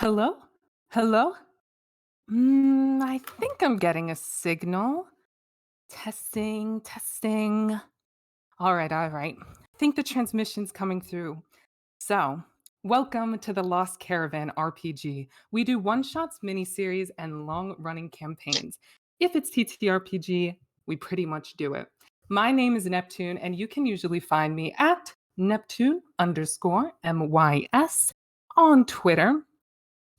Hello? Hello? I think I'm getting a signal. Testing, testing. All right, all right. I think the transmission's coming through. So, welcome to the Lost Caravan RPG. We do one shots, miniseries, and long running campaigns. If it's TTRPG, we pretty much do it. My name is Neptune, and you can usually find me at Neptune underscore MYS on Twitter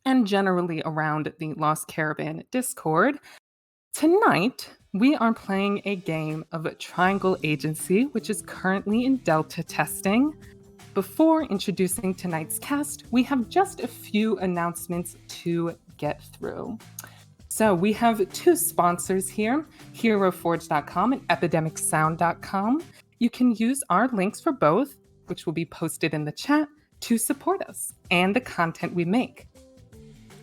and generally around the Lost Caravan Discord. Tonight, we are playing a game of Triangle Agency, which is currently in Delta testing. Before introducing tonight's cast, we have just a few announcements to get through. So we have two sponsors here, HeroForge.com and EpidemicSound.com. You can use our links for both, which will be posted in the chat, to support us and the content we make.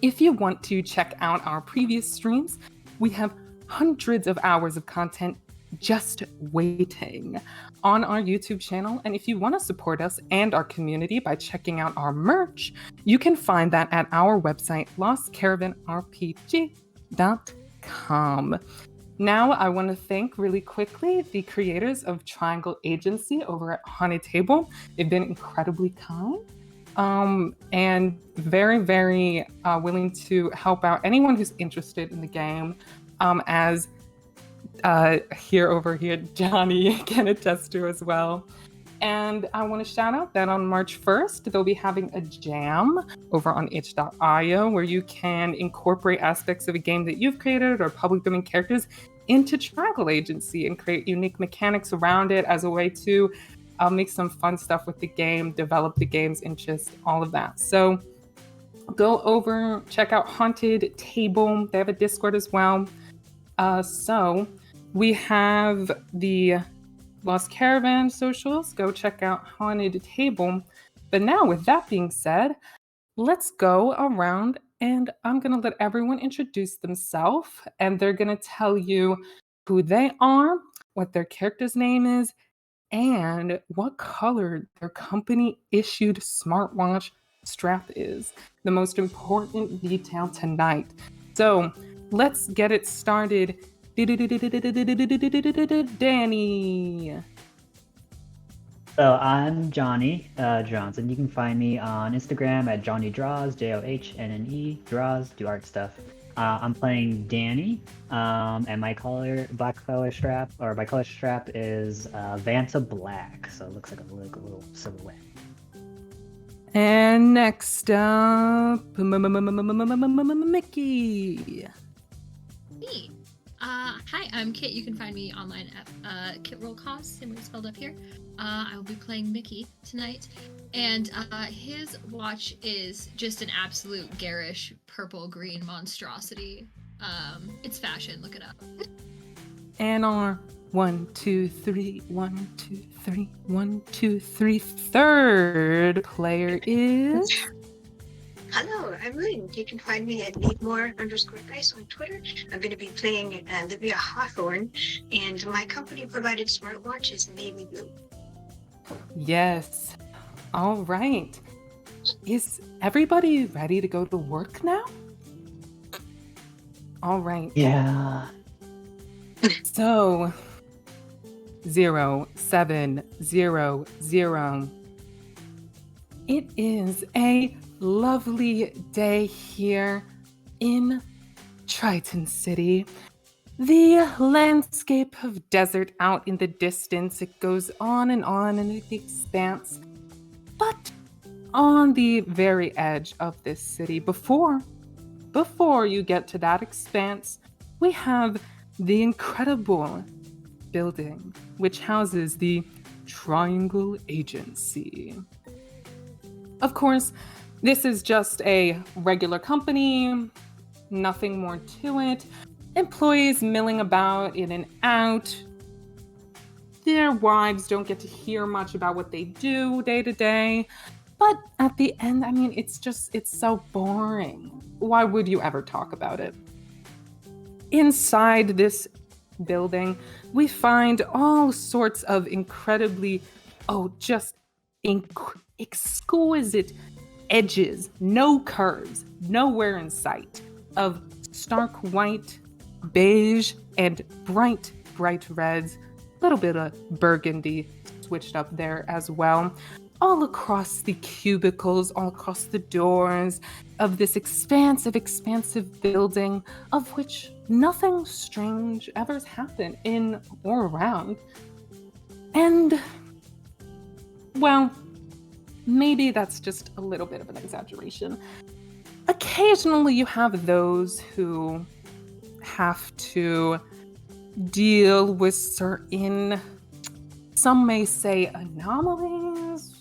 If you want to check out our previous streams, we have hundreds of hours of content just waiting on our YouTube channel. And if you want to support us and our community by checking out our merch, you can find that at our website, lostcaravanrpg.com. Now, I want to thank really quickly the creators of Triangle Agency over at Haunted Table. They've been incredibly kind and very, very willing to help out anyone who's interested in the game. As over here, Johnny can attest to as well. And I want to shout out that on March 1st, they'll be having a jam over on itch.io where you can incorporate aspects of a game that you've created or public domain characters into Triangle Agency and create unique mechanics around it as a way to make some fun stuff with the game, develop the game's interest, all of that. So go over, check out Haunted Table. They have a Discord as well. So we have the Lost Caravan socials. Go check out Haunted Table. But now, with that being said, let's go around and I'm going to let everyone introduce themselves. And they're going to tell you who they are, what their character's name is, and what color their company issued smartwatch strap is. The most important detail tonight. So let's get it started. Danny. So I'm Johnny Johnson. You can find me on Instagram at Johnny Draws, JOHNNE, Draws, do art stuff. I'm playing Danny, and my color strap is Vanta Black, so it looks like a little silhouette. And next up, Mickey. Me. Hi, I'm Kit. You can find me online at Kit Roll Costs, same way it's spelled up here. I will be playing Mickey tonight, and his watch is just an absolute garish purple-green monstrosity. It's fashion. Look it up. And our 1, 2, 3, 1, 2, 3, 1, 2, 3 third player is. Hello, I'm Lynn. You can find me at needmore_dice on Twitter. I'm going to be playing Livia Hawthorne, and my company provided smartwatch is navy blue. Yes. All right. Is everybody ready to go to work now? All right. Yeah. So 0700. It is a lovely day here in Triton City. The landscape of desert out in the distance, it goes on in the expanse. But on the very edge of this city, before you get to that expanse, we have the incredible building which houses the Triangle Agency. Of course, this is just a regular company, nothing more to it. Employees milling about in and out. Their wives don't get to hear much about what they do day to day. But at the end, I mean, it's so boring. Why would you ever talk about it? Inside this building, we find all sorts of incredibly, exquisite edges, no curves, nowhere in sight, of stark white, beige, and bright, bright reds, a little bit of burgundy switched up there as well, all across the cubicles, all across the doors of this expansive, expansive building, of which nothing strange ever has happened in or around. And, well, maybe that's just a little bit of an exaggeration. Occasionally, you have those who have to deal with certain, some may say, anomalies.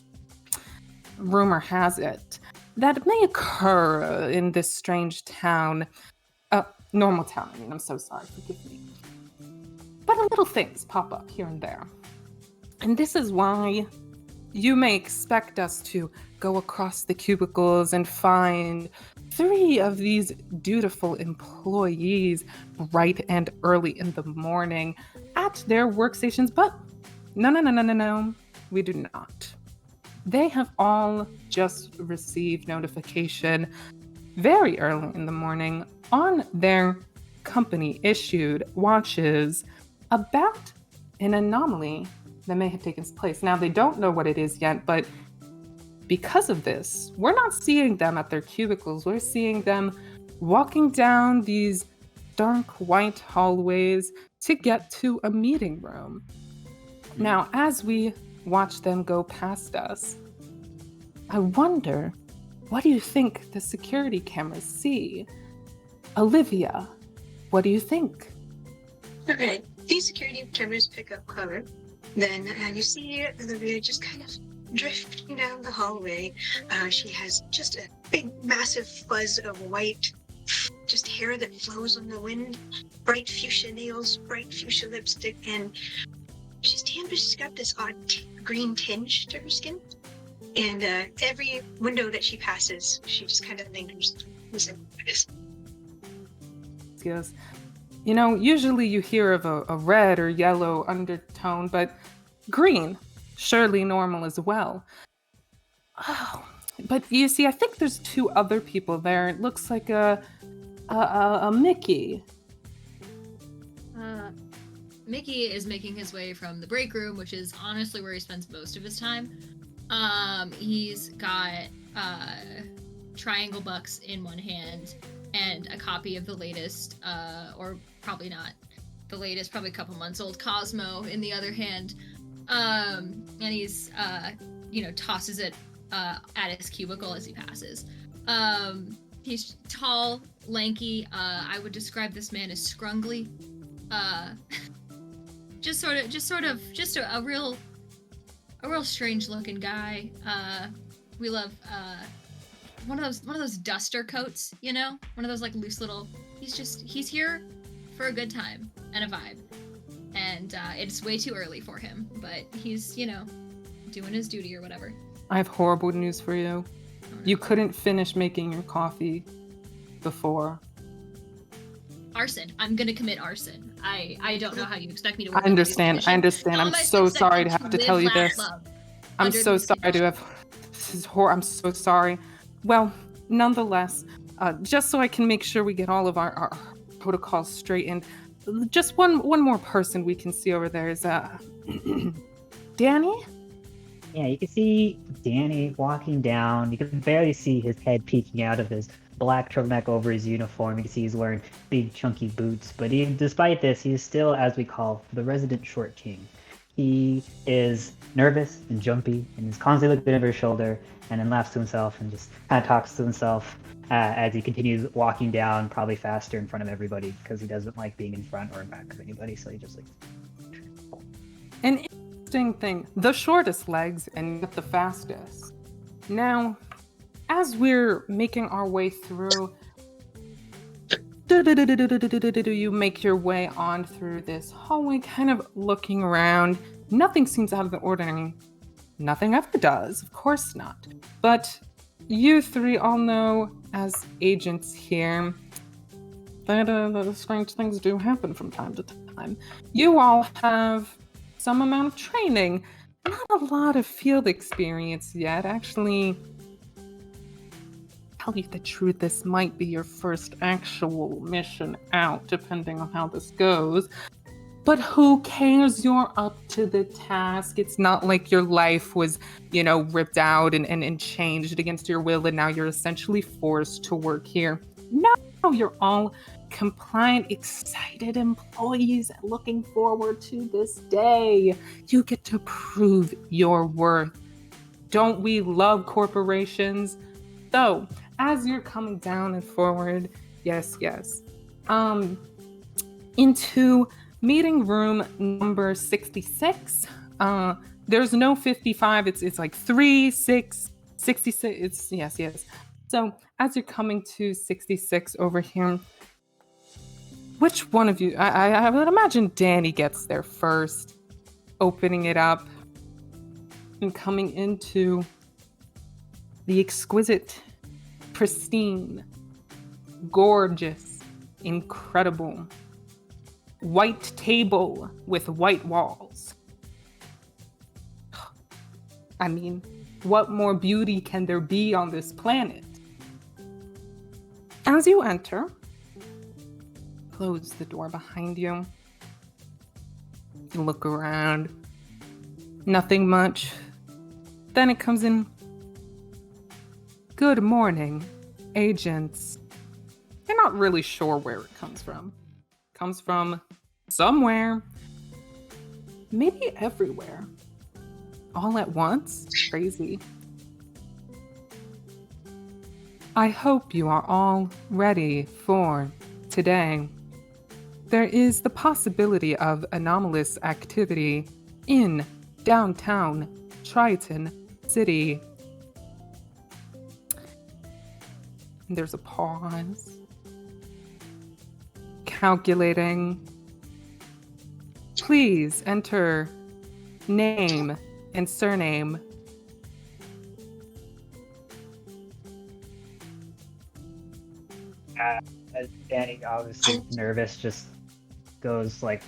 Rumor has it that may occur in this strange town. Normal town, I mean, I'm so sorry, forgive me. But little things pop up here and there. And this is why you may expect us to go across the cubicles and find 3 of these dutiful employees bright and early in the morning at their workstations, but no, we do not. They have all just received notification very early in the morning on their company issued watches about an anomaly that may have taken place. Now, they don't know what it is yet, but because of this, we're not seeing them at their cubicles. We're seeing them walking down these dark white hallways to get to a meeting room. Now, as we watch them go past us, I wonder, what do you think the security cameras see? Olivia, what do you think? All right. These security cameras pick up color. Then you see Olivia just kind of drifting down the hallway. She has just a big, massive fuzz of white, just hair that flows on the wind, bright fuchsia nails, bright fuchsia lipstick, and she's got this odd green tinge to her skin. And every window that she passes, she just kind of lingers. Listen, Yes. You know, usually you hear of a red or yellow undertone, but green, surely normal as well. Oh, but you see, I think there's 2 other people there. It looks like a Mickey. Mickey is making his way from the break room, which is honestly where he spends most of his time. He's got triangle bucks in one hand and a copy of the latest, or probably not the latest, probably a couple months old Cosmo in the other hand. And he's, tosses it at his cubicle as he passes. He's tall, lanky. I would describe this man as scrungly. Just a real strange looking guy. We love one of those duster coats, one of those like loose little. He's here for a good time and a vibe, and it's way too early for him, but he's doing his duty or whatever. I have horrible news for you. Oh, no. You couldn't finish making your coffee before. Arson. I'm gonna commit arson. I don't know how you expect me to I work. understand. I'm so sorry to have to tell you this. I'm under so these sorry to have. This is I'm so sorry. Well, nonetheless, just so I can make sure we get all of our protocols straightened, just one more person we can see over there is Danny. Yeah, you can see Danny walking down. You can barely see his head peeking out of his black turtleneck over his uniform. You can see he's wearing big chunky boots, but despite this, he is still, as we call, the resident short king. He is nervous and jumpy and is constantly looking over his shoulder and then laughs to himself and just kind of talks to himself as he continues walking down, probably faster in front of everybody because he doesn't like being in front or in back of anybody, so he just like... An interesting thing, the shortest legs and yet the fastest. Now, as we're making our way through, you make your way on through this hallway, kind of looking around. Nothing seems out of the ordinary. Nothing ever does, of course not. But you 3 all know, as agents here, that strange things do happen from time to time. You all have some amount of training, not a lot of field experience yet. Actually, tell you the truth, this might be your first actual mission out, depending on how this goes. But who cares? You're up to the task. It's not like your life was, ripped out and changed against your will, and now you're essentially forced to work here. No, you're all compliant, excited employees looking forward to this day. You get to prove your worth. Don't we love corporations? So, as you're coming down and forward, yes, into meeting room number 66. There's no 55. It's like 3, 6, 66. It's yes. So as you're coming to 66 over here, which one of you? I would imagine Danny gets there first, opening it up and coming into the exquisite, pristine, gorgeous, incredible white table with white walls. I mean, what more beauty can there be on this planet? As you enter, close the door behind you. You look around. Nothing much. Then it comes in. Good morning, agents. You're not really sure where it comes from. Comes from somewhere. Maybe everywhere. All at once? Crazy. I hope you are all ready for today. There is the possibility of anomalous activity in downtown Triton City. There's a pause. Calculating. Please enter name and surname. Danny, obviously nervous, just goes like,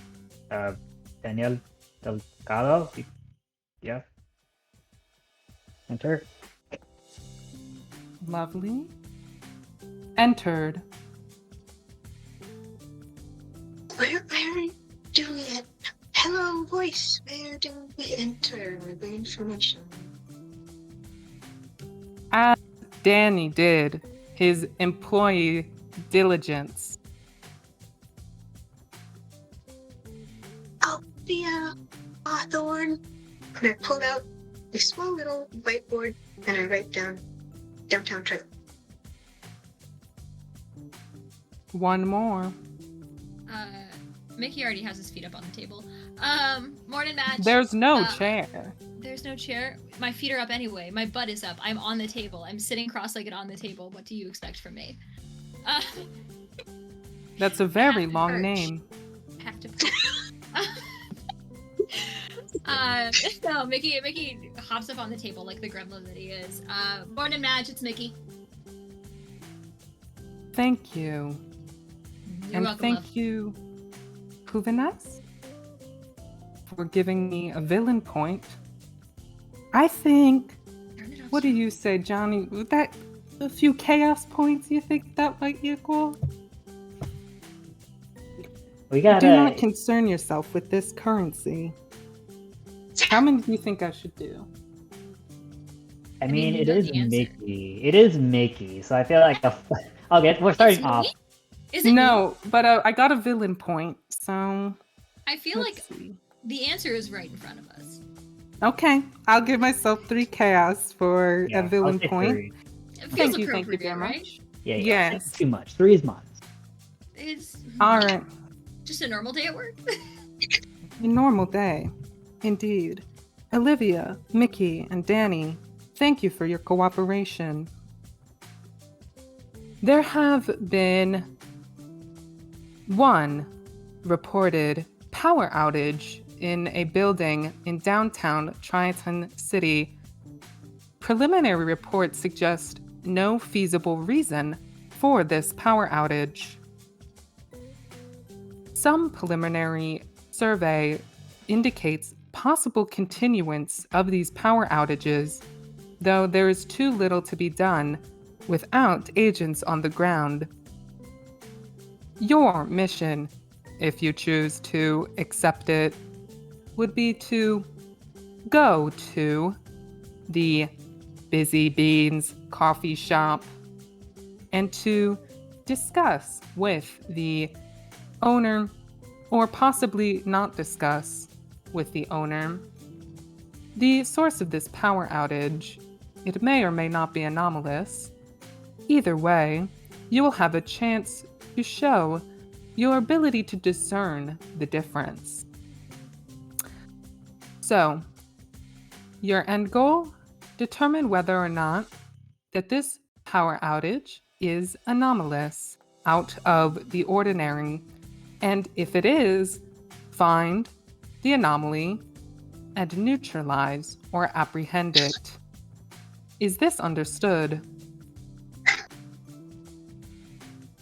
Daniel Delgado? Yeah. Enter. Lovely. Entered. Where do we hello voice, where do we enter the information? As Danny did his employee diligence. Oh, the Hawthorne. And I pulled out a small little whiteboard and I write down downtown Triton. One more. Mickey already has his feet up on the table. Morning match. There's no chair. There's no chair. My feet are up anyway. My butt is up. I'm on the table. I'm sitting cross-legged on the table. What do you expect from me? That's a very have to long perch. name. Have to. No, Mickey hops up on the table like the gremlin that he is. Morning match. It's Mickey. Thank you. You're and welcome, thank love. you, Puvinas, for giving me a villain point. I think, Turn it up, what do you say, Johnny? Would that a few chaos points, you think that might equal? We got Do not concern yourself with this currency. How many do you think I should do? I mean, you it know is the answer. Mickey. It is Mickey, so I feel like we're starting It's off. me? Is it me? No, but I got a villain point, so I feel like let's see. the answer is right in front of us. Okay, I'll give myself 3 chaos for Yeah, a I'll villain say point. 3. It feels Thank you appropriate, very right? much. Yeah. Yes. Too much. 3 is mine. It's All right, just a normal day at work. a normal day, indeed. Olivia, Mickey, and Danny, thank you for your cooperation. There have been 1 reported power outage in a building in downtown Triton City. Preliminary reports suggest no feasible reason for this power outage. Some preliminary survey indicates possible continuance of these power outages, though there is too little to be done without agents on the ground. Your mission, if you choose to accept it, would be to go to the Busy Beans coffee shop and to discuss with the owner, or possibly not discuss with the owner, the source of this power outage. It may or may not be anomalous. Either way, you will have a chance to show your ability to discern the difference. So, your end goal? Determine whether or not that this power outage is anomalous, out of the ordinary, and if it is, find the anomaly and neutralize or apprehend it. Is this understood?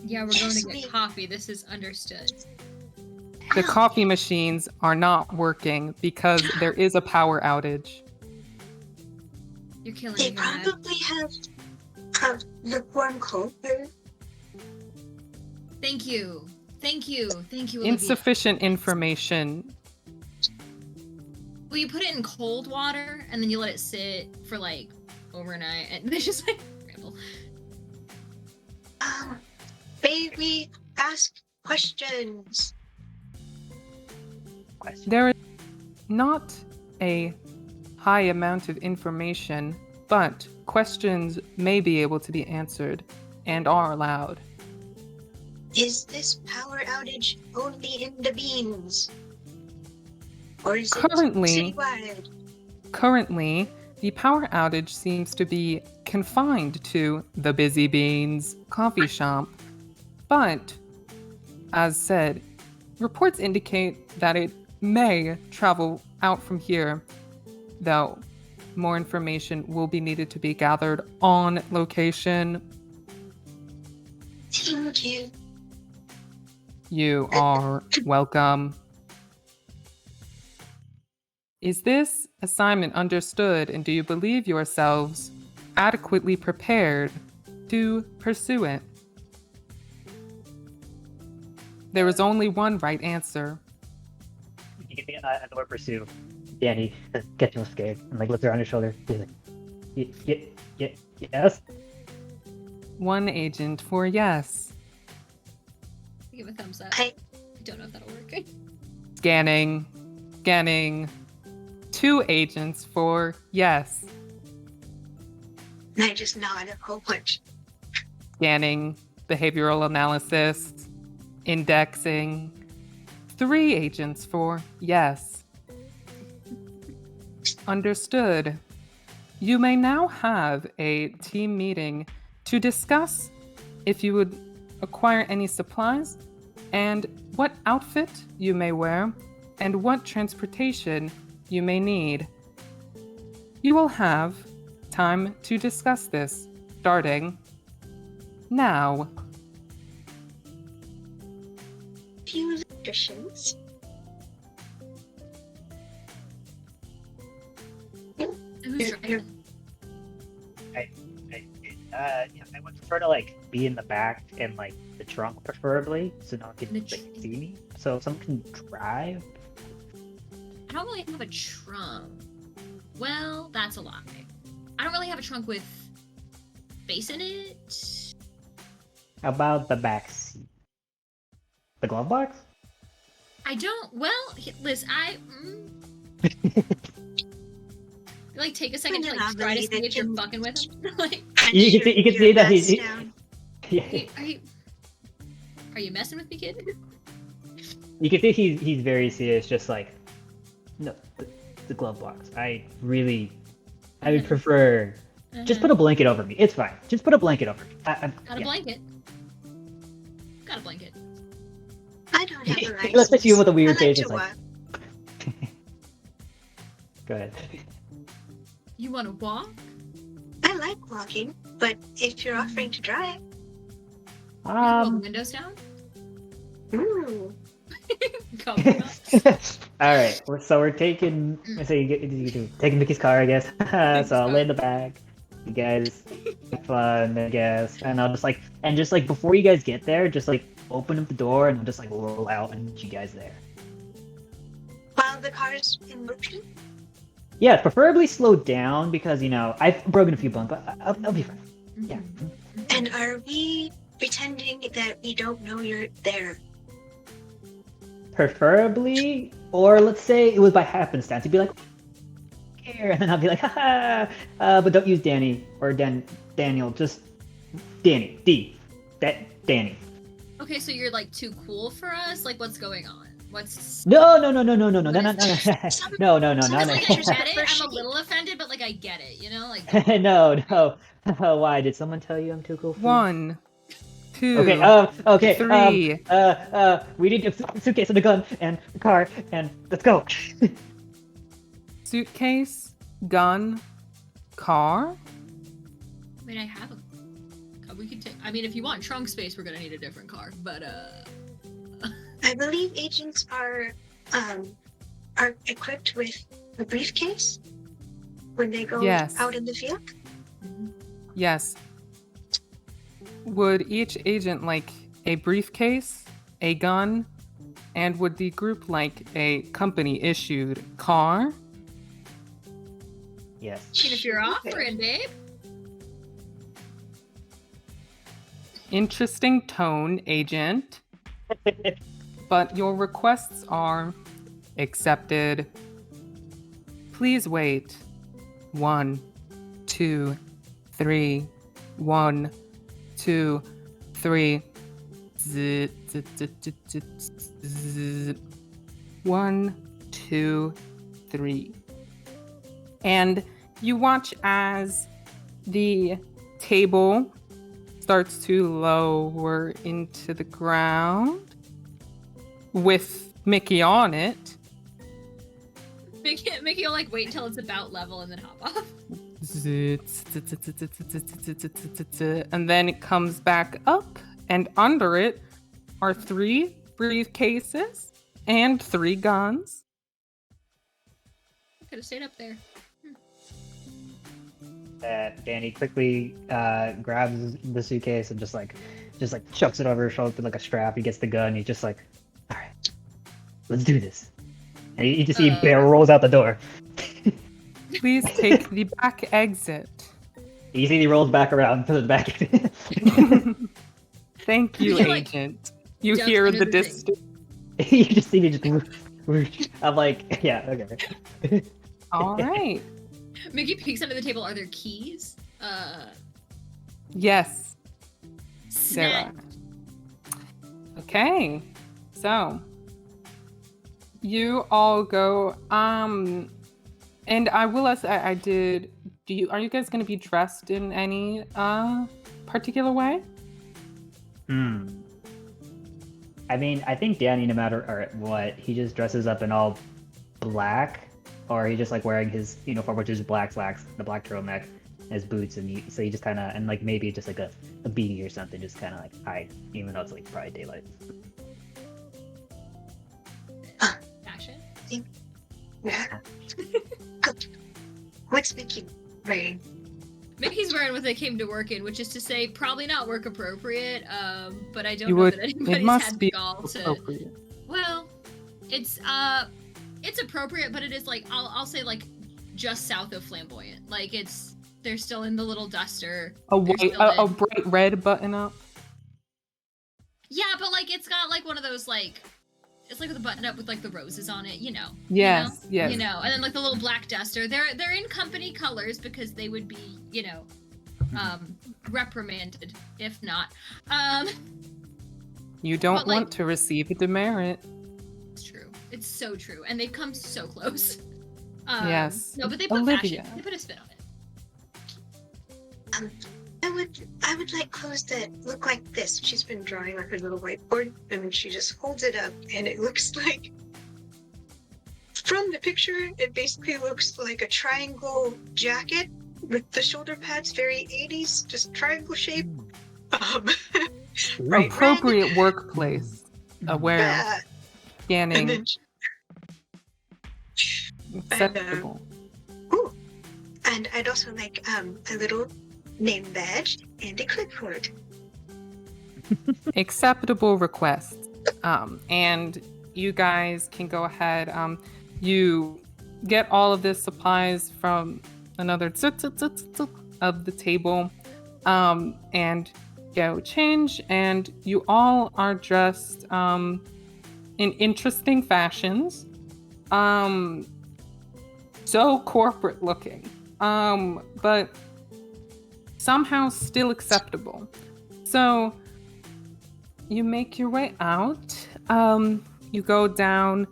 Yeah, we're going to Yes, get coffee. This is understood. The coffee machines are not working because there is a power outage. You're killing They me, Brad. probably have lukewarm cold brew. Thank you. Thank you. Thank you, Olivia. Insufficient information. Well, you put it in cold water and then you let it sit for like overnight, and it's just like ramble. Baby, ask questions. There is not a high amount of information, but questions may be able to be answered and are allowed. Is this power outage only in the beans? Or is Currently- it citywide? Currently, the power outage seems to be confined to the Busy Beans coffee shop, but, as said, reports indicate that it may travel out from here, though more information will be needed to be gathered on location. Thank you. You are welcome. Is this assignment understood, and do you believe yourselves adequately prepared to pursue it? There is only one right answer. You get me at the word pursue. Danny gets real scared and like looks her on his shoulder. He's like, yes. One agent for yes. Give a thumbs up. I don't know if that'll work. Scanning. Scanning. 2 agents for yes. I just nod a whole bunch. Scanning. Behavioral analysis. Indexing. 3 agents for yes. Understood. You may now have a team meeting to discuss if you would acquire any supplies and what outfit you may wear and what transportation you may need. You will have time to discuss this starting now. Few electricians. Who's driving? I would prefer to like be in the back and like the trunk preferably, so no one can The like trunk. see me. So if someone can drive. I don't really have a trunk. Well, that's a lie. I don't really have a trunk with space in it. How about the back seat? The glove box? I don't. Well, Liz, like take a second to like try to see if you're fucking with him. Like, You can see that he's he- down. Yeah. hey, are you messing with me, kid? You can see he's very serious, just like no the glove box. I would prefer just put a blanket over me. It's fine. Just put a blanket over me. Got a yeah. blanket. Got a blanket. I don't have a license. Let's put you with a weird I like face. to It's like, walk. go ahead. You want to walk? I like walking, but if you're offering to drive, You can roll the Um. windows down. ooh, Go. All right. So we're taking. So you taking Mickey's car, I guess. So I'll lay in the back. You guys have fun, I guess. And I'll just like before you guys get there, just like open up the door and I'll just like roll out and meet you guys there. While the car's in motion? Yeah, preferably slow down because I've broken a few bones, but I'll be fine. Yeah. And are we pretending that we don't know you're there? Preferably, or let's say it was by happenstance. You'd be like, here, and then I'll be like, haha. But don't use Danny or Daniel. Just Danny. Danny. Okay, so you're like too cool for us? Like, what's going on? What's No. what is- No. No. Some Some like, of I the get it. first I'm a shitty. little offended, but like I get it. You know, like No. Why did someone tell you I'm too cool for you? 1, 2, Okay. Okay. 3. We need a suitcase and a gun and a car and let's go. Suitcase, gun, car. I mean, I have a. We could take. I mean, if you want trunk space, we're gonna need a different car. But I believe agents are equipped with a briefcase when they go Yes. out in the field. Yes. Would each agent like a briefcase, a gun, and would the group like a company-issued car? Yes. I mean, if you're offering, babe. Interesting tone, agent. But your requests are accepted. Please wait. 1, 2, 3. 1, 2, 3. Zzz, zzz, zzz, zzz, zzz. 1, 2, 3. And you watch as the table starts to lower into the ground with Mickey on it. Mickey will like wait until it's about level and then hop off. And then it comes back up, and under it are 3 briefcases and 3 guns. Could have stayed up there. Danny quickly grabs the suitcase and just like chucks it over his shoulder with like a strap. He gets the gun. He's just like, all right, let's do this. And you just see he barrel rolls out the door. Please take the back exit. You see he rolls back around to the back. Thank you, You're like, agent. You just hear under the the thing. distance. You just see me just. Whoosh. I'm like, yeah, okay. All right. Mickey peeks under the table. Are there keys? Yes, Snap. Sarah. Okay. So you all go. And I will ask. I did. Are you guys going to be dressed in any particular way? I mean, I think Danny, no matter what, he just dresses up in all black, or he just like wearing his uniform, which is black slacks, the black turtleneck, his boots, and so he just kind of, and like maybe just like a beanie or something, just kind of like hide, even though it's like probably daylight. Fashion. Yeah. What's Mickey wearing? Mickey's wearing what they came to work in, which is to say, probably not work appropriate. But I don't You know would. that It anybody's must had be gall to. appropriate. Well, it's appropriate, but it is like I'll say like just south of flamboyant. Like they're still in the little duster. A They're white, still a in- bright red button up. Yeah, but like it's got like one of those like it's like with a button up with like the roses on it, Yes, yes. and then like the little black duster. They're in company colors because they would be, reprimanded if not. You don't but, like- want to receive a demerit. It's true. It's so true, and they've come so close. Yes. No, but they put Olivia. fashion. They put a spin on it. I would like clothes that look like this. She's been drawing on her little whiteboard, and she just holds it up, and it looks like, from the picture, it basically looks like a triangle jacket with the shoulder pads, very 80s, just triangle shape. Right, Appropriate workplace. Aware. yeah, and Scanning. then Acceptable. ooh, And I'd also like a little name badge and a clipboard. Acceptable request. And you guys can go ahead. You get all of this supplies from another of the table, and go change. And you all are dressed in interesting fashions. So corporate looking, but somehow still acceptable. So you make your way out. You go down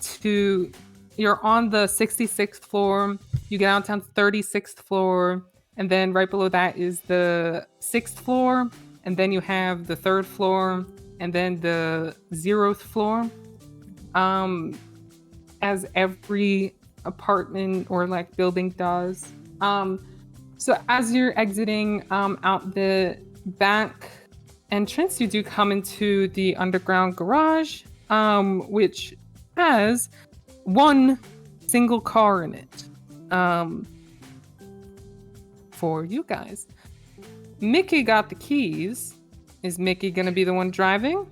to, you're on the 66th floor. You get out down to 36th floor, and then right below that is the 6th floor, and then you have the 3rd floor, and then the 0th floor. As every apartment or like building does. So as you're exiting out the back entrance, you do come into the underground garage, which has one single car in it. For you guys. Mickey got the keys. Is Mickey gonna be the one driving?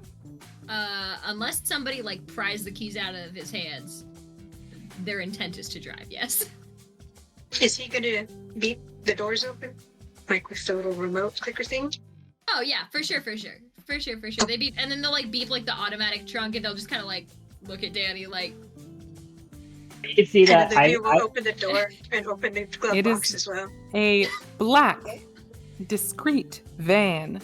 Unless somebody like pries the keys out of his hands, their intent is to drive, yes. Is he gonna beep the doors open? Like with the little remote clicker thing? Oh yeah, for sure. They beep, and then they'll like beep like the automatic trunk, and they'll just kind of like look at Danny like. You can see that And the viewer will open the door and open the glove box as well. A black, discreet van.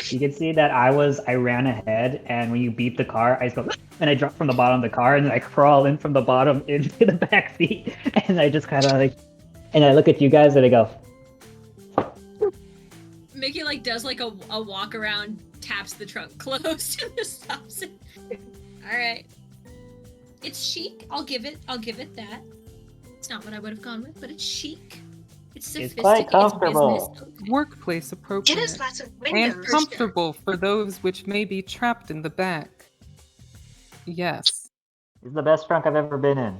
You can see that I ran ahead, and when you beep the car, I just go and I drop from the bottom of the car, and then I crawl in from the bottom into the back seat, and I just kind of like, and I look at you guys and I go. Mickey like does like a walk around, taps the trunk closed, and just stops it. All right, it's chic. I'll give it that. It's not what I would have gone with, but it's chic. It's sophisticated. quite comfortable. It's business. Workplace It appropriate. has lots of windows. And comfortable for those which may be trapped in the back. Yes. This is the best trunk I've ever been in.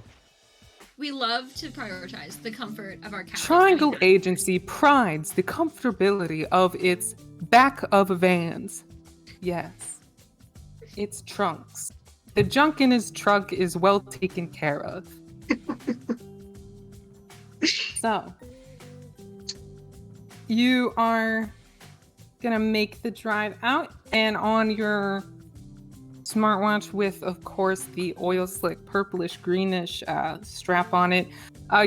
We love to prioritize the comfort of our captives. Triangle Agency prides the comfortability of its back of vans. Yes. Its trunks. The junk in his trunk is well taken care of. So, you are gonna make the drive out, and on your smartwatch with, of course, the oil slick purplish greenish strap on it,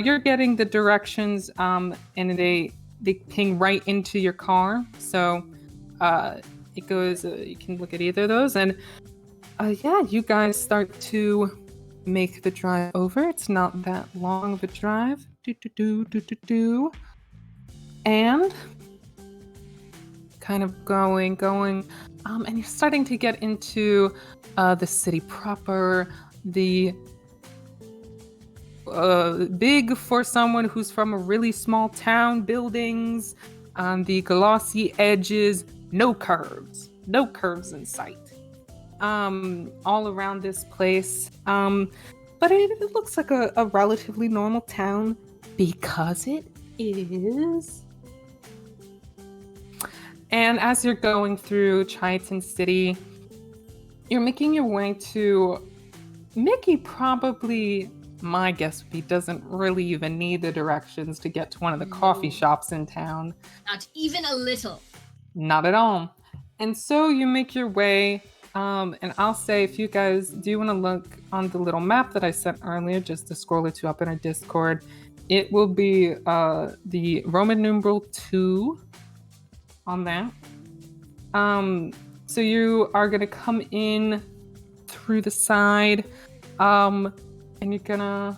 you're getting the directions, and they ping right into your car. So it goes, you can look at either of those, and yeah, you guys start to make the drive over. It's not that long of a drive. And kind of going, and you're starting to get into the city proper, the big for someone who's from a really small town buildings, on the glossy edges, no curves in sight. All around this place. But it looks like a relatively normal town because it is. And as you're going through Chiton City, you're making your way to Mickey. Probably, my guess would be, doesn't really even need the directions to get to one of the coffee shops in town. Not even a little. Not at all. And so you make your way, and I'll say, if you guys do want to look on the little map that I sent earlier, just a scroll or two up in our Discord, it will be the Roman numeral 2 on that. So you are gonna come in through the side, and you're gonna.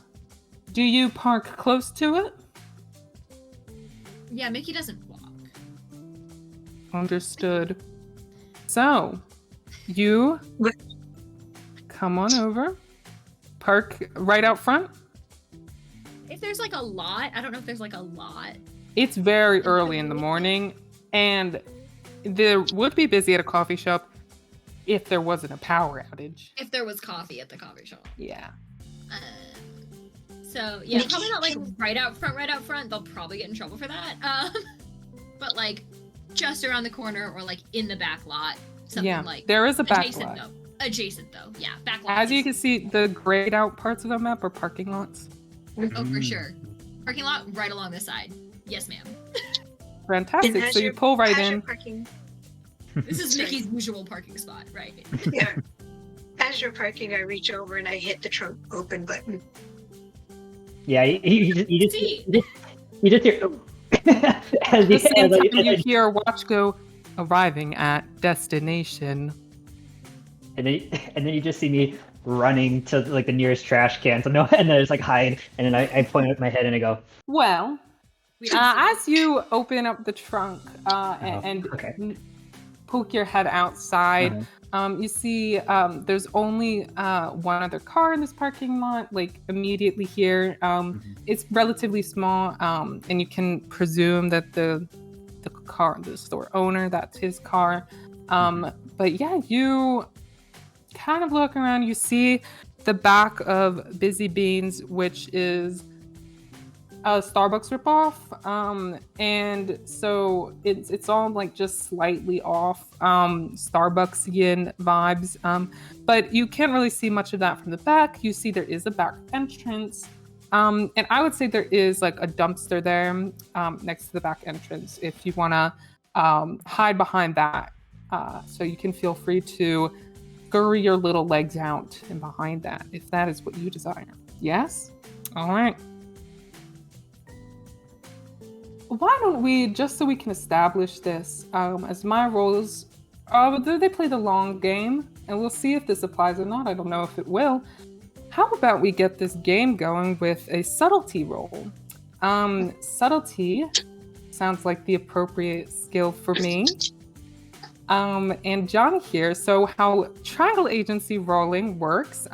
Do you park close to it? Yeah, Mickey doesn't walk. Understood. So you come on over, park right out front. If there's like a lot, I don't know if there's like a lot. It's very early in the morning, and there would be busy at a coffee shop if there wasn't a power outage. If there was coffee at the coffee shop. Yeah. So yeah, Nikki, probably not like can- right out front. They'll probably get in trouble for that. But like just around the corner or like in the back lot, something Yeah, like there is a back adjacent lot. though. Adjacent though, yeah, back lot. As you is- can see, the grayed out parts of the map are parking lots. Oh, for sure. Parking lot right along the side. Yes, ma'am. Fantastic. and as So you you're- pull right as you're in. Parking, This is Sorry. Nikki's usual parking spot, right? yeah. As you're parking, I reach over and I hit the trunk open button. Yeah, you just See? you just hear. At the same time, you hear a watch go arriving at destination. and then you just see me running to like the nearest trash can. So no, and then I just like hide, and then I point at my head and I go, Well, We didn't see as you open up the trunk and okay. poke your head outside, Uh-huh. you see there's only one other car in this parking lot, like immediately here. It's relatively small, and you can presume that the store owner, that's his car. But yeah, you kind of look around, you see the back of Busy Beans, which is a Starbucks ripoff, and so it's all like just slightly off Starbucksian vibes, but you can't really see much of that from the back. You see there is a back entrance, and I would say there is like a dumpster there next to the back entrance if you want to hide behind that, so you can feel free to scurry your little legs out and behind that if that is what you desire. Yes? All right. Why don't we, just so we can establish this, as my roles, they play the long game, and we'll see if this applies or not. I don't know if it will. How about we get this game going with a subtlety roll? Subtlety sounds like the appropriate skill for me. And Johnny here. So how triangle agency rolling works,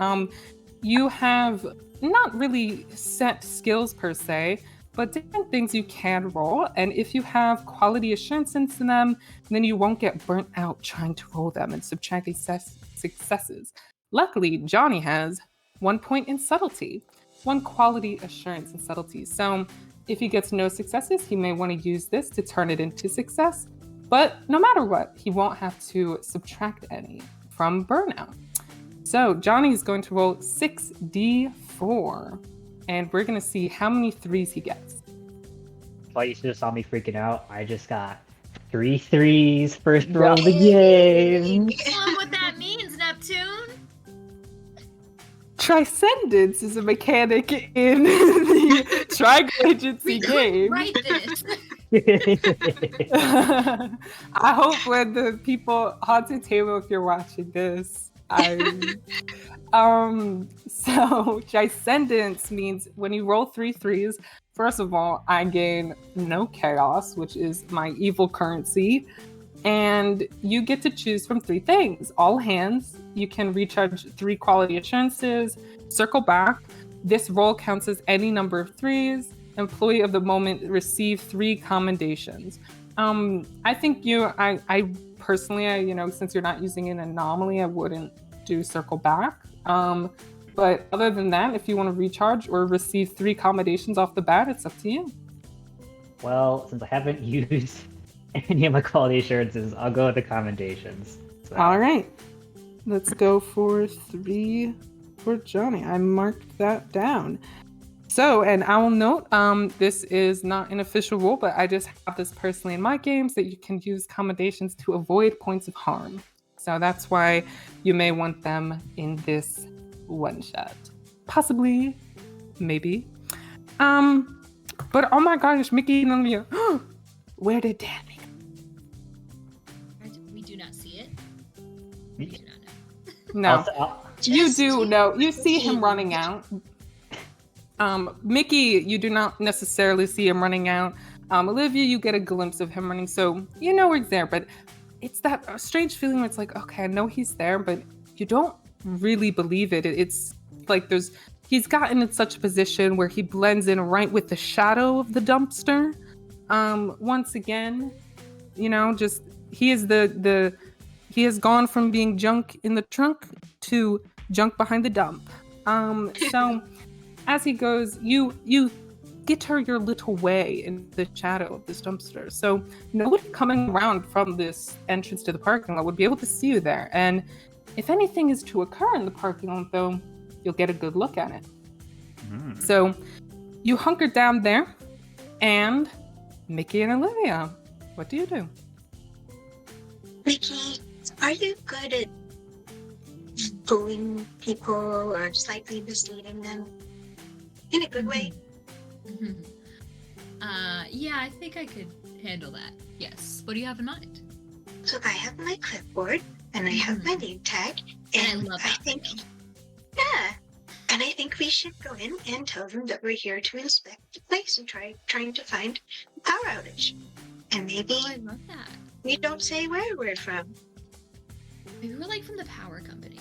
you have not really set skills per se, but different things you can roll. And if you have quality assurance into them, then you won't get burnt out trying to roll them and subtracting successes. Luckily, Johnny has 1 point in subtlety, 1 quality assurance in subtlety. So if he gets no successes, he may want to use this to turn it into success. But no matter what, he won't have to subtract any from burnout. So Johnny is going to roll 6d4, and we're going to see how many 3s he gets. Well, you should have saw me freaking out. I just got 3 3s first roll of the game. Tell him what that means, Neptune. Transcendence is a mechanic in the triangle agency We could game. write this. I hope when the people Haunted Table, if you're watching this, so transcendence means when you roll 3 3s, first of all, I gain no chaos, which is my evil currency, and you get to choose from 3 things. All hands, you can recharge 3 quality assurances, circle back. This roll counts as any number of 3s. Employee of the moment receive 3 commendations. I think I personally, since you're not using an anomaly, I wouldn't do circle back. But other than that, if you want to recharge or receive 3 commendations off the bat, it's up to you. Well, since I haven't used any of my quality assurances, I'll go with the commendations. So. All right, let's go for 3 for Johnny. I marked that down. So, and I will note, this is not an official rule, but I just have this personally in my games that you can use commendations to avoid points of harm. So that's why you may want them in this one shot. Possibly, maybe. But oh my gosh, Mickey and Olivia, where did Danny go? We do not see it. We do not know. No, you do know. You see him running out. Mickey, you do not necessarily see him running out. Olivia, you get a glimpse of him running, so you know he's there, but it's that strange feeling where it's like, okay, I know he's there, but you don't really believe it. It's like he's gotten in such a position where he blends in right with the shadow of the dumpster. Once again, just he is he has gone from being junk in the trunk to junk behind the dump. So as he goes, you skitter your little way in the shadow of this dumpster. So nobody coming around from this entrance to the parking lot would be able to see you there. And if anything is to occur in the parking lot, though, you'll get a good look at it. So you hunker down there, and Mickey and Olivia, what do you do? Mickey, are you good at fooling people or slightly misleading them? In a good way? Yeah, I think I could handle that. Yes. What do you have in mind? So I have my clipboard, and I have my name tag, And and I love I that for think, you. yeah, and I think we should go in and tell them that we're here to inspect the place and trying to find a power outage. And maybe Oh, I love that. we don't say where we're from. Maybe we're like from the power company.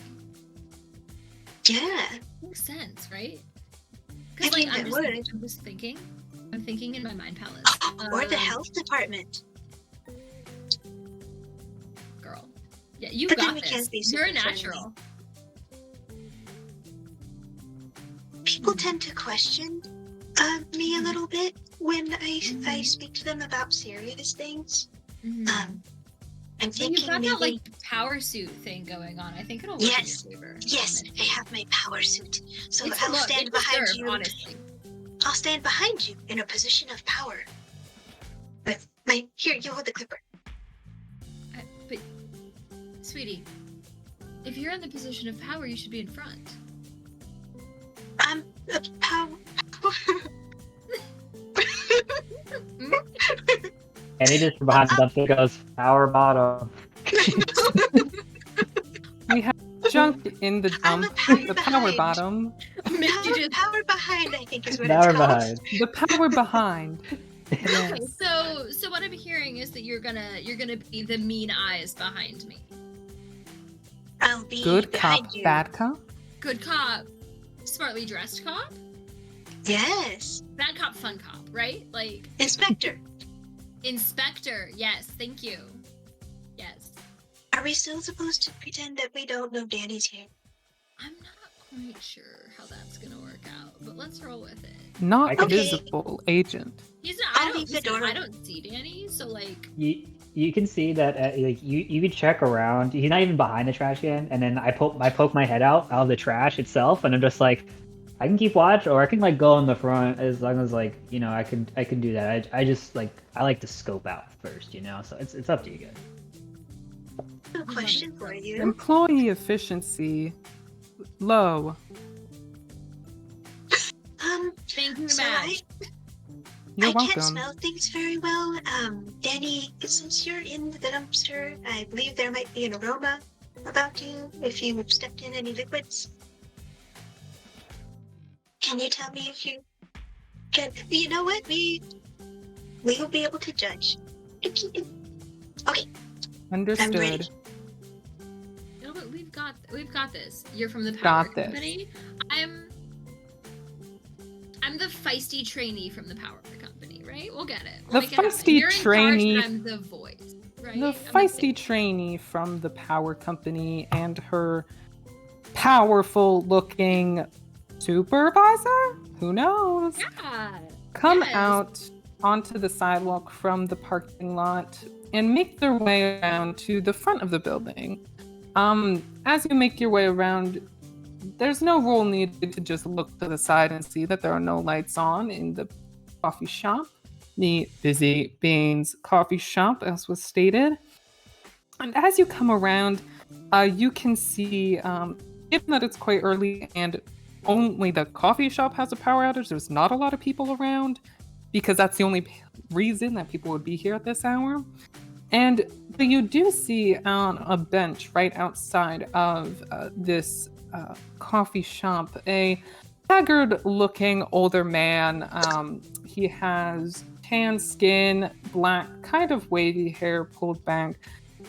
Yeah, Makes sense, right? I Because like think I'm that just, would. I'm just thinking. I'm thinking in my mind palace. Or the health department. Girl. Yeah, you But then got we this. can't be You're a super friendly. natural. People tend to question me a little bit when I speak to them about serious things. Mhm. I'm Well, you've thinking got maybe. that like power suit thing going on. I think it'll work Yes, in your favor. yes, I have my power suit, so It's I'll stand behind deserved, you. honestly. I'll stand behind you in a position of power. With my here, you hold the clipper. But, sweetie, if you're in the position of power, you should be in front. I'm a power. And he just from behind the dumpster goes, power bottom. We have junk in the I'm dump, a power the power behind. bottom, Power behind, I think is what Power it's called. behind. the power behind. Yes. Okay, so what I'm hearing is that you're gonna be the mean eyes behind me. I'll be Good behind cop, you. bad cop. Good cop, smartly dressed cop. Yes, Bad cop, fun cop, right? Like Inspector. inspector. Yes, thank you. Yes. Are we still supposed to pretend that we don't know Danny's here? I'm not quite sure how that's gonna work out, but let's roll with it. Not Okay. visible agent. He's not. I'll leave the door I open. don't see Danny, so like. You can see that like you can check around. He's not even behind the trash can, and then I poke my head out of the trash itself, and I'm just like, I can keep watch, or I can like go in the front as long as like I can do that. I just like I like to scope out first, so it's up to you guys. A question for you. Employee efficiency low. Thank you, So Madge. You're I welcome. can't smell things very well. Danny, since you're in the dumpster, I believe there might be an aroma about you if you've stepped in any liquids. Can you tell me if you can? You know what? We will be able to judge. Okay, Understood. ready. You know what? We've got this. You're from the power Got this. company. I'm the feisty trainee from the power company, right? We'll get it. We'll The make it happen. feisty You're in charge, trainee- but I'm the voice, right? The I'm feisty trainee from the power company and her powerful looking supervisor? Who knows? Yeah. Come Yes. out onto the sidewalk from the parking lot and make their way around to the front of the building. As you make your way around, there's no rule needed to just look to the side and see that there are no lights on in the coffee shop, the Busy Beans coffee shop, as was stated. And as you come around, you can see, given that it's quite early and only the coffee shop has a power outage, there's not a lot of people around because that's the only reason that people would be here at this hour. But you do see on a bench right outside of this coffee shop a haggard-looking older man. He has tan skin, black, kind of wavy hair pulled back.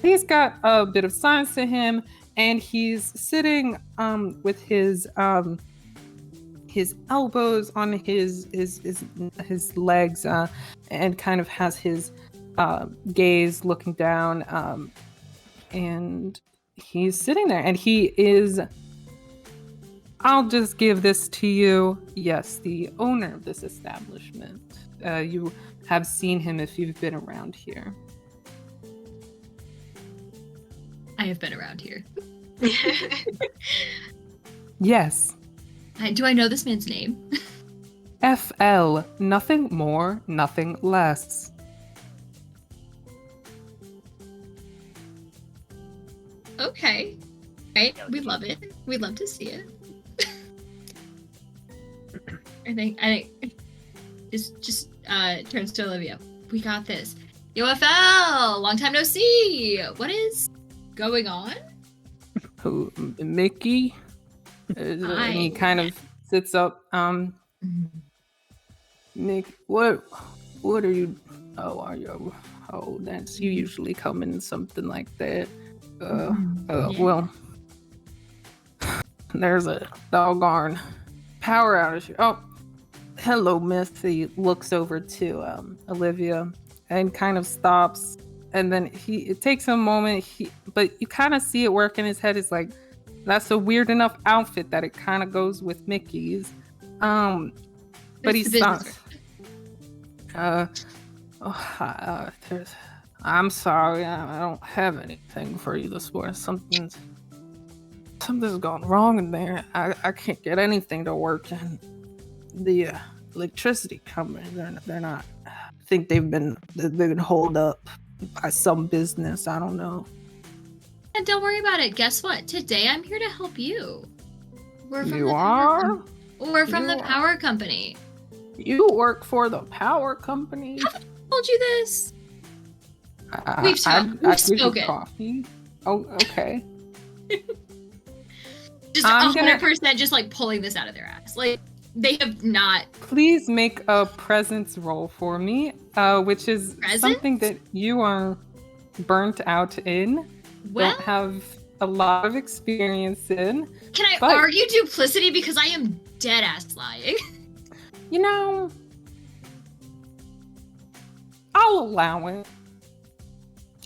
He's got a bit of size to him, and he's sitting with his elbows on his legs, and kind of has his gaze looking down, and he's sitting there, and he is I'll just give this to you. Yes, the owner of this establishment. You have seen him if you've been around here. I have been around here. Yes. Do I know this man's name? FL. Nothing more, nothing less. Okay. Right. We love it. We'd love to see it. I think just turns to Olivia. We got this. UFL, long time no see. What is going on? Who, Mickey? And he kind of sits up. Nick, what are you? Oh, are you? Oh, that's you usually come in something like that. Yeah. Well, there's a doggone power outage. Oh, hello, Miss. He looks over to Olivia and kind of stops, and then it takes a moment. But you kind of see it work in his head. It's like, that's a weird enough outfit that it kind of goes with Mickey's. But he stops. I'm sorry, I don't have anything for you this morning. Something's gone wrong in there. I can't get anything to work, and the electricity company, they're not. I think they've been holed up by some business. I don't know. And don't worry about it. Guess what? Today I'm here to help you. We're from You the are? We're from You the are? power company. You work for the power company? I told you this. We've We've spoken. Coffee. Oh, okay. Just I'm 100% just like pulling this out of their ass. Like they have not. Please make a presence roll for me, which is something that you are burnt out in. Well, don't have a lot of experience in. Can I argue duplicity because I am dead ass lying? You know, I'll allow it.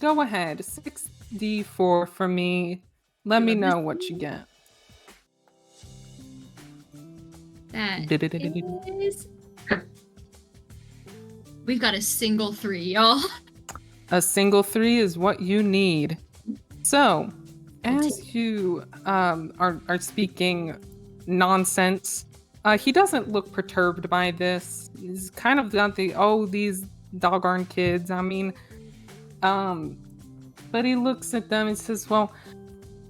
Go ahead, 6d4 for me. Let me know what you get. That is... We've got a single 3, y'all. A single 3 is what you need. So, as you are speaking nonsense, he doesn't look perturbed by this. He's kind of got these doggone kids. I mean, but he looks at them and says, well,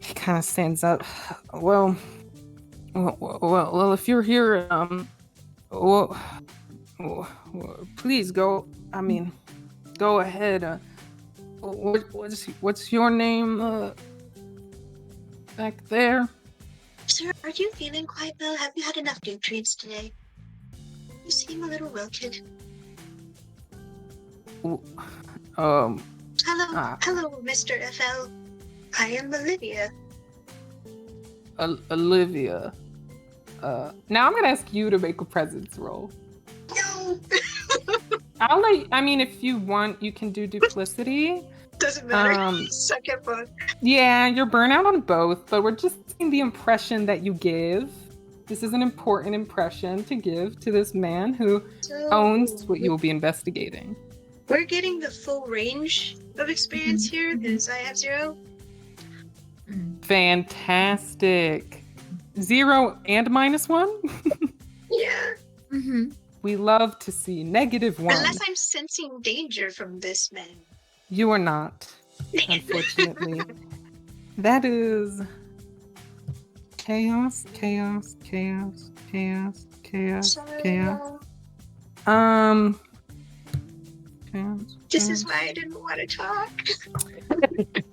he kind of stands up. Well, if you're here, please go. I mean, go ahead. What's your name back there? Sir, are you feeling quite well? Have you had enough nutrients today? You seem a little wilted. Hello, Mr. FL. I am Olivia. Olivia. Now I'm gonna ask you to make a presence roll. No. I mean, if you want, you can do duplicity. Doesn't matter. Suck at both. Yeah, you're burnout on both, but we're just seeing the impression that you give. This is an important impression to give to this man who owns what you will be investigating. We're getting the full range of experience here because I have 0. Fantastic. 0 and -1? Yeah. We love to see -1. Unless I'm sensing danger from this man. You are not, unfortunately. That is chaos. This is why I didn't want to talk.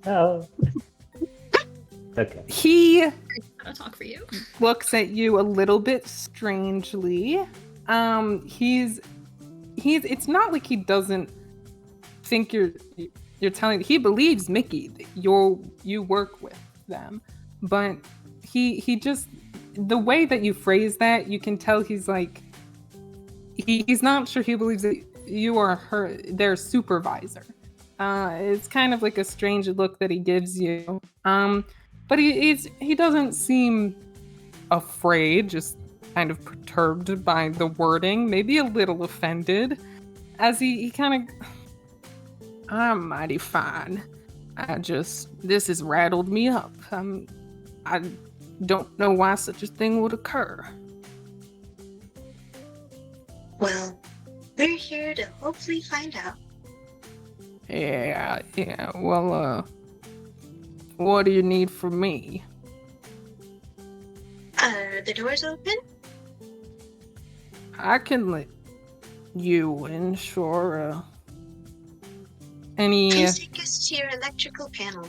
Oh. Okay. He I'll talk for you. looks at you a little bit strangely. It's not like he doesn't think you're telling. He believes Mickey that you work with them, but he just, the way that you phrase that, you can tell he's like he's not sure he believes that you are their supervisor. It's kind of like a strange look that he gives you. But he doesn't seem afraid, just kind of perturbed by the wording, maybe a little offended, as he kind of, I'm mighty fine. This has rattled me up. I don't know why such a thing would occur. Well, we're here to hopefully find out. Yeah, well, what do you need from me? The door's open? I can let you in, sure. Any, Please take us to your electrical panel.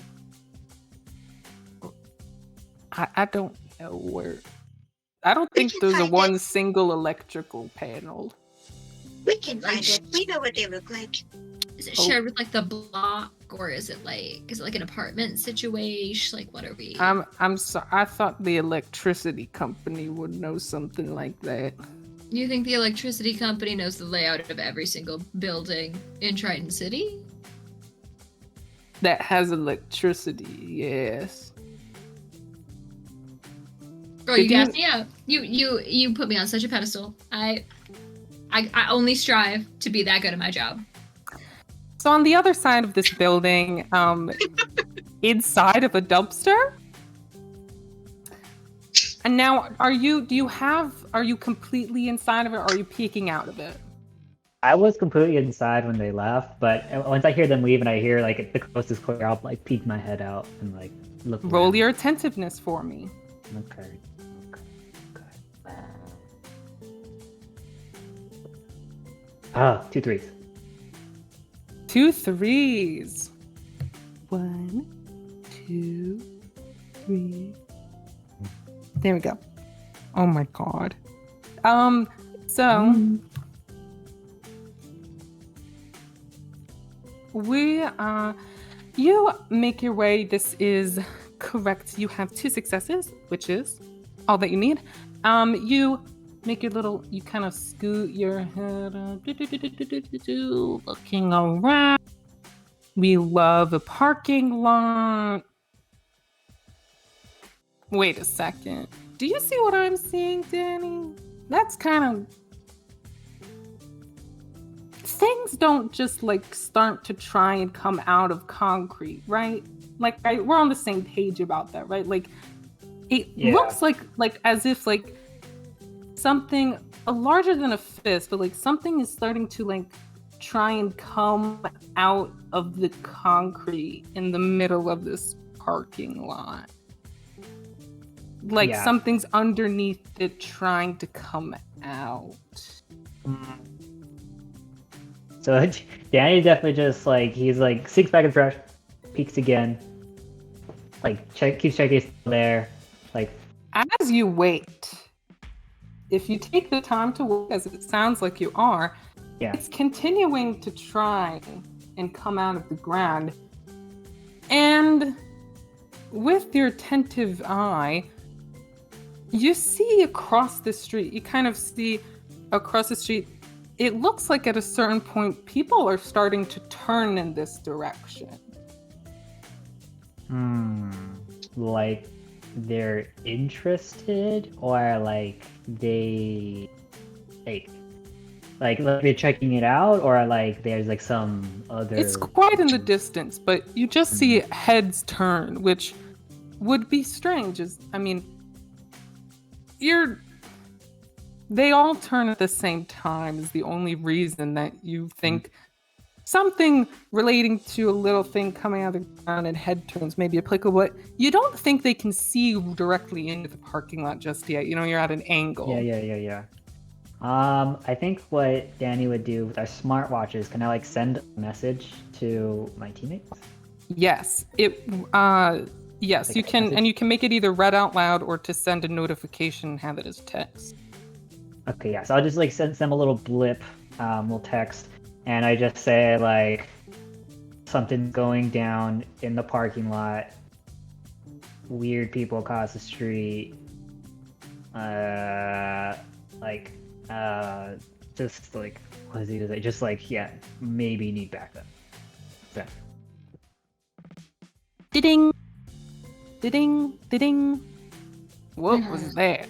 I don't know where. I don't We think can there's a find one it. single electrical panel. We can find it. We know what they look like. Is it shared with like the block, or is it like an apartment situation? Like, what are we? I'm sorry. I thought the electricity company would know something like that. You think the electricity company knows the layout of every single building in Triton City? That has electricity, yes. Girl, you gassed me up. You put me on such a pedestal. I only strive to be that good at my job. So on the other side of this building, inside of a dumpster. And now, are you completely inside of it, or are you peeking out of it? I was completely inside when they left, but once I hear them leave and I hear like the coast is clear, I'll like peek my head out and like look. Roll around. your attentiveness for me. Okay. Ah, 2 3s. 2 3s. 1, 2, 3. There we go. Oh my god. So you make your way. This is correct. You have 2 successes, which is all that you need. You make you kind of scoot your head up, looking around. We love a parking lot. Wait a second. Do you see what I'm seeing, Danny? That's kind of... Things don't just like start to try and come out of concrete, right? Like we're on the same page about that, right? Like it looks like as if like something larger than a fist, but like something is starting to like try and come out of the concrete in the middle of this parking lot. Like something's underneath it trying to come out. So Danny definitely just like he's like sinks back in fresh, peeks again, like keeps checking it's still there, like as you wait. If you take the time to wait, as it sounds like you are, it's continuing to try and come out of the ground. And with your attentive eye, you see across the street, it looks like at a certain point, people are starting to turn in this direction. Like they're interested, or like they like they're checking it out, or like there's like some other... It's quite in the distance, but you just see heads turn, which would be strange. They all turn at the same time is the only reason that you think something relating to a little thing coming out of the ground and head turns may be applicable, but you don't think they can see you directly into the parking lot just yet. You're at an angle. Yeah. I think what Danny would do with our smartwatches, can I like send a message to my teammates? Yes. Yes, you can, and you can make it either read out loud or to send a notification and have it as text. Okay, yeah. So I'll just like send them a little blip, little text, and I just say like something's going down in the parking lot. Weird people across the street. Just like what is he to say? Just like maybe need backup. So. Ding, ding, ding. What was that?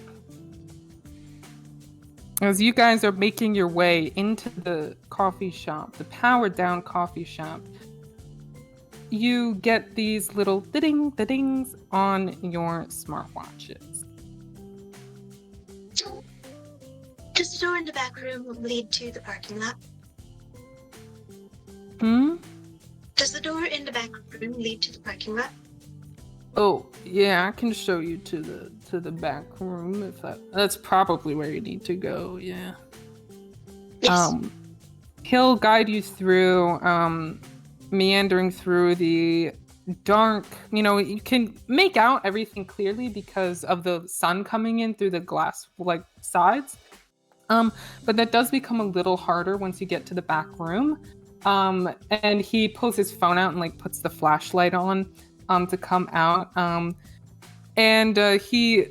As you guys are making your way into the coffee shop, the powered down coffee shop, you get these little dings on your smartwatches. Does the door in the back room lead to the parking lot? Does the door in the back room lead to the parking lot? Oh, yeah, I can show you to the back room if that's probably where you need to go, yeah. Yes. He'll guide you through, meandering through the dark, you can make out everything clearly because of the sun coming in through the glass like sides. But that does become a little harder once you get to the back room. And he pulls his phone out and like puts the flashlight on to come out. And he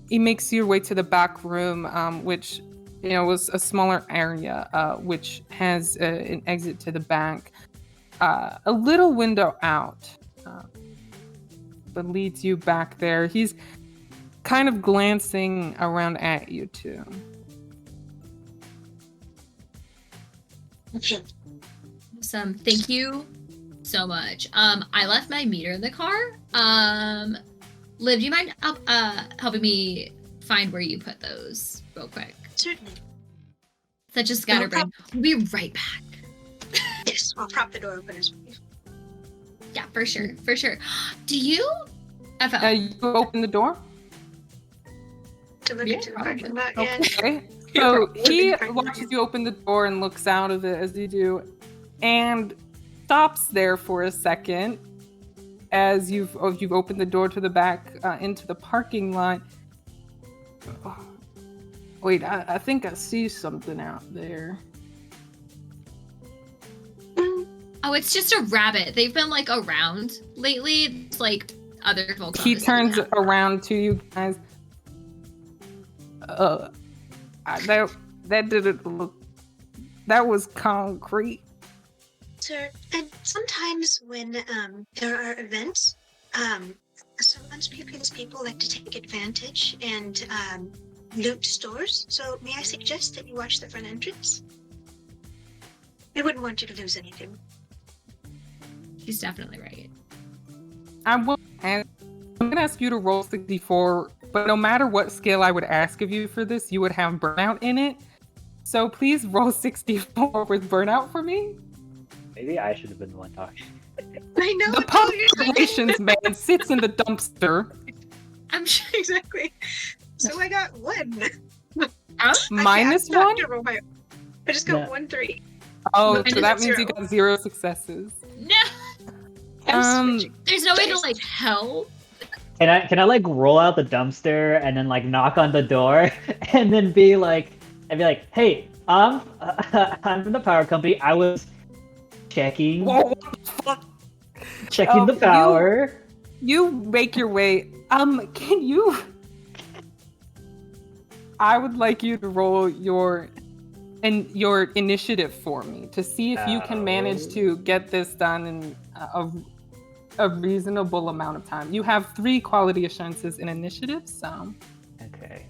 makes your way to the back room, which was a smaller area, which has an exit to the back, a little window out that leads you back there. He's kind of glancing around at you two. Okay. Awesome. Thank you so much. I left my meter in the car. Liv, do you mind helping me find where you put those real quick? Certainly. Such a scatterbrain. We'll be right back. Yes, I'll prop the door open as well. Yeah, for sure. For sure. Do you FL? You open the door? To look Yeah, into the parking lot, yeah. Okay. So he Probably. watches you open the door and looks out of it as you do, and stops there for a second as you've opened the door to the back into the parking lot. Wait, I think I see something out there. Oh, it's just a rabbit. They've been like around lately. It's like other folks. He turns around to you guys. That didn't look. That was concrete. Sir, and sometimes when there are events, some unscrupulous people like to take advantage and loot stores. So may I suggest that you watch the front entrance? I wouldn't want you to lose anything. She's definitely right. I'm gonna ask you to roll 64, but no matter what skill I would ask of you for this, you would have burnout in it. So please roll 64 with burnout for me. Maybe I should have been the one talking. I know. The public relations man sits in the dumpster. I'm sure. Exactly. So I got one. Minus I one? can't roll I just got No. 1 3. Oh, Minus so that means 0. you got 0 successes. No, I'm switching. there's no way to like help. Can I like roll out the dumpster and then like knock on the door and then be like, hey, I'm from the power company. I was checking Whoa, what the fuck? the power. You make your way. Can you? I would like you to roll your initiative for me to see if you can manage to get this done in a reasonable amount of time. You have 3 quality assurances in initiative, so. Okay.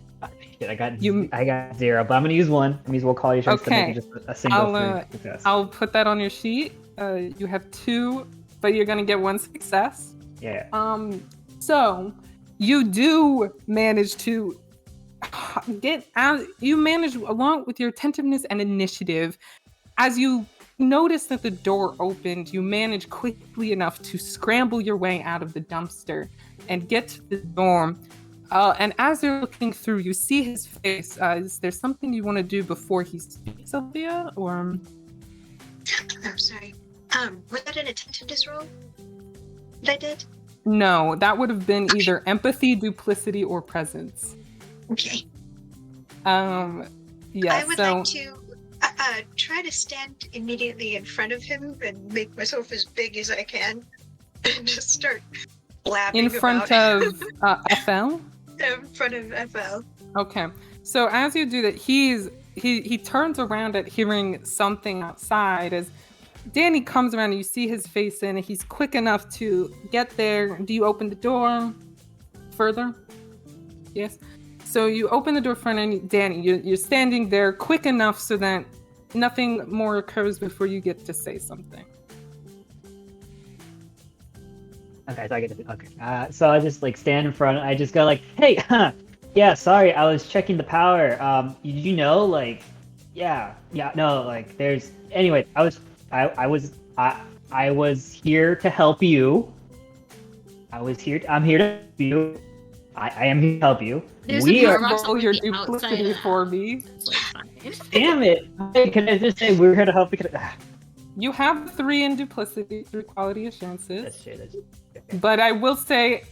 Shit, I got You- 0, but I'm gonna use one. I'm gonna use we'll call you to Okay. make it just a single success. I'll put that on your sheet. You have 2, but you're gonna get 1 success. Yeah. So you do manage to get out. You manage, along with your attentiveness and initiative, as you notice that the door opened, you manage quickly enough to scramble your way out of the dumpster and get to the dorm. And as you're looking through, you see his face. Is there something you want to do before he speaks, Sophia? Or I'm sorry. Was that an attentiveness roll that I did? no? That would have been either empathy, duplicity, or presence. Okay. Yeah. I would so like to try to stand immediately in front of him and make myself as big as I can and just start blabbing in front about of FL. in front of FL. Okay. So as you do that, he turns around at hearing something outside. As Danny comes around and you see his face in, he's quick enough to get there. Do you open the door further? Yes. So you open the door for Danny. You're standing there quick enough so that nothing more occurs before you get to say something. Okay, so I get to okay. So I just like stand in front. I just go like, "Hey, yeah, sorry, I was checking the power. You know, like, yeah, no, like, there's. Anyway, I was here to help you. I'm here to help you. I am here to help you. There's We a are. power box Roll on your the outside duplicity of the for house. me. It's like fine. Damn it! Hey, can I just say we're here to help? Because You have 3 in duplicity through quality assurances. that's true. That's okay. But I will say,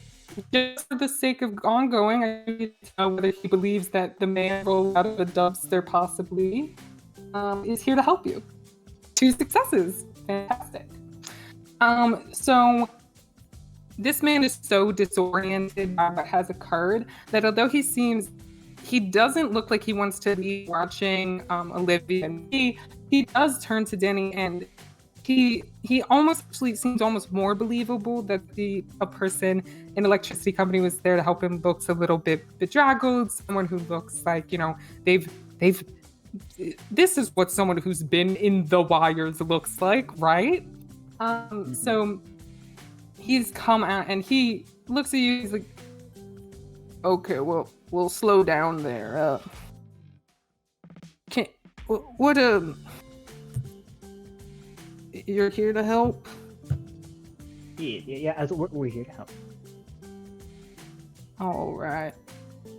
just for the sake of ongoing, I need to know whether he believes that the man rolled out of a dumpster possibly is here to help you. 2 successes. Fantastic. So this man is so disoriented by what has occurred that although he doesn't look like he wants to be watching Olivia and me, he does turn to Denny and he almost actually seems almost more believable that a person in electricity company was there to help him. Looks a little bit bedraggled, someone who looks like, they've this is what someone who's been in the wires looks like, right? So he's come out and he looks at you, he's like, okay, well, we'll slow down there. Can what you're here to help? Yeah. We're here to help. All right.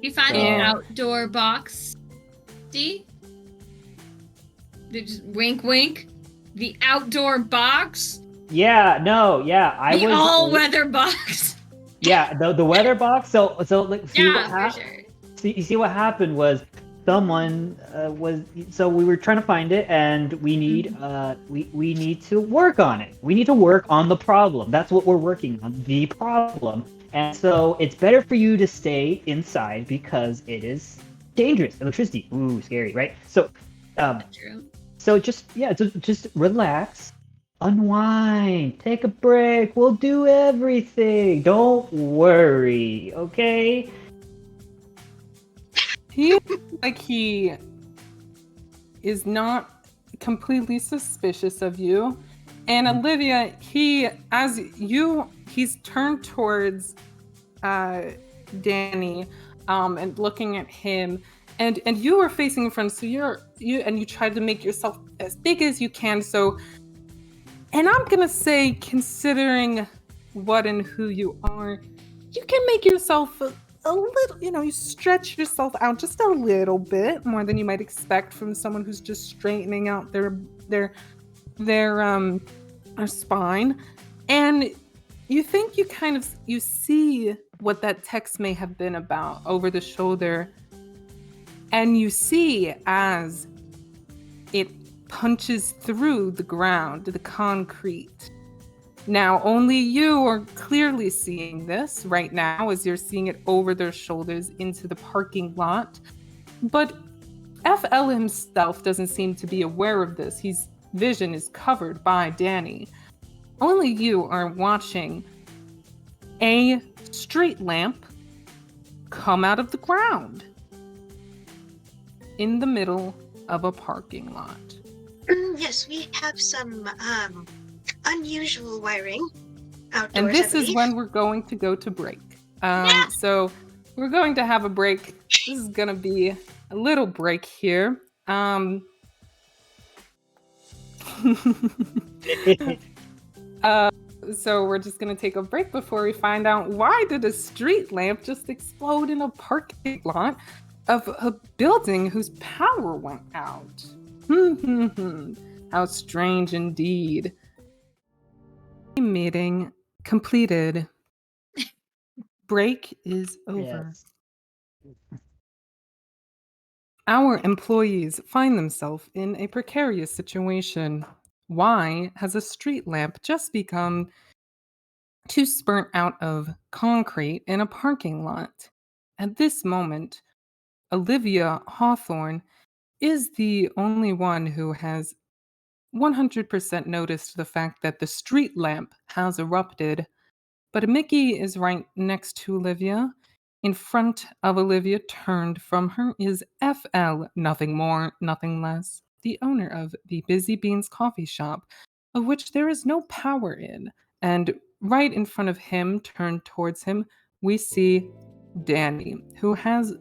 You find Yeah. an outdoor box, D? Just wink, wink. The outdoor box? Yeah. No. Yeah. I The was. all-weather box? Yeah. The weather box. So like. See what Yeah, for sure. You see what happened was someone was so we were trying to find it and we need we need to work on it. We need to work on the problem. That's what we're working on, the problem. And so it's better for you to stay inside because it is dangerous. Electricity. Ooh, scary, right? So True. so just relax. Unwind. Take a break. We'll do everything. Don't worry, okay? He looks like he is not completely suspicious of you. And Olivia, he's turned towards Danny and looking at him. And you are facing in front, so you try to make yourself as big as you can. So, and I'm gonna say, considering what and who you are, you can make yourself a little, you stretch yourself out just a little bit more than you might expect from someone who's just straightening out their spine. And you think you see what that text may have been about over the shoulder, and you see as it punches through the ground, the concrete. Now, only you are clearly seeing this right now as you're seeing it over their shoulders into the parking lot. But FL himself doesn't seem to be aware of this. His vision is covered by Danny. Only you are watching a street lamp come out of the ground in the middle of a parking lot. Yes, we have some unusual wiring outdoors. And this I is believe. when we're going to go to break. So we're going to have a break. This is going to be a little break here. So we're just going to take a break before we find out why did a street lamp just explode in a parking lot of a building whose power went out. How strange indeed. Meeting completed. Break is over. Yes. Our employees find themselves in a precarious situation. Why has a street lamp just become too burnt out of concrete in a parking lot? At this moment, Olivia Hawthorne is the only one who has 100% noticed the fact that the street lamp has erupted. But Mickey is right next to Olivia, In front of Olivia, turned from her, is FL, nothing more, nothing less, the owner of the Busy Beans coffee shop, of which there is no power in. And right in front of him, turned towards him, we see Danny, who has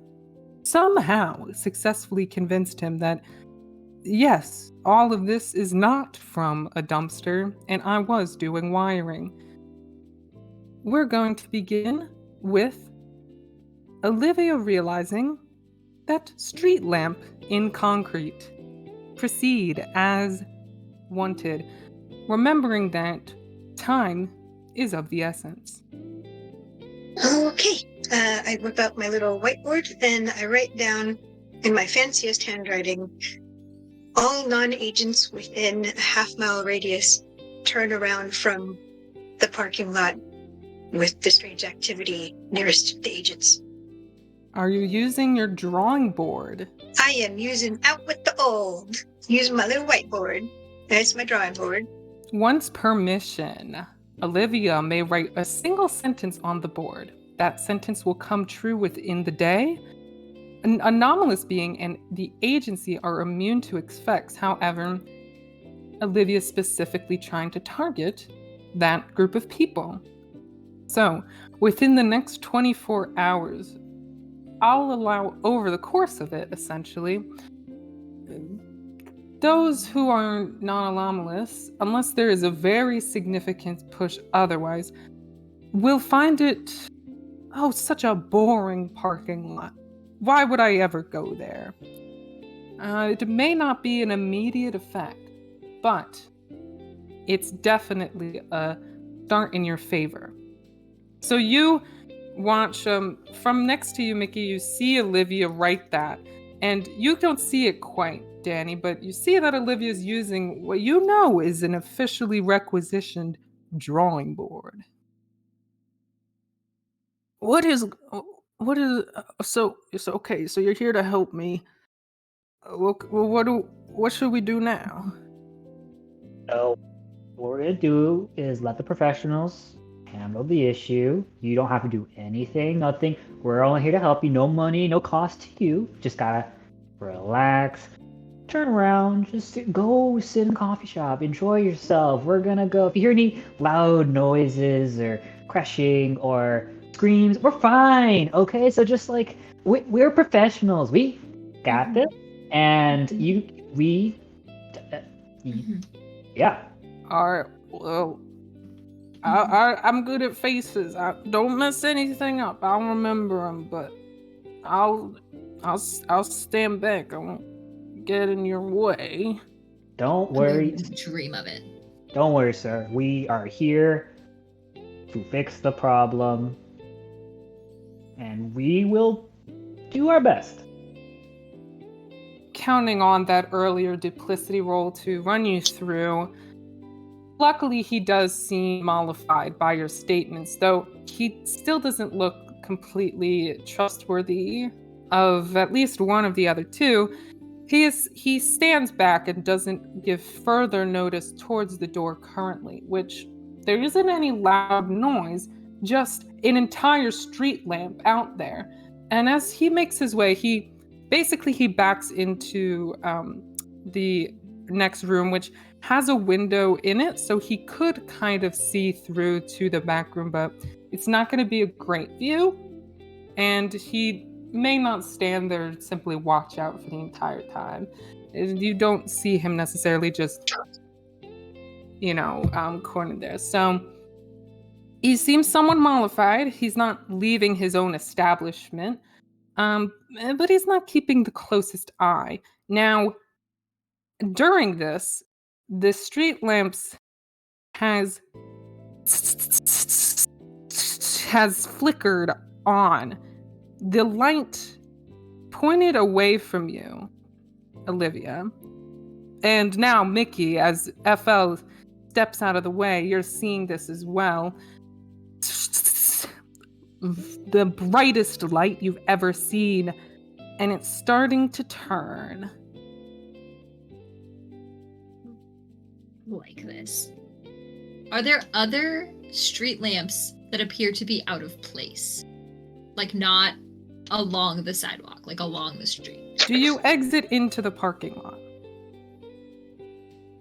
somehow successfully convinced him that yes, all of this is not from a dumpster, and I was doing wiring. We're going to begin with Olivia realizing that street lamp in concrete. Proceed as wanted, remembering that time is of the essence. Okay. I whip out my little whiteboard and I write down in my fanciest handwriting, all non-agents within a half-mile radius turn around from the parking lot with the strange activity nearest the agents. Are you using your drawing board? I am using out with the old. Using my little whiteboard. That's my drawing board. Once permission, Olivia may write a single sentence on the board. That sentence will come true within the day. An anomalous being and the agency are immune to effects. However, Olivia is specifically trying to target that group of people. So, within the next 24 hours, I'll allow over the course of it, essentially, those who are non-anomalous, unless there is a very significant push otherwise, will find it, oh, such a boring parking lot. Why would I ever go there? It may not be an immediate effect, but it's definitely a start in your favor. So you watch from next to you, Mickey, you see Olivia write that. And you don't see it quite, Danny, but you see that Olivia's using what you know is an officially requisitioned drawing board. What is so okay, so you're here to help me. What should we do now? So what we're gonna do is let the professionals handle the issue. You don't have to do anything, nothing. We're only here to help you. No money, no cost to you. Just gotta relax, turn around, go sit in a coffee shop, enjoy yourself. We're gonna go. If you hear any loud noises or crashing or screams, we're fine. Okay, so just like we're professionals. We got this, and yeah. Alright, well, I'm good at faces. I don't mess anything up. I'll remember them, but I'll stand back. I won't get in your way. Don't I worry. wouldn't dream of it. Don't worry, sir. We are here to fix the problem, and we will do our best. Counting on that earlier duplicity roll to run you through. Luckily, he does seem mollified by your statements, though he still doesn't look completely trustworthy of at least one of the other two. He stands back and doesn't give further notice towards the door currently, which there isn't any loud noise, just an entire street lamp out there. And as he makes his way, he backs into the next room, which has a window in it, so he could kind of see through to the back room, but it's not going to be a great view, and he may not stand there, simply watch out for the entire time. You don't see him necessarily just, cornered there. So he seems somewhat mollified. He's not leaving his own establishment, but he's not keeping the closest eye. Now, during this, the street lamps has flickered on. The light pointed away from you, Olivia. And now Mickey, as FL steps out of the way, you're seeing this as well. The brightest light you've ever seen, and it's starting to turn. Like this. Are there other street lamps that appear to be out of place? like not along the sidewalk, like along the street. Do you exit into the parking lot?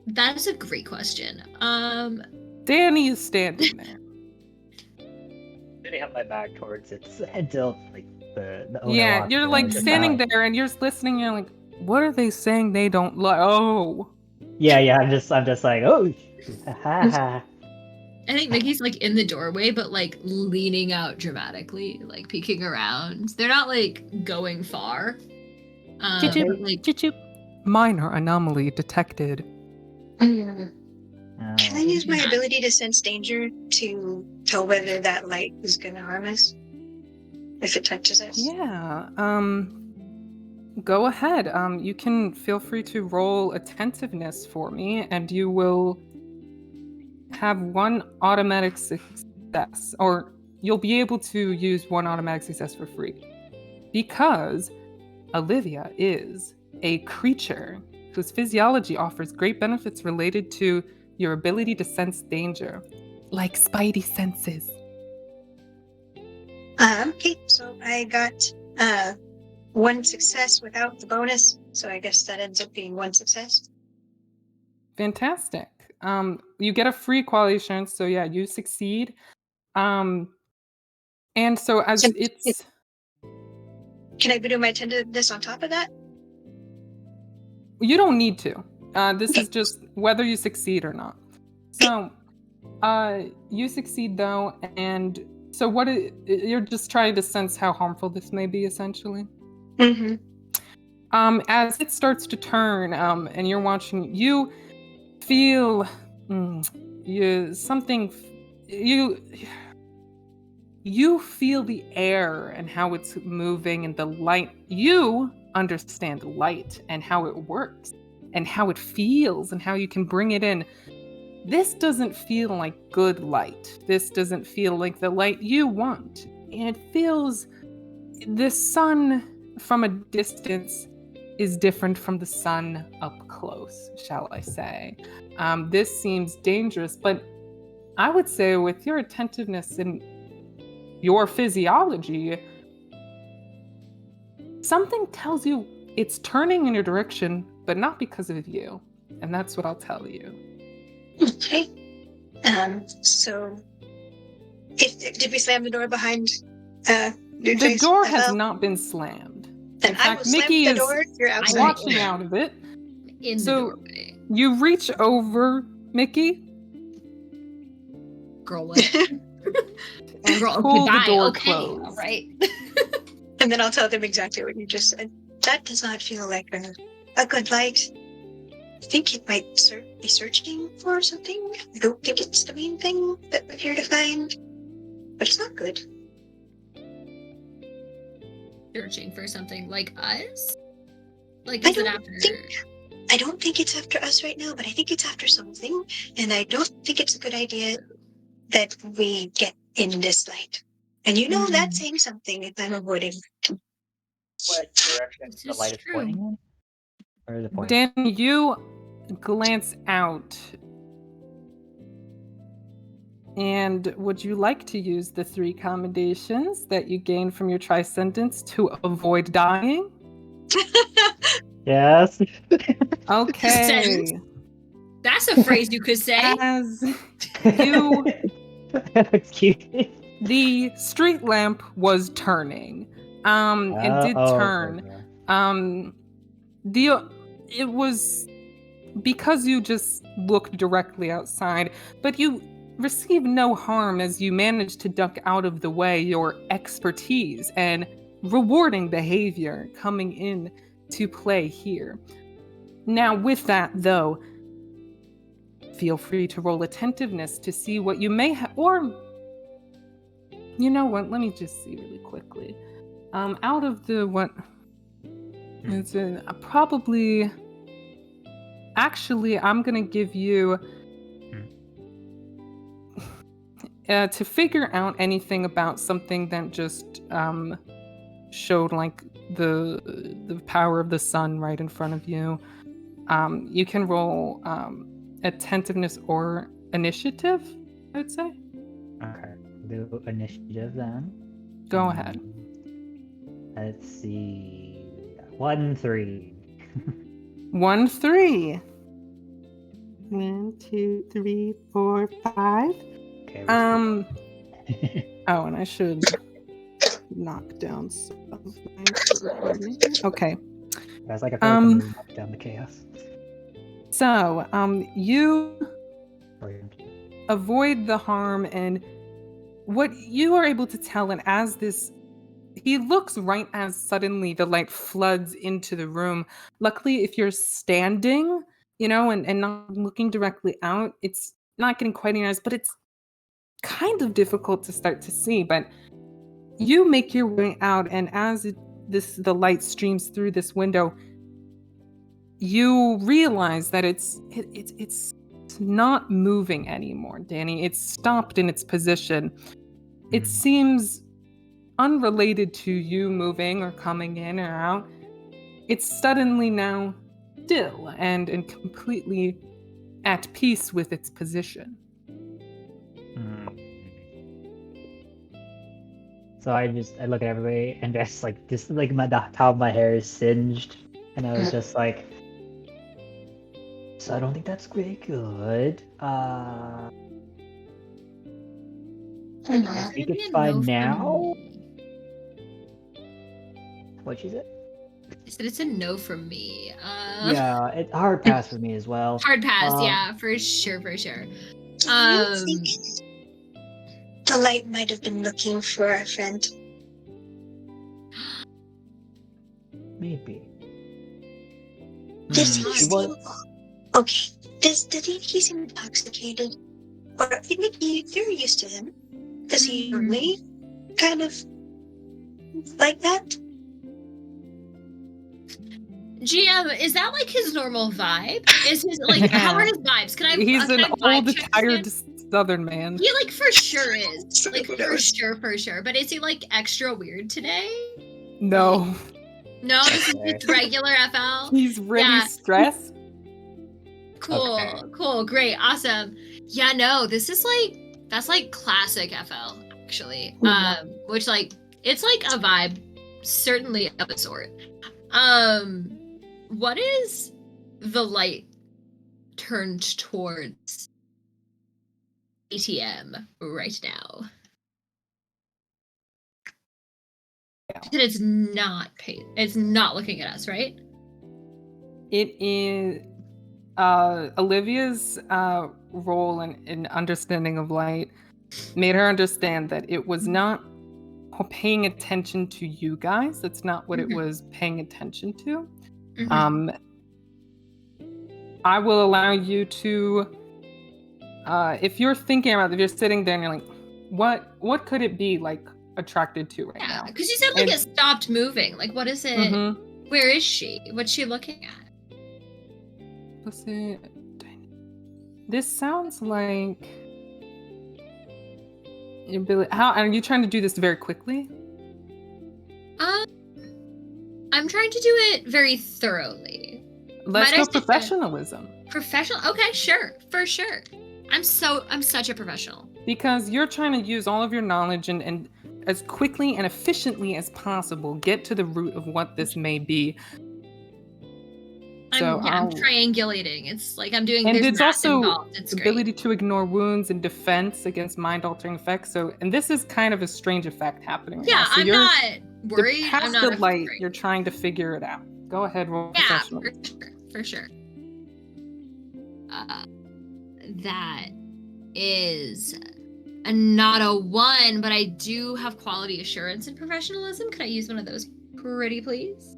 That is a great question. Danny is standing there. I have my back towards its until like the owner Yeah, walks you're in, like just standing like- there and you're just listening. You're like, what are they saying they don't like? Oh, Yeah, I'm just like, oh, ha ha. I think Mickey's like in the doorway, but like leaning out dramatically, like peeking around. They're not like going far. Choo-choo. But, like choo-choo. Minor anomaly detected. Can Oh. I use my Yeah. ability to sense danger to tell whether that light is going to harm us? If it touches us? Yeah. Go ahead. You can feel free to roll attentiveness for me, and you will have one automatic success, or you'll be able to use one automatic success for free. Because Olivia is a creature whose physiology offers great benefits related to your ability to sense danger, like spidey senses. Okay, so I got one success without the bonus, so I guess that ends up being one success. Fantastic. You get a free quality assurance, so yeah, you succeed. And so as So- it's Can I do my attentiveness on top of that? you don't need to. This Okay. is just whether you succeed or not. So, you succeed though, and so you're just trying to sense how harmful this may be, essentially. Mm-hmm. As it starts to turn, and you're watching, you feel you feel the air and how it's moving and the light. You understand light and how it works and how it feels and how you can bring it in. This doesn't feel like good light. This doesn't feel like the light you want. It feels the sun from a distance is different from the sun up close, shall I say. This seems dangerous, but I would say with your attentiveness and your physiology, something tells you it's turning in your direction, but not because of you. And that's what I'll tell you. Okay. So, did we slam the door behind your The face? door has Well, not been slammed. Then In I fact, will slam Mickey the is door. You're outside. watching out of it. in the So- doorway. You reach over Mickey Girl, what? and Girl, pull okay, the door okay, closed. all right. And then I'll tell them exactly what you just said. That does not feel like a good light. I think it might be searching for something. I don't think it's the main thing that we're here to find. But it's not good. Searching for something like us? Like, I is it don't after? I don't think it's after us right now, but I think it's after something. And I don't think it's a good idea that we get in this light. And you know that's saying something if I'm avoiding. What direction This the is light is true. pointing in? Where is it pointing? Danny, you glance out. And would you like to use the 3 commendations that you gain from your tri-sentence to avoid dying? Yes. Okay. That's a phrase you could say. As you Excuse me. the street lamp was turning. It did turn. It was because you just looked directly outside, but you received no harm as you managed to duck out of the way. Your expertise and rewarding behavior coming in to play here. Now, with that though, feel free to roll attentiveness to see what you may have, or you know what? Let me just see really quickly. Out of the what? It's probably. Actually, I'm gonna give you to figure out anything about something that just showed like the power of the sun right in front of you. You can roll attentiveness or initiative, I would say. Okay. Do initiative then. Go ahead. Let's see. 1, 3. 1, 3. 1, 2, 3, 4, 5. Okay, we're still. Oh, and I should knock down some of mine for recording. Okay. I was like, I feel like I'm Um, gonna knock down the chaos. so, you Or- avoid the harm, and what you are able to tell, and as this he looks right as suddenly the light floods into the room. Luckily, if you're standing, and not looking directly out, it's not getting quite any eyes, but it's kind of difficult to start to see. But you make your way out, and as the light streams through this window, you realize that it's not moving anymore, Danny. It's stopped in its position. It seems unrelated to you moving or coming in or out. It's suddenly now still and completely at peace with its position. Mm. So I look at everybody and just like the top of my hair is singed, and I was just like, so I don't think that's very good. I think Maybe it's a no fine for now. me. What she said? I said it's a no from me. Yeah, it's hard pass for me as well. Hard pass, yeah, for sure, for sure. Do you think the light might have been looking for a friend? Maybe. Does he It seem was. okay? Did he seem intoxicated? Or you're used to him. Does he normally kind of like that? GM, is that like his normal vibe? Is his like how are Yeah. his vibes? Can I He's can an I vibe old, check tired him? Southern man. He like for sure is. Like Who for knows? sure. But is he like extra weird today? No, No, this is Okay. just regular FL. he's really Yeah. stressed. Cool, Okay. cool, great, awesome. Yeah, no, this is like that's like classic FL actually. Which like it's like a vibe, certainly of a sort. What is the light turned towards ATM right now? That it's not it's not looking at us, right? It is Olivia's role in understanding of light made her understand that it was not paying attention to you guys. That's not what it was paying attention to. I will allow you to, if you're thinking about, if you're sitting there and you're like, what could it be like attracted to right now? Because you said like it stopped moving. Like, what is it? Where is she? What's she looking at? This sounds like. How are you trying to do this very quickly? I'm trying to do it very thoroughly. Let's go professionalism. Professional? Okay, sure, for sure. I'm such a professional. Because you're trying to use all of your knowledge and as quickly and efficiently as possible get to the root of what this may be. I'm triangulating. It's like I'm doing. And there's it's math also involved. It's ability great. to ignore wounds and defense against mind-altering effects. And this is kind of a strange effect happening right now. So I'm not worried. Past I'm not the light, you're trying to figure it out. Go ahead, roll professional. For sure. That is not a 1, but I do have quality assurance and professionalism. Could I use one of those, pretty please?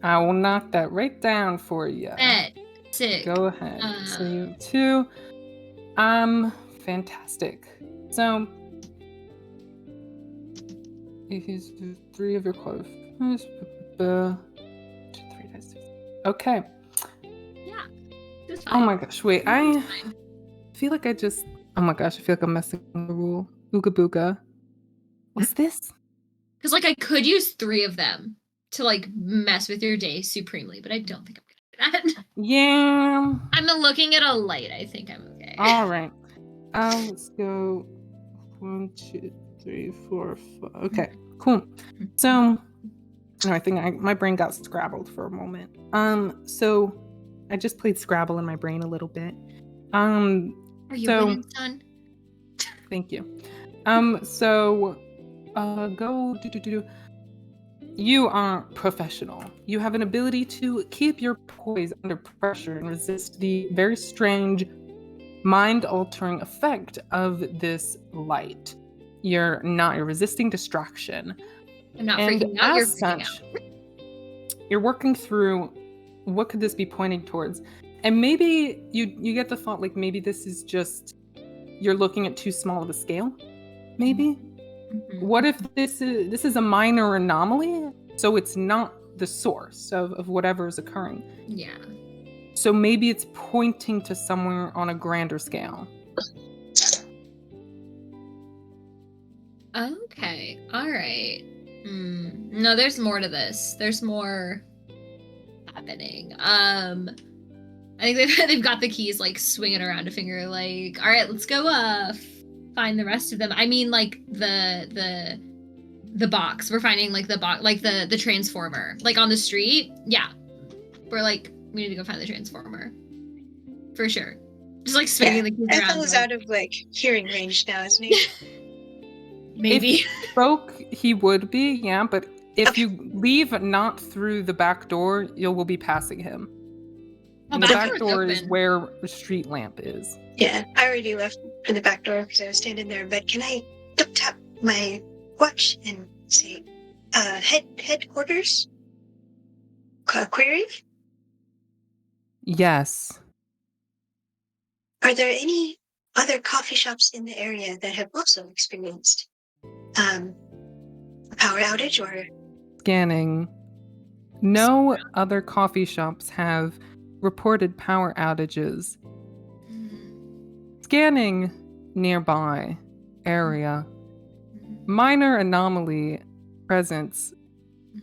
I will knock that right down for you. Sick. Go ahead. So you have 2. Fantastic. So if you 3 of your qualifiers. 2, 3 dice. Okay. Yeah. Oh my gosh, wait, I feel like oh my gosh, I feel like I'm messing with the rule. Ooga booga. What's this? Because like I could use 3 of them to like mess with your day supremely, but I don't think I'm gonna do that. Yeah. I'm looking at a light. I think I'm okay. All right. Let's go 1, 2, 3, 4, 5. Okay, cool. So No, I think my brain got scrabbled for a moment. So I just played Scrabble in my brain a little bit. Are you So winning, son? thank you. So go do. You are professional. You have an ability to keep your poise under pressure and resist the very strange, mind-altering effect of this light. You're resisting distraction. I'm not And freaking out. You're as freaking such, out. you're working through what could this be pointing towards? And maybe you get the thought like maybe this is just you're looking at too small of a scale. Maybe. Mhm. What if this is a minor anomaly? So it's not the source of whatever is occurring. Yeah. So maybe it's pointing to somewhere on a grander scale. Okay. All right. No, there's more to this. There's more happening. I think they've got the keys like swinging around a finger. Like, all right, let's go. Find the rest of them. I mean, like the box. We're finding like the box, like the transformer, like on the street. Yeah, we're like we need to go find the transformer for sure. Just like swinging the keys around. Ethel is out of like hearing range now, isn't he? Maybe. If he spoke, he would be, yeah, but if Okay. you leave not through the back door, you will be passing him. Oh, And the back back door's door is open. where the street lamp is. Yeah, I already left in the back door because I was standing there. But can I tap my watch and say, headquarters? Query? Yes. Are there any other coffee shops in the area that have also experienced a power outage or? Scanning. No other coffee shops have reported power outages. Scanning nearby area. Minor anomaly presence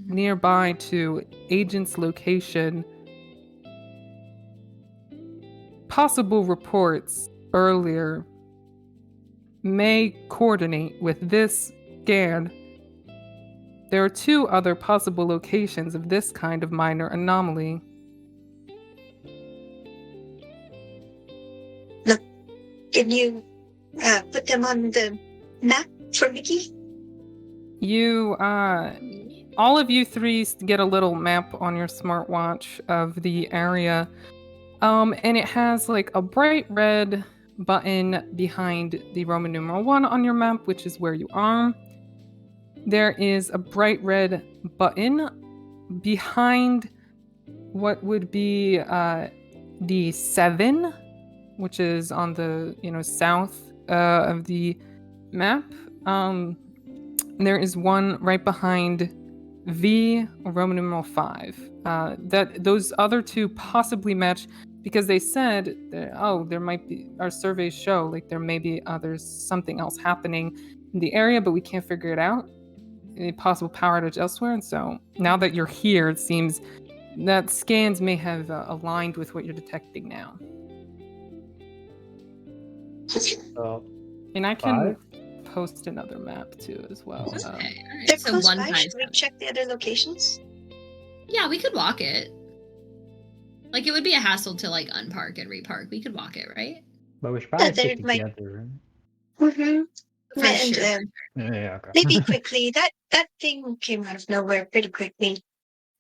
nearby to agent's location. Possible reports earlier may coordinate with this scan. There are 2 other possible locations of this kind of minor anomaly. Look, can you put them on the map for Mickey? You, all of you 3 get a little map on your smartwatch of the area. And it has like a bright red button behind the Roman numeral 1 on your map, which is where you are. There is a bright red button behind what would be the 7, which is on the south of the map. There is one right behind V, Roman numeral 5. That those other 2 possibly match because they said that, there might be, our surveys show like there may be there's something else happening in the area, but we can't figure it out. A possible power outage elsewhere, and so now that you're here, it seems that scans may have aligned with what you're detecting now. So And I can 5? post another map too as well. Okay. All right. They're So close one by. by Should we seven. check the other locations? Yeah, we could walk it. Like it would be a hassle to like unpark and repark. We could walk it, right? But we should probably there stick might- together. Mm-hmm. For And sure. Yeah, okay. maybe quickly. That thing came out of nowhere pretty quickly.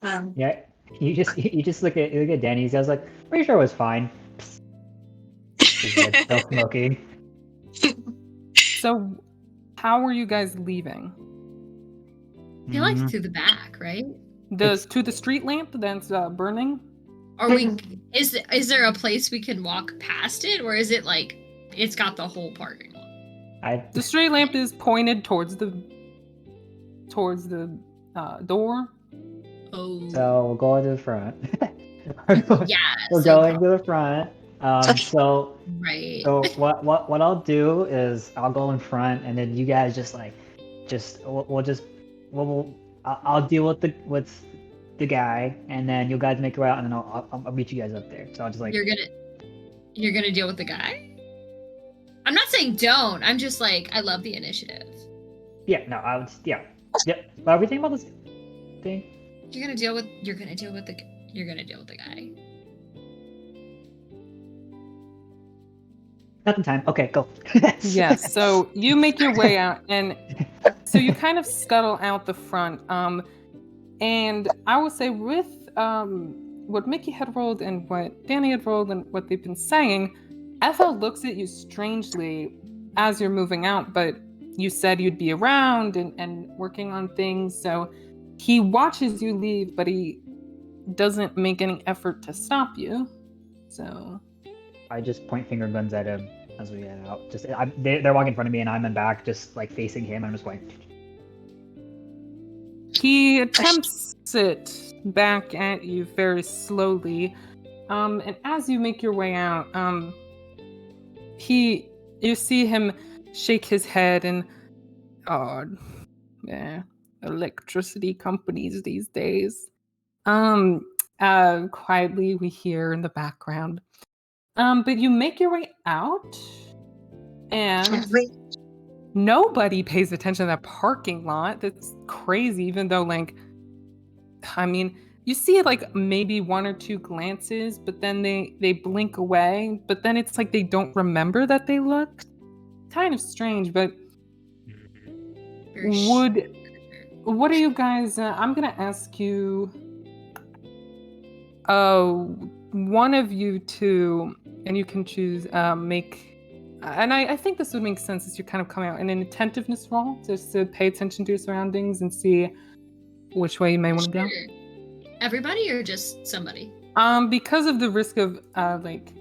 Yeah, you just look at Danny. He goes like, "Pretty sure it was fine." He's like still smoking. So, how are you guys leaving? I feel like Mhm. through the back, right? To the street lamp that's burning? Or we is there a place we can walk past it, or is it like it's got the whole parking lot? The street lamp is pointed towards the door. Oh, So we'll go to the front. yeah. We're so going to the front. So right. what I'll do is I'll go in front, and then you guys I'll deal with the guy, and then you guys make your way out, and then I'll meet you guys up there. So I'll just like You're gonna deal with the guy? I'm not saying don't. I'm just like I love the initiative. yeah, no, I would yeah. But are we thinking about this thing? You're gonna deal with the guy. Nothing time. Okay, go. Yeah, so you make your way out, and so you kind of scuttle out the front. And I will say with what Mickey had rolled and what Danny had rolled and what they've been saying, Ethel looks at you strangely as you're moving out, but you said you'd be around and working on things, so he watches you leave, but he doesn't make any effort to stop you. So I just point finger guns at him as we get out. They're walking in front of me, and I'm in back, just like facing him. I'm just going. he attempts it back at you very slowly. And as you make your way out, you see him shake his head and, oh, yeah, electricity companies these days. Quietly we hear in the background. But you make your way out, and Wait, nobody pays attention to that parking lot. That's crazy, even though, like, I mean, you see like maybe one or two glances, but then they blink away, but then it's like they don't remember that they looked. Kind of strange, but Very what are you guys I'm gonna ask you one of you two, and you can choose make and I think this would make sense as you're kind of coming out in an attentiveness roll, just to pay attention to your surroundings and see which way you may want to go. Sure. Everybody or just somebody? Because of the risk of like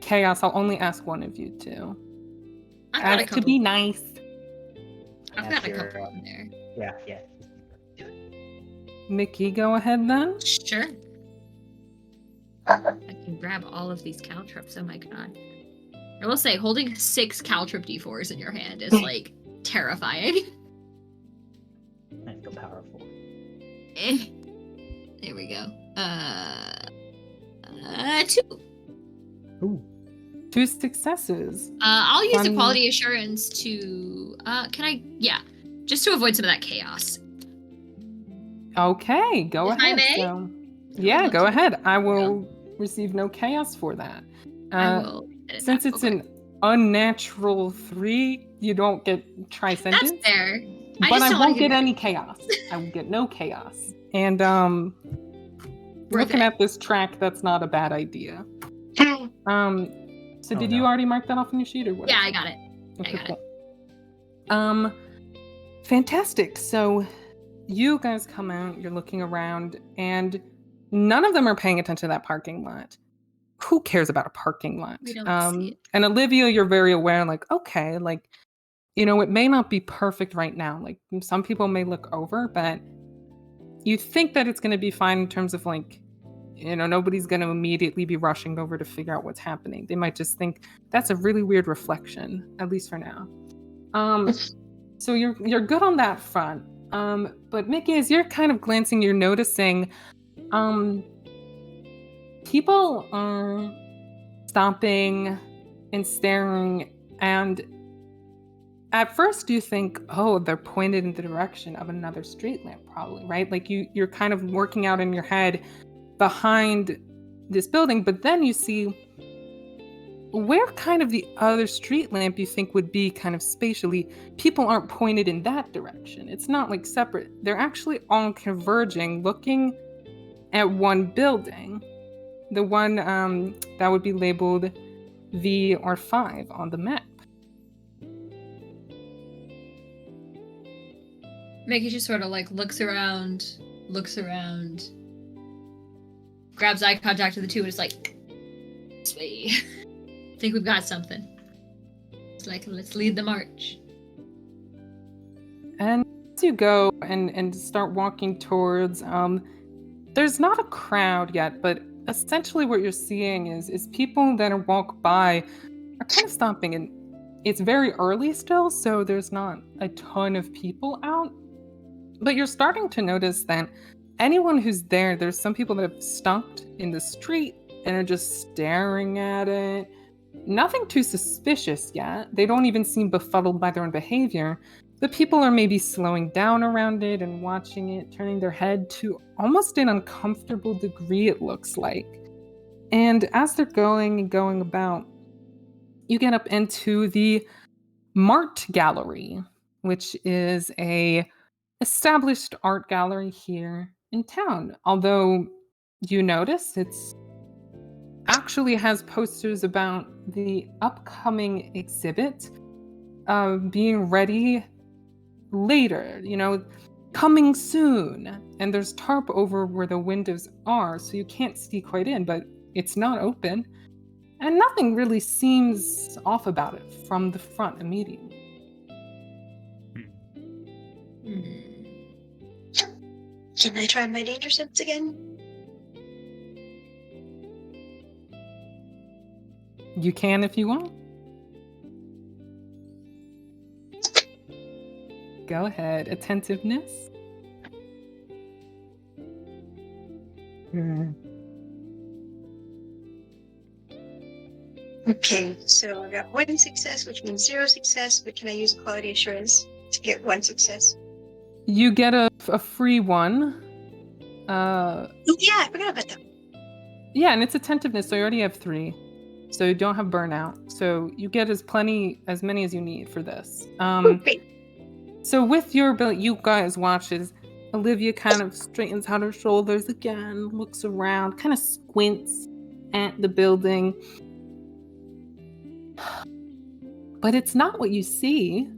chaos, I'll only ask one of you two. I've got a As to couple. be nice. I've got a couple in there. Yeah. Mickey, go ahead then. Sure. I can grab all of these caltrips. Oh my god. I will say, holding 6 caltrip d4s in your hand is like terrifying. I feel powerful. There we go. 2. Ooh. 2 successes. I'll use the Fun. quality assurance to just to avoid some of that chaos. Okay, go If I ahead. may? So, yeah, love go to. ahead. I will receive no chaos for that. I will edit Since that it's real an unnatural 3, you don't get quick. tri-sentence. That's fair. But just I don't wanna won't get get any chaos. I will get no chaos. And Worth looking it. at this track, that's not a bad idea. So Oh, did you no. already mark that off on your sheet or what? Yeah, I got it. Okay, got it. cool. Fantastic. So you guys come out, you're looking around, and none of them are paying attention to that parking lot. Who cares about a parking lot? We don't see it. And Olivia, you're very aware, like, okay, like, it may not be perfect right now. Like, some people may look over, but you think that it's going to be fine in terms of, like, nobody's going to immediately be rushing over to figure out what's happening. They might just think that's a really weird reflection, at least for now. So you're good on that front. But Mickey, as you're kind of glancing, you're noticing people are stopping and staring, and at first you think, oh, they're pointed in the direction of another street lamp, probably, right? Like you're kind of working out in your head behind this building, but then you see where kind of the other street lamp you think would be kind of spatially, people aren't pointed in that direction. It's not like separate. They're actually all converging, looking at one building. The one that would be labeled V or 5 on the map. Mickey just sort of like looks around, grabs eye contact with the two, and is like, "This way. I think we've got something. It's like, let's lead the march." And as you go and start walking towards, there's not a crowd yet, but essentially what you're seeing is people that are walk by are kind of stopping, and it's very early still, so there's not a ton of people out. But you're starting to notice that anyone who's there, there's some people that have stopped in the street and are just staring at it. Nothing too suspicious yet. They don't even seem befuddled by their own behavior. The people are maybe slowing down around it and watching it, turning their head to almost an uncomfortable degree, it looks like. And as they're going and going about, you get up into the Mart Gallery, which is a established art gallery here in town. Although you notice it's actually has posters about the upcoming exhibit being ready later, coming soon. And there's tarp over where the windows are, so you can't see quite in, but it's not open. And nothing really seems off about it from the front immediately. Can I try my danger sense again? You can if you want. Go ahead. Attentiveness. Okay, so I got 1 success, which means 0 success, but can I use quality assurance to get 1 success? You get a free one. Oh yeah, I forgot about that. Yeah, and it's attentiveness, so you already have 3. So you don't have burnout. So you get as many as you need for this. Great. So with your ability, you guys watch as Olivia kind of straightens out her shoulders again, looks around, kind of squints at the building. But it's not what you see.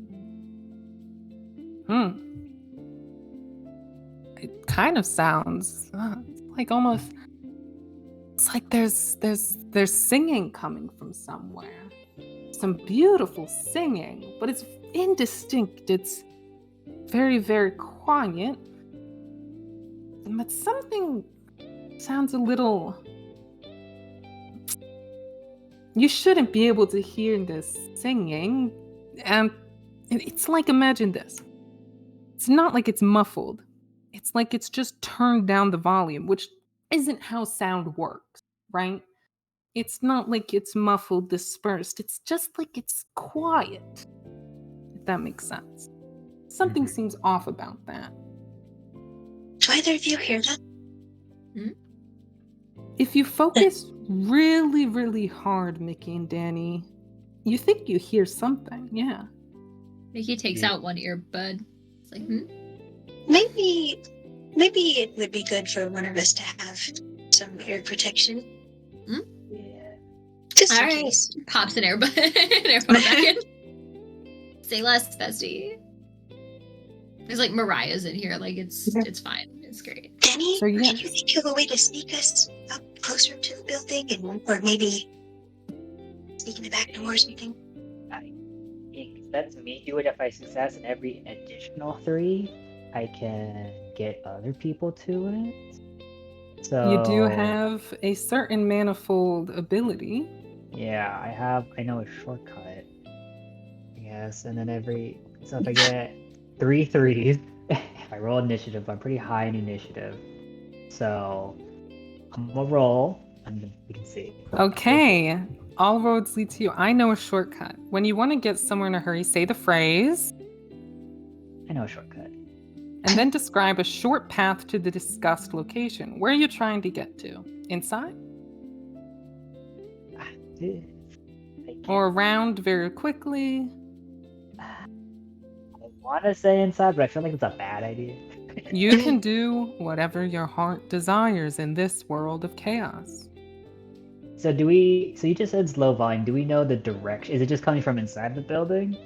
It kind of sounds like almost. It's like there's singing coming from somewhere. Some beautiful singing, but it's indistinct. It's very, very quiet. But something sounds a little. You shouldn't be able to hear this singing. And it's like, imagine this. It's not like it's muffled. It's like it's just turned down the volume, which isn't how sound works, right? It's not like it's muffled, dispersed. It's just like it's quiet, if that makes sense. Something seems off about that. Do either of you hear that? If you focus really, really hard, Mickey and Danny, you think you hear something, yeah. Mickey takes out one earbud. It's like, Maybe it would be good for one of us to have some ear protection. Yeah. Just in All right. case. Pops an earbud, back in. Say less, bestie. There's like Mariah's in here. Like it's fine. It's great. Danny, So, yeah. can you think of a way to sneak us up closer to the building, or maybe sneak in the back door or something? That's me do it if I success, and every additional 3, I can get other people to it. So You do have a certain manifold ability. Yeah, I know a shortcut. Yes, and then so if I get 3 threes, if I roll initiative, I'm pretty high in initiative. So I'm gonna roll, and then we can see. Okay, all roads lead to you. I know a shortcut. When you want to get somewhere in a hurry, say the phrase, I know a shortcut. and then describe a short path to the discussed location. Where are you trying to get to? Inside? Or around very quickly? I want to say inside, but I feel like it's a bad idea. You can do whatever your heart desires in this world of chaos. So you just said slow volume. Do we know the direction? Is it just coming from inside the building?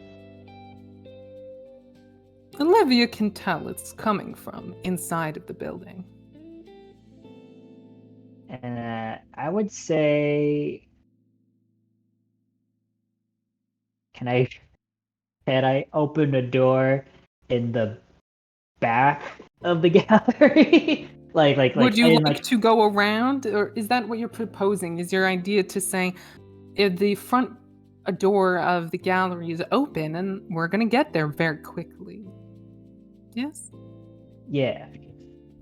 Olivia can tell it's coming from inside of the building. And I would say, can I open a door in the back of the gallery? Would you in, like to go around, or is that what you're proposing? Is your idea to say if the front door of the gallery is open and we're gonna get there very quickly? Yes? Yeah.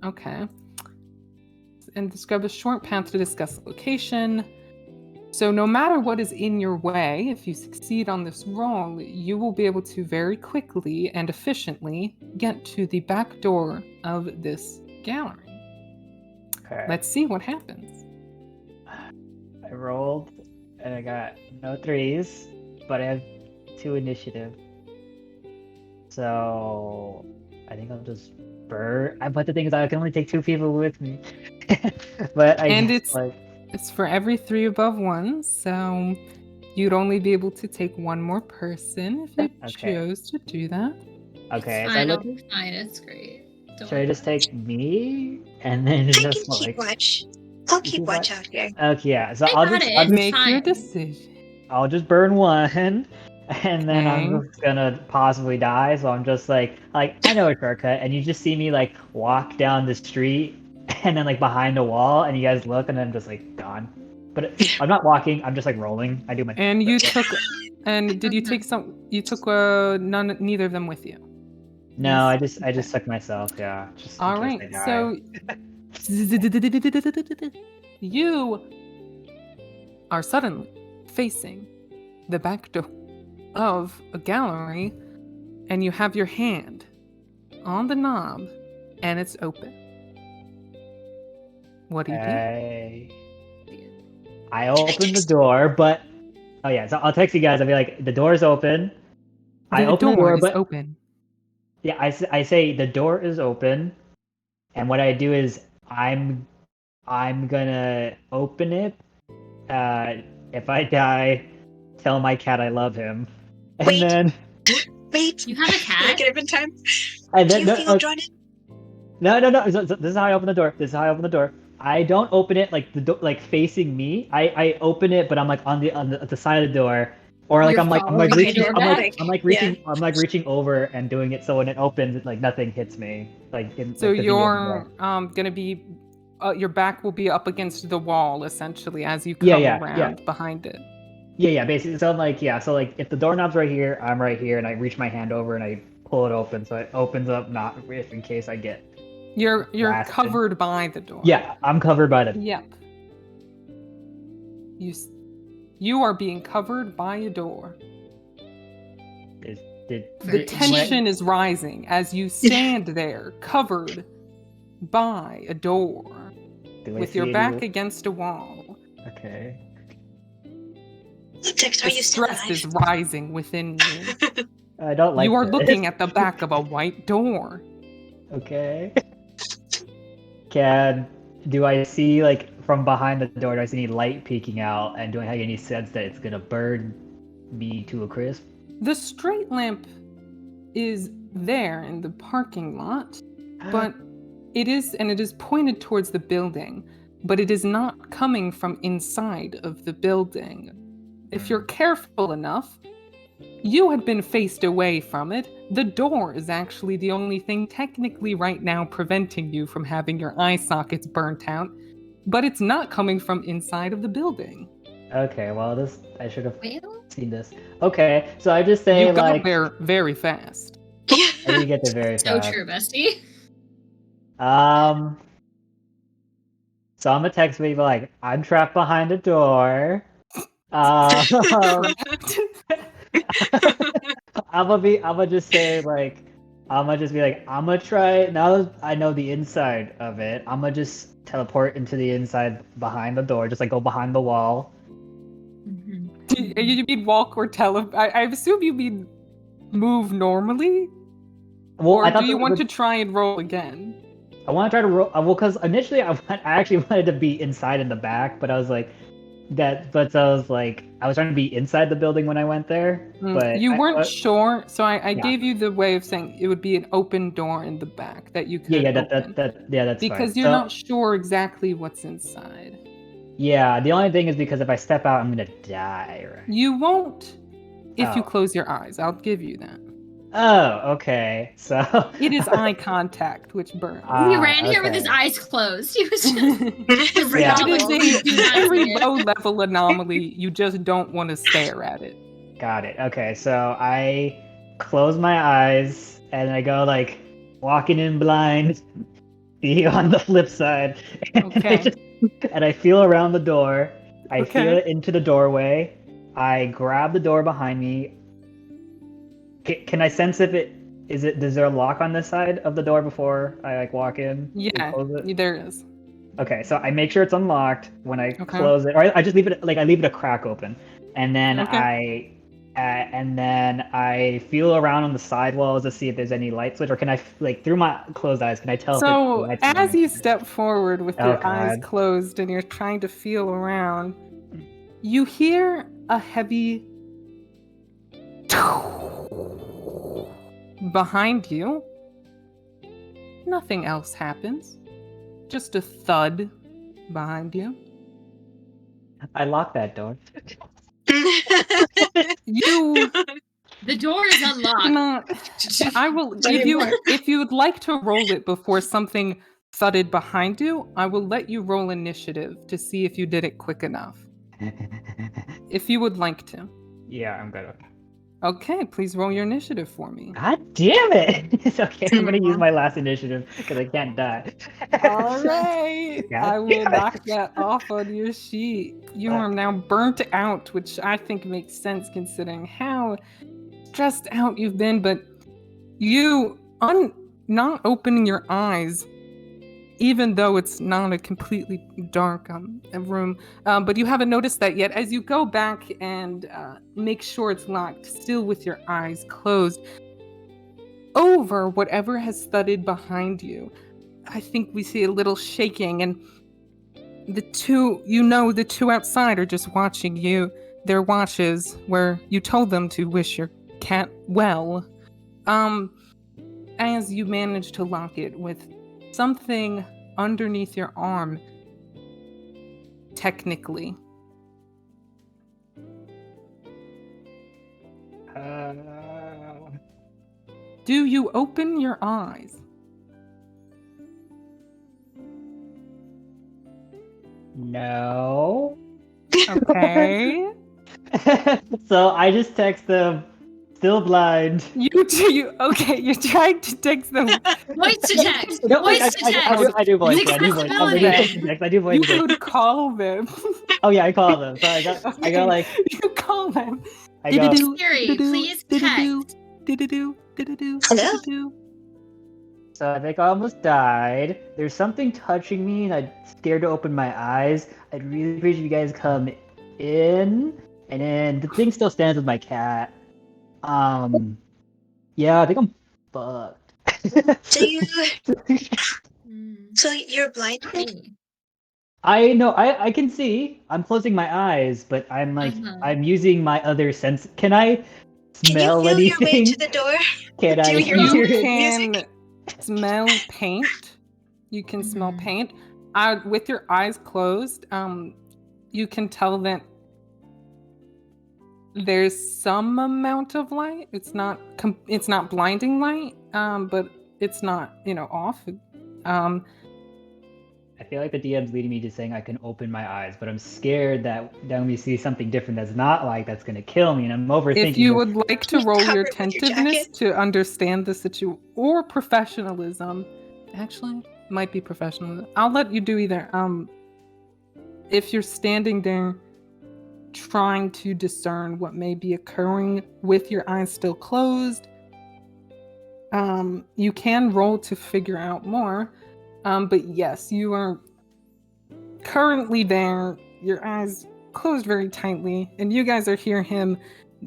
Okay. And describe a short path to discuss the location. So no matter what is in your way, if you succeed on this roll, you will be able to very quickly and efficiently get to the back door of this gallery. Okay. Let's see what happens. I rolled and I got no 3s, but I have 2 initiative. So I think I'll just burn. But the thing is, I can only take 2 people with me. But I And guess it's for every 3 above 1, so you'd only be able to take 1 more person if you Okay. chose to do that. Okay, It's so I fine. I'll look. be fine. It's great. Don't Should I worry just about it. take me and then I just can keep like? watch. I'll You keep keep watch watch? out here. Okay, yeah. So I I'll got just it. I'll just It's Make your fine. decision. I'll just burn one, and then I'm Okay. just gonna possibly die. So I'm just like I know a shortcut, and you just see me like walk down the street, and then like behind a wall, and you guys look, and I'm just like gone. But I'm not walking. I'm just like rolling. I do my. And you took and did you take some you took neither of them with you? No, Yes? I Okay. just took myself. Yeah, just in All case I right. die. So you are suddenly facing the back door of a gallery, and you have your hand on the knob, and it's open. What do you do? I open the door, but oh yeah, so I'll text you guys. I'll be like, the door's open. I The open the door door, is but open. yeah, I say the door is open, and what I do is I'm gonna open it. If I die, tell my cat I love him, and Wait. then Wait. You have a Can I cat? get up in time? and Do then you feel drawn in? no. So this is how I open the door. This is how I open the door. I don't open it like the door like facing me. I open it, but I'm like on the side of the door, or like You're I'm like following my reaching door back? I'm like reaching over and doing it so when it opens, like nothing hits me. Like in So like the DM you're gonna be your back will be up against the wall essentially as you Yeah, come yeah. around behind it. Yeah, basically. So I'm like, yeah, so like if the doorknob's right here, I'm right here, and I reach my hand over and I pull it open, so it opens up, not if in case I get You're blasted. covered by the door. Yeah, I'm covered by the. Yep. You are being covered by a door. The tension is rising as you stand there, covered by a door, with your back against a wall. Okay. Text, are The you still stress alive? is rising within you. I don't like You are this. looking at the back of a white door. Okay. Do I see like from behind the door? Do I see any light peeking out? And do I have any sense that it's gonna burn me to a crisp? The street lamp is there in the parking lot, but it is pointed towards the building, but it is not coming from inside of the building. If you're careful enough, you had been faced away from it. The door is actually the only thing technically right now preventing you from having your eye sockets burnt out, but it's not coming from inside of the building. Okay, well I should have Well, seen this. Okay, so I just say You got like there very fast. I did get there very so fast. true, bestie. So I'm gonna text people like I'm trapped behind a door. I'm gonna just say like I'm gonna just be like I'm gonna try now that I know the inside of it. I'm gonna just teleport into the inside behind the door, just like go behind the wall. You mean walk or I assume you mean move normally? Well, Or I thought do you want to try and roll again? I want to try to roll. Well, because initially I actually wanted to be inside in the back, but I was like but I was like I was trying to be inside the building when I went there, but You weren't sure, so I yeah. gave you the way of saying it would be an open door in the back that you could open. That's because fine. you're not sure exactly what's inside. Yeah, the only thing is because if I step out, I'm gonna die, right? You won't if you Oh. close your eyes. I'll give you that. Oh, okay. So It is eye contact which burns. He ran here with his okay. eyes closed. He was just Yeah. It is a Yeah. very low level anomaly. You just don't want to stare at it. Got it. Okay, so I close my eyes and I go like walking in blind. See on the flip side. Okay. And I feel around the door, I Okay. feel it into the doorway. I grab the door behind me. Can I sense if it is it? Is there a lock on this side of the door before I like walk in? and Yeah, close it? there is. Okay, so I make sure it's unlocked when I Okay. close it, or I just leave it like I leave it a crack open, and then Okay. I feel around on the sidewalls to see if there's any light switch, or can I like through my closed eyes can I tell if the So lights are as on? you step forward with Oh your eyes God! closed and you're trying to feel around, you hear a heavy behind you. Nothing else happens. Just a thud behind you. I locked that door. You The door is unlocked. not. I will Not anymore. if you would like to roll it before something thudded behind you, I will let you roll initiative to see if you did it quick enough. If you would like to. Yeah, I'm good. Okay, please roll your initiative for me. God damn it! It's okay. I'm gonna use my last initiative because I can't die. All right. God I will damn it. knock that off on your sheet. You are now burnt out, which I think makes sense considering how stressed out you've been, but you not opening your eyes, even though it's not a completely dark room, but you haven't noticed that yet. As you go back and make sure it's locked, still with your eyes closed, over whatever has thudded behind you, I think we see a little shaking, and the two outside are just watching you, their watches, where you told them to wish your cat well. As you manage to lock it with something underneath your arm, technically. Do you open your eyes? No. Okay. So I just text them, still blind. You're trying to text them. Voice to text. No, wait, Voice to text. I do voice. I do voice. I'm ready Accessibility. to text. I do voice. You could call them. Oh yeah, I call them. So I got Okay, like you call them. I go. Siri, please text. Hello? So I think I almost died. There's something touching me, and I'm scared to open my eyes. I'd really appreciate if you guys come in. And then the thing still stands with my cat. Yeah, I think I'm fucked. So you, Mm. so you're blind? Hey. I know, I can see. I'm closing my eyes, but I'm like, I'm using my other sense. Can I Can you smell feel your way anything? to the door? Can Do I you hear You all the can music? smell paint. You can smell Mhm. paint. With your eyes closed, you can tell that there's some amount of light. It's not blinding light, but it's not off. Um, I feel like the DM's leading me to saying I can open my eyes, but I'm scared that then we see something different that's not like that's gonna kill me, and I'm overthinking. if you this. would like Can to you roll cover your it with your attentiveness jacket? to understand the situation or professionalism, actually might be professionalism. I'll let you do either. If you're standing there trying to discern what may be occurring with your eyes still closed, you can roll to figure out more. But yes, you are currently there, your eyes closed very tightly, and you guys are hearing him.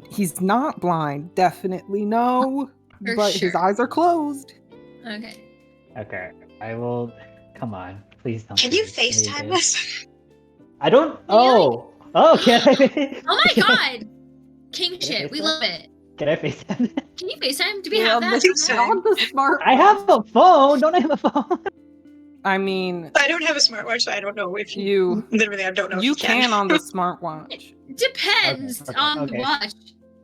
He's not blind, definitely no, For but his sure. eyes are closed. Okay. Okay, I will. Come on, please don't. Can do you this to me FaceTime again. us? I don't. Really? Oh, can I? Oh my god! King Can I shit, we FaceTime? love it. Can I FaceTime? Can you FaceTime? Do we Yeah, have that? think so. on the smart. I have a phone. Don't I have a phone? I mean, I don't have a smartwatch, so I don't know if you. Literally, I don't know if you you can. can on the smartwatch. Depends Okay, on the okay. watch.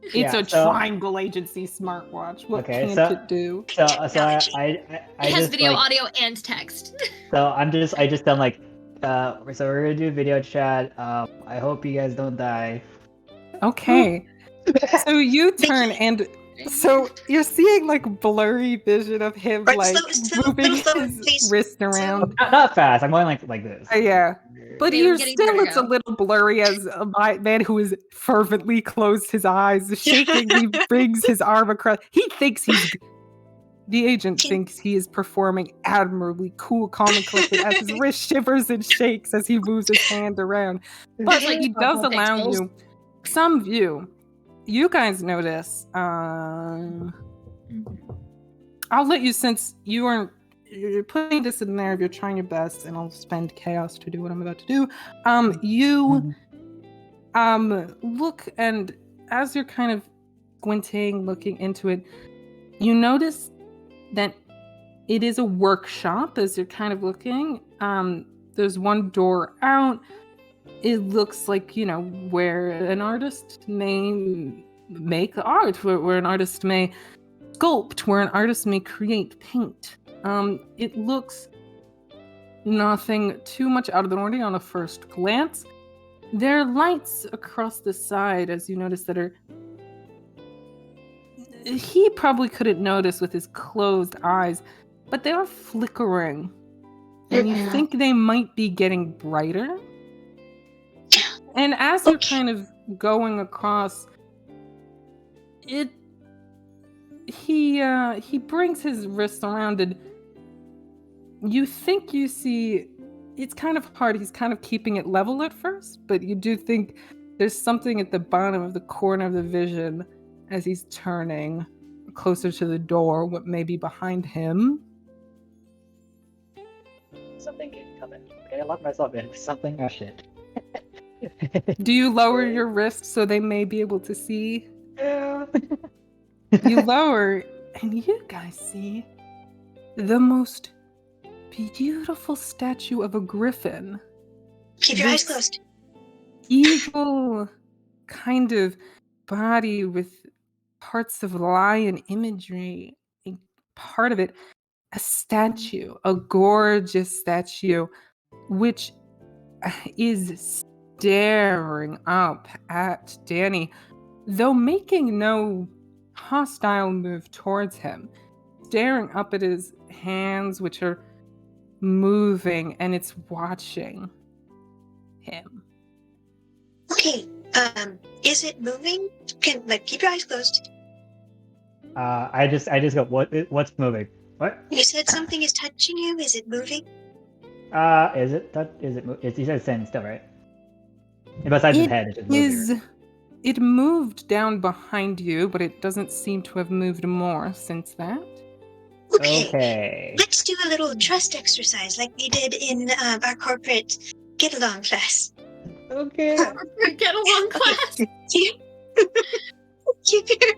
It's Yeah, a so- Triangle Agency smartwatch. What Okay, can't so- it do? So Technology. I It has just video, like, audio, and text. so I'm like, so we're gonna do video chat. I hope you guys don't die. Okay. So you turn and so you're seeing like blurry vision of him Right, like slow, moving little slower, his please. wrist around. Not fast. I'm going like this. Yeah. But I'm you're getting still, it's a vertigo. little blurry as a man who has fervently closed his eyes, shakingly brings his arm across. He thinks the agent thinks he is performing admirably cool, calm, and collected as his wrist shivers and shakes as he moves his hand around. But Like he does 12 allow pixels. you some view. You guys notice, I'll let you, since you're putting this in there, if you're trying your best, and I'll spend chaos to do what I'm about to do. You look, and as you're kind of squinting, looking into it, you notice that it is a workshop as you're kind of looking. There's one door out. It looks like, where an artist may make art, where an artist may sculpt, where an artist may create paint. It looks nothing too much out of the ordinary on a first glance. There are lights across the side, as you notice, that are... He probably couldn't notice with his closed eyes, but they are flickering. And you think they might be getting brighter. And as you're kind of going across, he brings his wrist around, and you think you see, it's kind of hard. He's kind of keeping it level at first, but you do think there's something at the bottom of the corner of the vision as he's turning closer to the door, what may be behind him. Something coming. Okay, I locked myself in. Something. Oh shit. Do you lower your wrist so they may be able to see? Yeah. You lower, and you guys see the most beautiful statue of a griffin. Keep your eyes This closed. Eagle kind of body with parts of lion imagery, and part of it a statue, a gorgeous statue, which is staring up at Danny, though making no hostile move towards him, staring up at his hands, which are moving, and it's watching him. Okay. Is it moving? Keep your eyes closed. I just go. What's moving? What? You said something is touching you. Is it moving? Is it? He said standing still, right? And besides his head, it's just moving. Right? It moved down behind you, but it doesn't seem to have moved more since that. Okay. Let's do a little trust exercise like we did in our corporate get-along class. Okay. Corporate get-along class. Keep your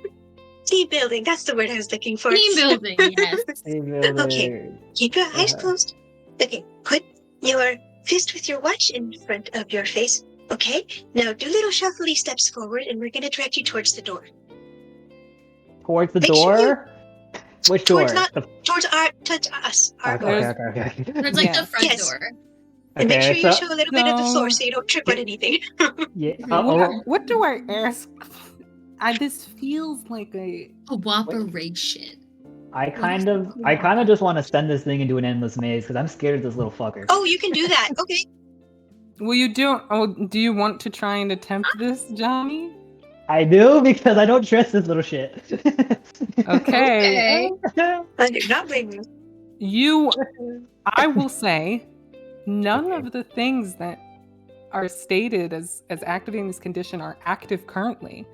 team building. That's the word I was looking for. Team building, yes. Team building. Okay. Keep your eyes closed. Okay. Put your fist with your watch in front of your face. Okay. Now do little shuffly steps forward, and we're going to direct you towards the door. Towards the Make door? sure Which door? Towards us. Our door. Okay. There's like the front Yes. door. And make sure Okay, you show a little bit of the floor so you don't trip on Yeah. anything. Yeah. What do I ask? This feels like a... Cooperation. I kind of just want to send this thing into an endless maze because I'm scared of this little fucker. Oh, you can do that. Okay. Will you do you want to try and attempt this, Johnny? I do because I don't trust this little shit. Okay. I do not blame you. I will say, none of the things that are stated as activating this condition are active currently.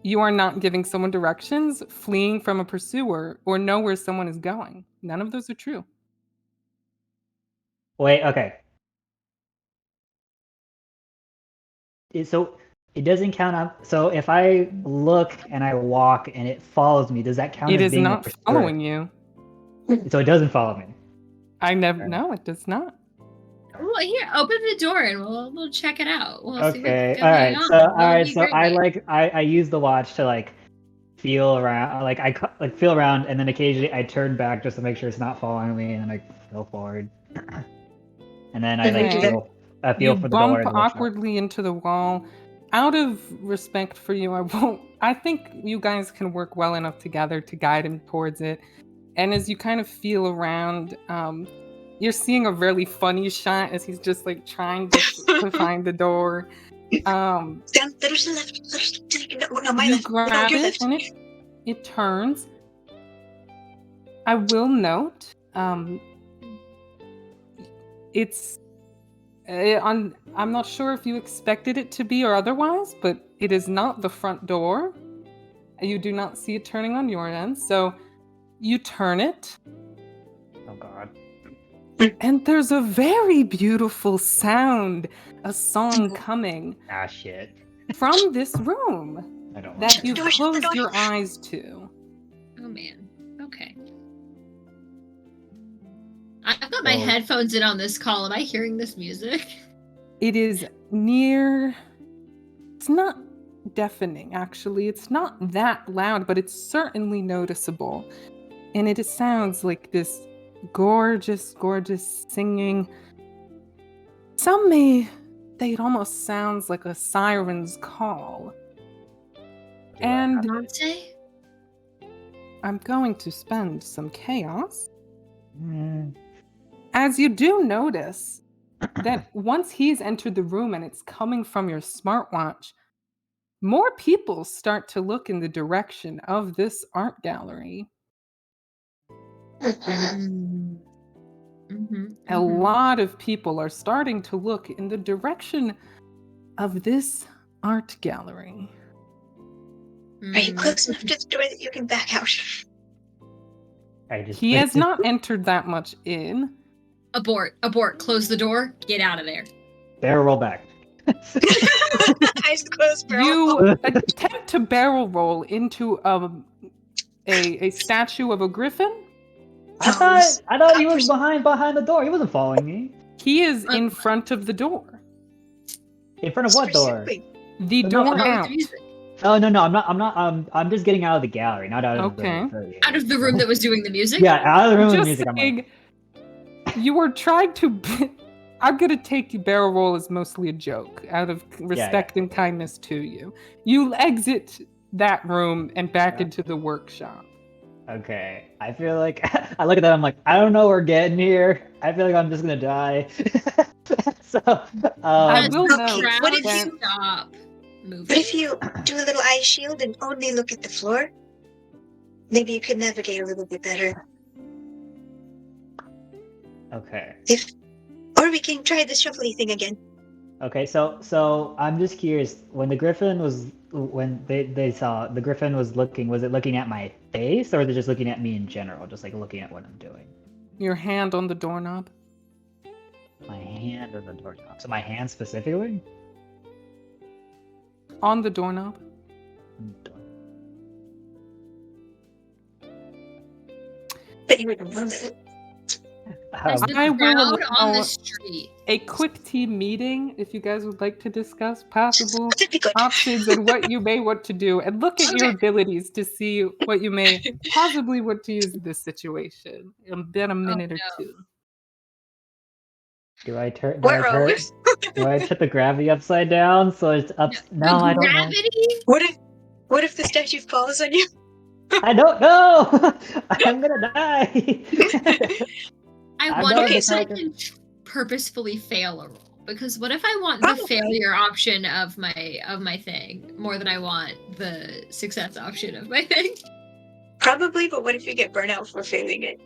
You are not giving someone directions, fleeing from a pursuer, or know where someone is going. None of those are true. Wait, okay. So it doesn't count up. So if I look and I walk and it follows me, does that count It as is being a not pursuer? following you. So it doesn't follow me. No, it does not. Well, here, open the door and we'll check it out. We'll see Okay. what's All going right. on. So That'll be great. I use the watch to like feel around, I feel around, and then occasionally I turn back just to make sure it's not following me, and then I go forward, and then I like Okay. feel You for the door. bump and the workshop. awkwardly into the wall. Out of respect for you, I won't. I think you guys can work well enough together to guide him towards it. And as you kind of feel around, You're seeing a really funny shot as he's just like trying to find the door. Down, little to the left, no, my You left, no, grab your it left. and it turns. I will note, it's I'm not sure if you expected it to be or otherwise, but it is not the front door. You do not see it turning on your end, so you turn it, Oh God. and there's a very beautiful sound, a song coming Ah, shit. from this room I don't want that that. you've Shut the closed door. your eyes to. Oh man. Okay. I've got my So- headphones in on this call. Am I hearing this music? It is near. It's not deafening, actually. It's not that loud, but it's certainly noticeable. And it sounds like this gorgeous, gorgeous singing. Some may say it almost sounds like a siren's call. Do I And have to- Dante? I'm going to spend some chaos. Mm, As you do notice that once he's entered the room and it's coming from your smartwatch, more people start to look in the direction of this art gallery. Mm-hmm. A lot of people are starting to look in the direction of this art gallery. Are you close enough to the door that you can back out? I just He has not entered that much in. Abort. Close the door. Get out of there. barrel roll back. Eyes closed, barrel. You attempt to barrel roll into a statue of a griffin. I thought he was behind the door. He wasn't following me. He is in front of the door. In front of what door? Specifically. The No, door no, out. Oh no, I'm not. I'm just getting out of the gallery, not out of Okay. the Out of the room that was doing the music? Yeah, out of the room with the Just music. I'm like, saying, you were trying to. I'm gonna take you barrel roll as mostly a joke, out of respect and kindness to you. You exit that room and back into the workshop. okay. I feel like I look at that. I'm like, I don't know. We're getting here. I feel like I'm just gonna die. So, I will okay, note what if that you- Stop moving. What if you do a little eye shield and only look at the floor? Maybe you could navigate a little bit better. okay. Or we can try the shuffly thing again. Okay, so I'm just curious. When they saw the griffin was looking, was it looking at my face, or was it just looking at me in general, just like looking at what I'm doing? your hand on the doorknob. My hand or the doorknob? So my hand specifically? On the doorknob. But you would love it. As the I will crowd on allow the street. a quick team meeting if you guys would like to discuss possible That'd be good. options and what you may want to do, and look at your Okay. abilities to see what you may possibly want to use in this situation in about a minute or no. two. Do I turn? Where Do I tip the gravity upside down so it's up? No, I don't know. Gravity? What if the statue falls on you? I don't know. I'm gonna die. I I'm wonder not if I the can purposefully fail a roll. Because what if I want the Probably. failure option of my thing more than I want the success option of my thing? Probably, but what if you get burnout for failing it?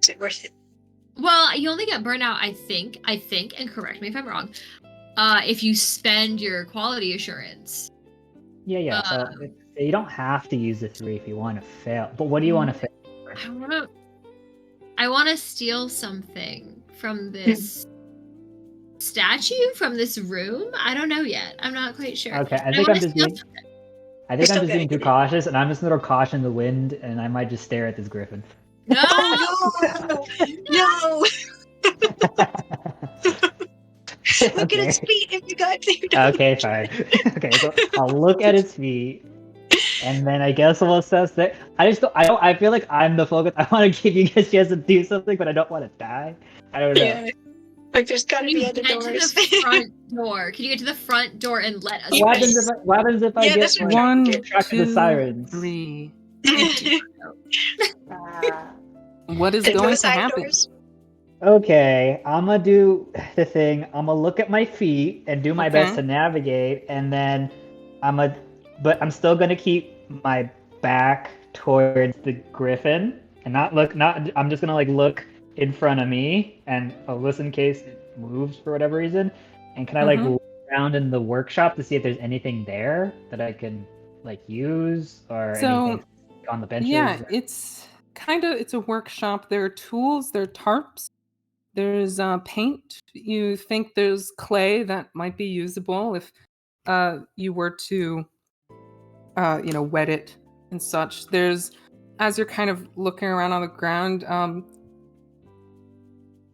Is it worth it? Well, you only get burnout, I think, and correct me if I'm wrong, if you spend your quality assurance. Yeah. So you don't have to use the 3 if you want to fail. But what do you want to fail? I want to steal something from this statue, from this room. I don't know yet. I'm not quite sure. Okay, I I think wanna I'm just steal being. something. I think Still I'm just being gotta too get it. cautious, and I'm just gonna throw caution in the wind, and I might just stare at this griffin. No! Oh no! Look at Okay. its feet if you got there. Okay, fine. Okay, so I'll look at its feet, and then I guess we'll assess that. I feel like I'm the focus. I want to give you guys a chance to do something, but I don't want to die. I don't know. Yeah. Like there's gotta Can be you other get to doors. the front door? Can you get to the front door and let us What in? happens if I Yeah, get that's what I'm One, attracted to two, sirens? 3. I do. What is There's no going to side happen? doors. Okay, I'm gonna do the thing. I'm gonna look at my feet and do my best Okay. to navigate, and then but I'm still gonna keep my back towards the griffin and not look. Not. I'm just gonna like look in front of me and listen in case it moves for whatever reason. And can I like Mhm. look around in the workshop to see if there's anything there that I can like use or anything So, on the yeah, benches? it's a workshop. There are tools, there are tarps, there's paint. You think there's clay that might be usable if you were to wet it and such. There's as you're kind of looking around on the ground,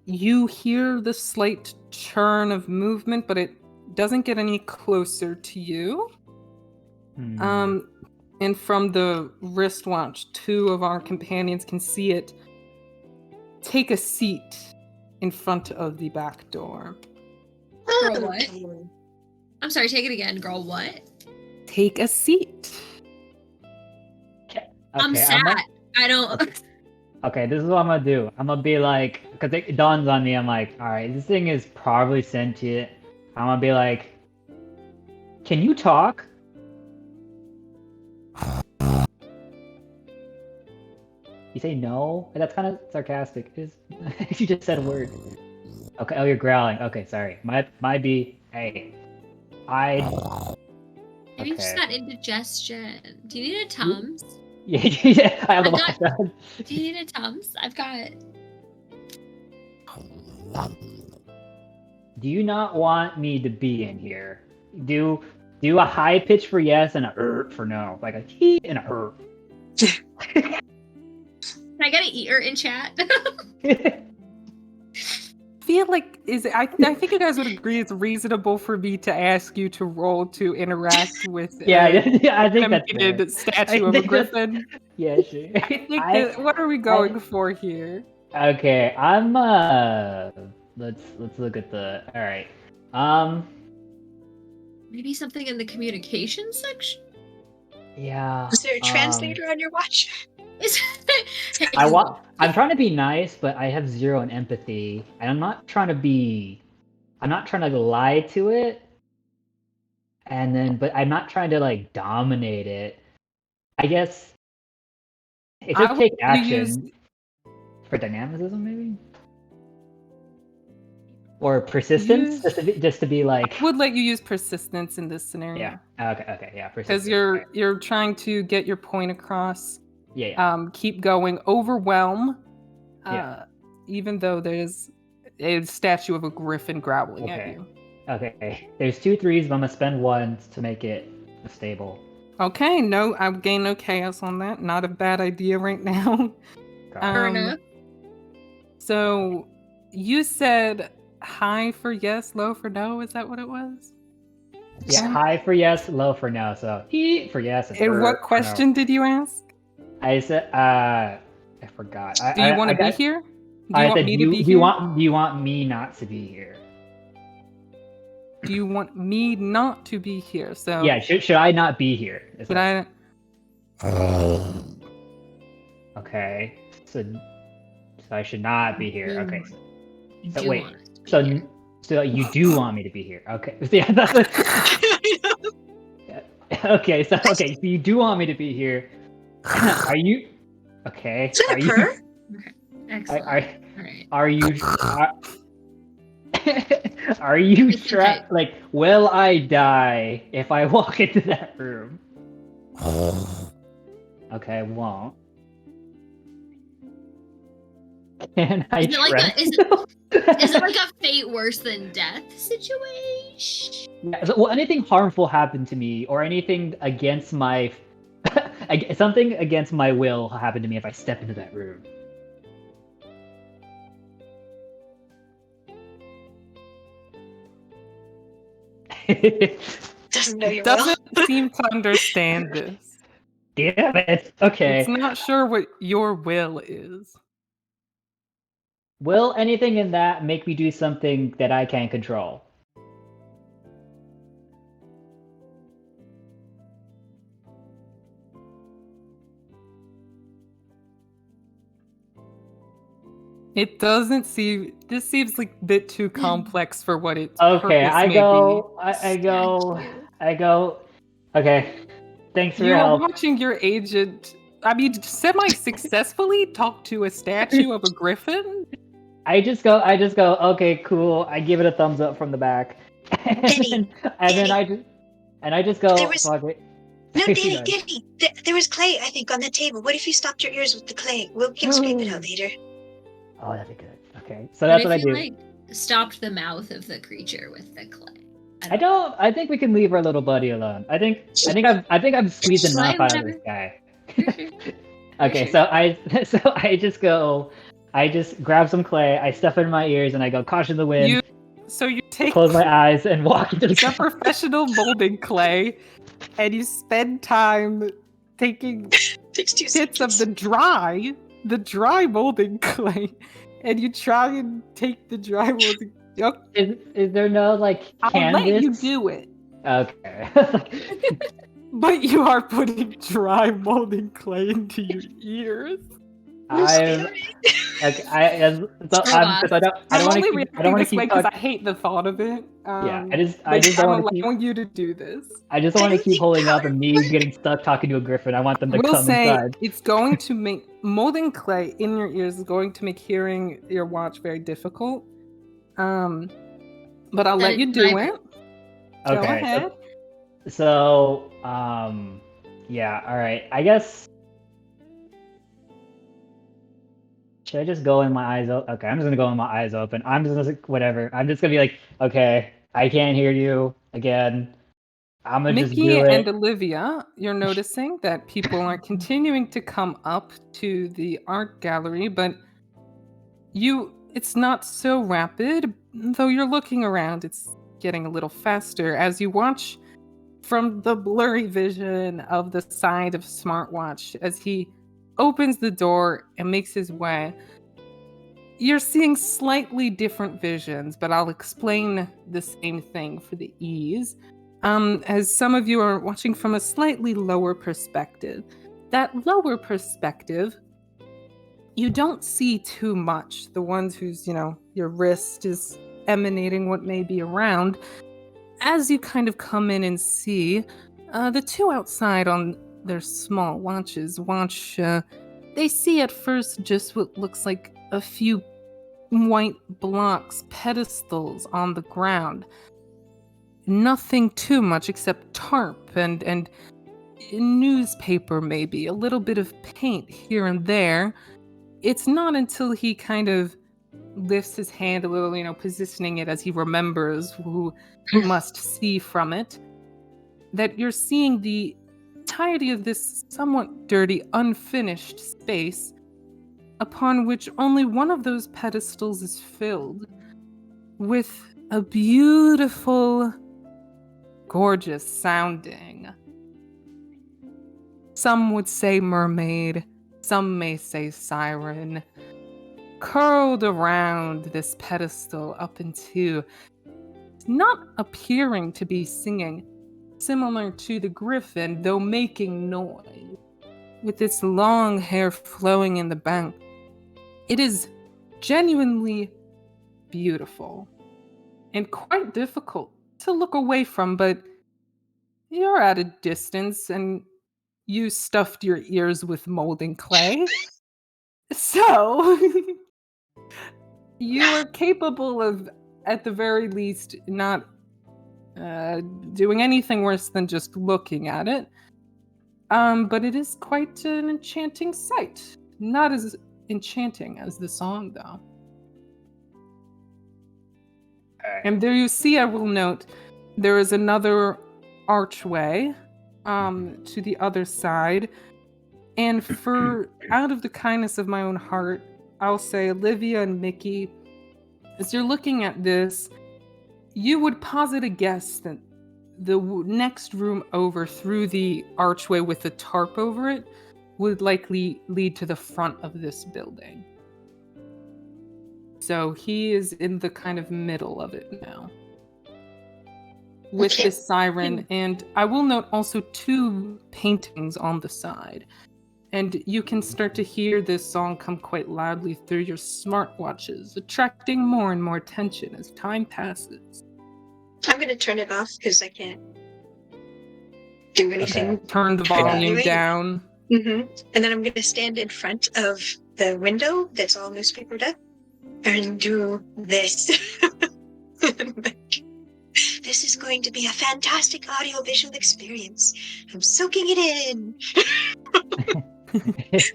you hear the slight churn of movement, but it doesn't get any closer to you. Hmm. Um, and from the wristwatch, two of our companions can see it take a seat in front of the back door. Girl, what? Okay. I'm sorry, take it again, girl. What? Take a seat. I'm Okay, sad. I don't. okay. Okay, this is what I'm gonna do. I'm gonna be like, because it dawns on me, I'm like, all right, this thing is probably sentient. I'm gonna be like, can you talk? You say no? That's kind of sarcastic. Is you just said a word. Okay, oh, you're growling. Okay, sorry. My be. Hey, I. Maybe you just Okay. got indigestion. Do you need a Tums? Yeah, yeah. I have the I've got. wash on. Do you need a Tums? I've got. Do you not want me to be in here? Do a high pitch for yes and a for no, like a he and a Can I get an eater in chat? Feel like I think you guys would agree it's reasonable for me to ask you to roll to interact with Yeah, a yeah, I think that's fair. animated I statue of a think that's griffin. yeah, sure. I think I that what are we I going for here? okay. I'm let's look at the all right. Maybe something in the communication section? Yeah. Was there a translator on your watch? Hey, I'm trying to be nice, but I have zero in empathy, and I'm not trying to lie to it, and then but I'm not trying to like dominate it. I guess it I says would take you use action for dynamicism, maybe, or persistence, use just to be like, I would let you use persistence in this yeah, scenario okay, yeah, because persistence, okay. you're trying to get your point across. Yeah, yeah, Keep going. Overwhelm. yeah, Uh, even though there's a statue of a griffin growling at okay, you. okay. There's 2 3s, but I'm gonna spend one to make it stable. Okay, no, I would gain no chaos on that. Not a bad idea right now. Got it. fair um, enough. so you said high for yes, low for no. Is that what it was? Yeah, Okay. high for yes, low for no. So he for yes and And what for no. question did you ask? I said I forgot. Do you want I to be got here? Do you I want said me to be do you here? want me not to be here? Do you want me not to be here? So Yeah, should I not be here? Is should what I? okay. So I should not be here. Okay. You So do wait. want us to be So here. so you do want me to be here? Okay. Yeah, that's okay. So okay. So you do want me to be here? Are you okay? Is that Are a you purr? Okay. Excellent. are All right. are you are you Listen tight. like will I die if I walk into that room? Okay, I won't. Can I Is it like trust a is you? it like a fate worse than death situation? Yeah, so, will anything harmful happen to me, or anything against my something against my will happen to me if I step into that room? Doesn't know your will. Doesn't seem to understand this. Damn it. It's Okay. not sure what your will is. Will anything in that make me do something that I can't control? It doesn't seem. This seems like a bit too complex for what its Okay, purpose may be. Statue. I go. Okay, thanks for your You are help. watching your agent. I mean, semi-successfully talk to a statue of a griffin. I just go. Okay, cool. I give it a thumbs up from the back, and Danny, then and then Danny, I just there go. was Fuck it. no Go Danny, ahead. Danny. There was clay, I think, on the table. What if you stopped your ears with the clay? We can scrape it out later. Oh, that'd be good. Okay, so What that's if what I you do. like stopped the mouth of the creature with the clay? I don't. I think we can leave our little buddy alone. I think I've squeezed Clay, enough out of whatever. this guy. Sure, sure. Okay, Sure. so I just go. I just grab some clay. I stuff it in my ears, and I go caution the wind. You take Close my eyes and walk into the some car. professional molding clay, and you spend time taking Takes 2 bits of seconds. the dry molding clay, and you try and take the dry molding. Okay, Is there no like I'll let you canvas? do it, Okay. but you are putting dry molding clay into your ears. I'm okay. Because I don't I'm want to only keep. I reacting don't want this to way keep because I talking. hate the thought of it. Yeah, I But just don't I'm want to keep. allowing you to do this. I just don't I want to don't keep think holding up powder and me would work. getting stuck talking to a griffin. I want them to We'll come say inside. it's going to make molding clay in your ears is going to make hearing your watch very difficult. But I'll let you do it. Go Okay. ahead. So yeah. All right. I guess. Should I just go in my eyes open? Okay, I'm just gonna go in my eyes open. I'm just gonna whatever. I'm just gonna be like, okay, I can't hear you again. I'm gonna just Mickey do and it. Olivia, you're noticing that people are continuing to come up to the art gallery, but it's not so rapid, though you're looking around, it's getting a little faster as you watch from the blurry vision of the side of Smartwatch as he opens the door and makes his way. You're seeing slightly different visions, but I'll explain the same thing for the ease. As some of you are watching from a slightly lower perspective. That lower perspective, you don't see too much. The ones whose, your wrist is emanating what may be around. As you kind of come in and see, the two outside on their small watches they see at first just what looks like a few white blocks, pedestals on the ground. Nothing too much except tarp and newspaper, maybe a little bit of paint here and there. It's not until he kind of lifts his hand a little, positioning it as he remembers who must see from it, that you're seeing the entirety of this somewhat dirty, unfinished space, upon which only one of those pedestals is filled with a beautiful, gorgeous sounding. Some would say mermaid, some may say siren, curled around this pedestal up into, not appearing to be singing, similar to the griffin, though making noise, with its long hair flowing in the back. It is genuinely beautiful and quite difficult to look away from, but you're at a distance and you stuffed your ears with molding clay. So you are capable of, at the very least, not doing anything worse than just looking at it. But it is quite an enchanting sight. Not as enchanting as the song, though. And there you see, I will note, there is another archway to the other side. And for out of the kindness of my own heart, I'll say Olivia and Mickey, as you're looking at this, you would posit a guess that the next room over through the archway with the tarp over it would likely lead to the front of this building. So he is in the kind of middle of it now. With this siren, and I will note also two paintings on the side. And you can start to hear this song come quite loudly through your smartwatches, attracting more and more attention as time passes. I'm going to turn it off because I can't do anything. Okay. Turn the Yeah. volume down. And then I'm going to stand in front of the window that's all newspapered up and do this. This is going to be a fantastic audiovisual experience. I'm soaking it in.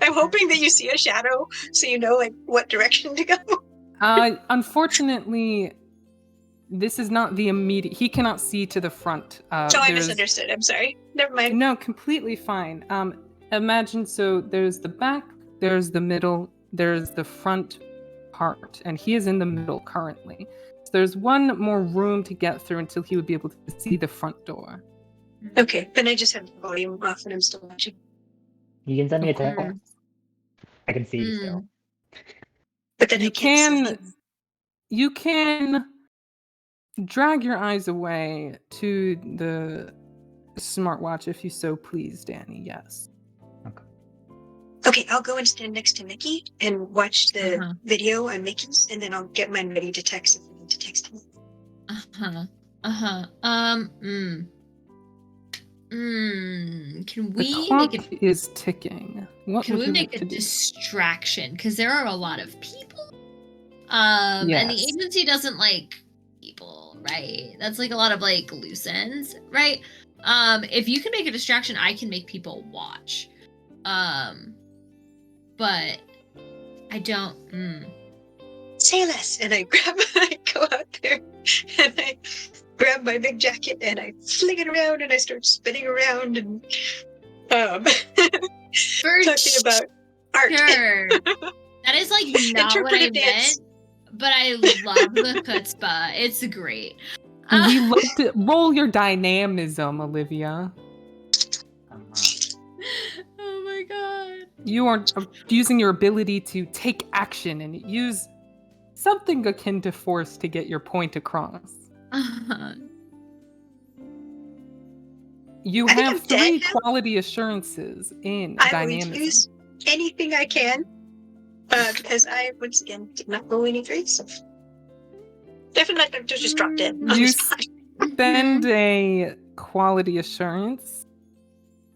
I'm hoping that you see a shadow so you know like what direction to go. Unfortunately, this is not the immediate. He cannot see to the front. So I misunderstood. I'm sorry. Never mind. No, completely fine. Imagine so. There's the back. There's the middle. There's the front part, and he is in the middle currently. So there's one more room to get through until he would be able to see the front door. Okay, then I just have the volume off and I'm still watching. You can send me a text. Mm. I can see you still. But then I can't see him. You can drag your eyes away to the smartwatch if you so please, Danny. Yes. Okay, I'll go and stand next to Mickey and watch the video on Mickey's, and then I'll get mine ready to text if I need to text him. Can we the clock make it? is ticking. What Can would we you make like a to do? distraction? Because there are a lot of people. Yes. And the agency doesn't like people, right? That's like a lot of like loose ends, right? If you can make a distraction, I can make people watch. But I don't. Say less, and I go out there, and I grab my big jacket and I fling it around and I start spinning around and talking about art. Sure. That is like not what I meant, but I love the chutzpah. It's great. We love to roll your dynamism, Olivia. Oh my god. You are using your ability to take action and use something akin to force to get your point across. You have 3 quality assurances in dynamism. I will use anything I can because I, once again, did not roll any 3, so definitely just drop dead on the spot. Spend a quality assurance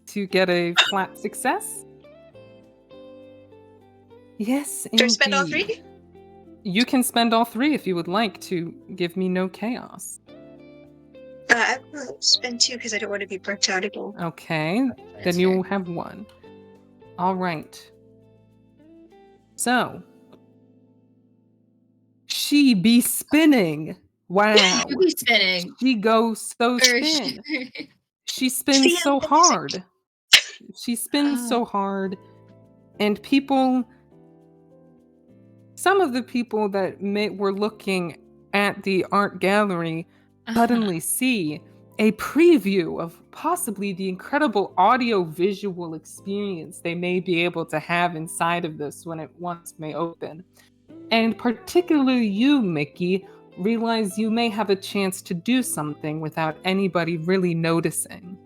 to get a flat success. Yes, Do I spend all 3? You can spend all 3 if you would like to give me no chaos. I will spend 2 because I don't want to be burnt out again. Okay, then you will have 1. All right. So, she be spinning. Wow. She be spinning. She goes so spin. She spins so hard. She spins so hard. And some of the people that were looking at the art gallery suddenly see a preview of possibly the incredible audio-visual experience they may be able to have inside of this when it once may open. And particularly you, Mickey, realize you may have a chance to do something without anybody really noticing.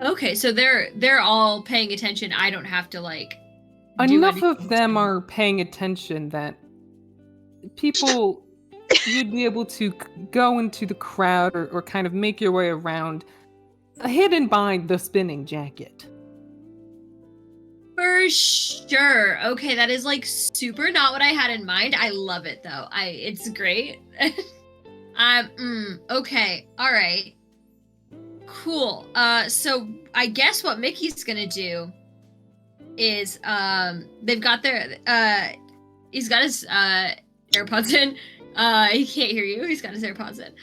Okay, so they're all paying attention. I don't have to like enough of them are paying attention that people you'd be able to go into the crowd or kind of make your way around hidden behind the spinning jacket. For sure. Okay, that is like super not what I had in mind. I love it though. It's great. Okay. All right. Cool. So I guess what Mickey's gonna do is they've got their he's got his AirPods in. He can't hear you. He's got his AirPods in.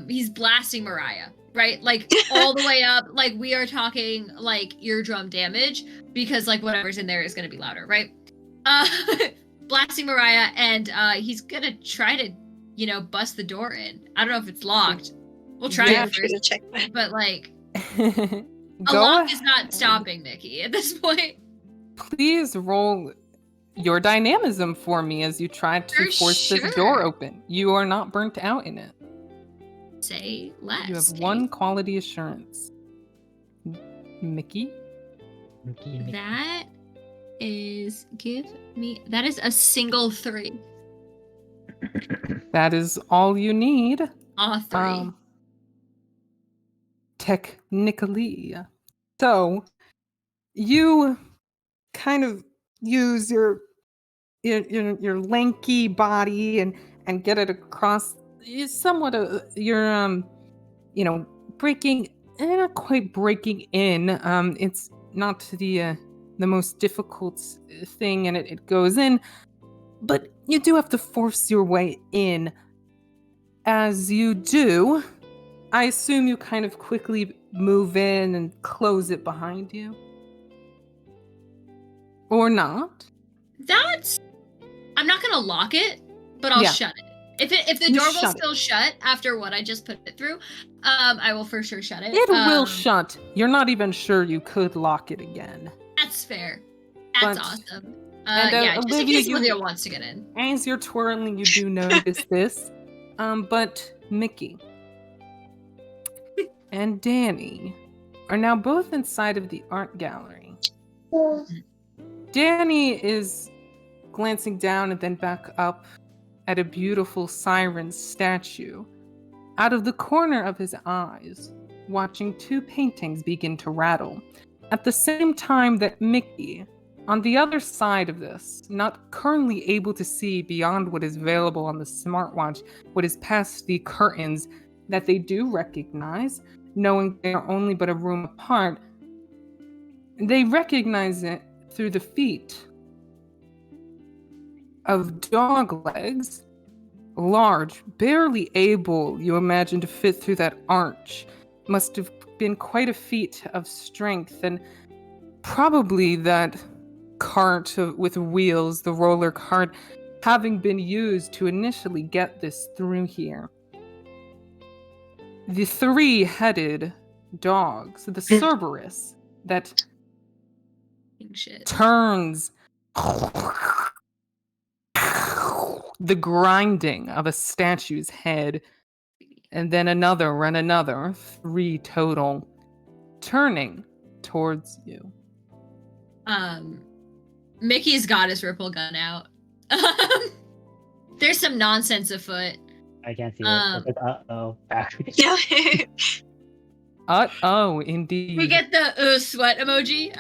He's blasting Mariah, right? Like all the way up. Like we are talking like eardrum damage because like whatever's in there is gonna be louder, right? Blasting Mariah, and he's gonna try to, bust the door in. I don't know if it's locked. We'll try it first. Check that. But like a lock is not stopping Mickey at this point. Please roll your dynamism for me as you try to force this door open. You are not burnt out in it. Say less. You have 1 quality assurance. Mickey? Mickey. That that is a single 3. That is all you need. All 3. Technically. So you kind of use your lanky body and get it across. It's somewhat you're breaking, not quite breaking in. It's not the most difficult thing, and it goes in, but you do have to force your way in. As you do, I assume you kind of quickly move in and close it behind you. Or not. I'm not gonna lock it, but I'll Yeah. shut it. If the You door will shut it. still shut after what I just put it through, I will for sure shut it. It will shut. You're not even sure you could lock it again. That's fair. That's But- awesome. and, Yeah, just in Olivia, case Olivia wants to get in. As you're twirling, you do notice this. But Mickey and Danny are now both inside of the art gallery. Danny is glancing down and then back up at a beautiful siren statue. Out of the corner of his eyes, watching 2 paintings begin to rattle. At the same time that Mickey, on the other side of this, not currently able to see beyond what is available on the smartwatch, what is past the curtains that they do recognize, knowing they are only but a room apart, they recognize it through the feet of dog legs, large, barely able, you imagine, to fit through that arch. Must have been quite a feat of strength, and probably that cart with wheels, the roller cart, having been used to initially get this through here. The 3-headed dogs, the Cerberus, that Shit. turns the grinding of a statue's head, and then another and another, 3 total, turning towards you. Mickey's got his ripple gun out. There's some nonsense afoot. I can't see it. It's like, uh-oh. Yeah. Uh-oh, indeed. We get the sweat emoji.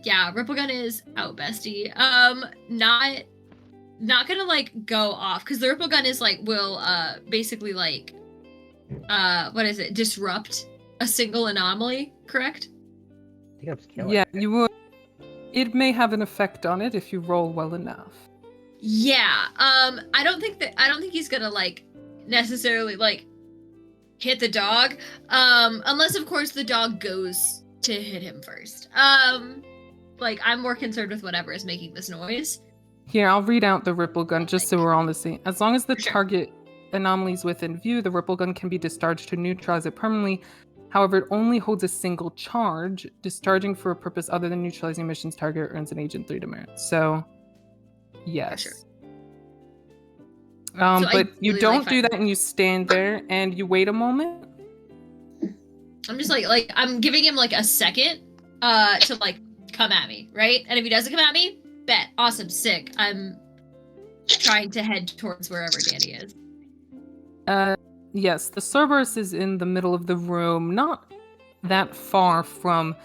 Yeah, ripple gun is out, bestie. Not gonna like go off because the ripple gun is like will basically like what is it? Disrupt a single anomaly, correct? I think I'll just kill Yeah, it. you would. It may have an effect on it if you roll well enough. Yeah. I don't think he's gonna like necessarily like hit the dog. Unless of course the dog goes to hit him first. Like I'm more concerned with whatever is making this noise. Here, I'll read out the ripple gun just so we're on the same. As long as the For sure. target anomaly is within view, the ripple gun can be discharged to neutralize it permanently. However, it only holds a single charge. Discharging for a purpose other than neutralizing mission's target earns an agent 3 demerit. So, yes. sure. But I you really don't like do that, and you stand there and you wait a moment. I'm just like I'm giving him like a second to like come at me, right? And if he doesn't come at me, bet. Awesome, sick. I'm trying to head towards wherever Danny is. Yes, the Cerberus is in the middle of the room, not that far from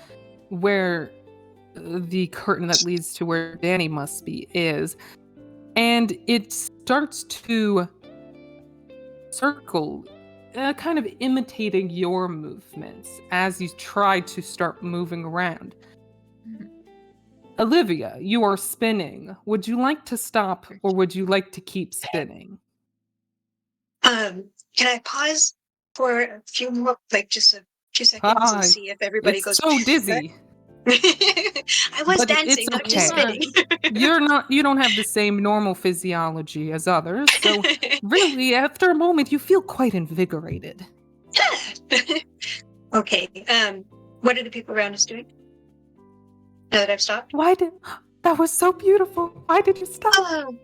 where the curtain that leads to where Danny must be is. And it starts to circle, kind of imitating your movements as you try to start moving around. Mhm. Olivia, you are spinning. Would you like to stop or would you like to keep spinning? Can I pause for a few more, like just a few seconds Hi. and see if everybody It's goes? so dizzy. I was But dancing, it's not just okay. spinning. You don't have the same normal physiology as others, so really, after a moment, you feel quite invigorated. Okay. What are the people around us doing? Now that I've stopped. That was so beautiful. Why did you stop? Oh,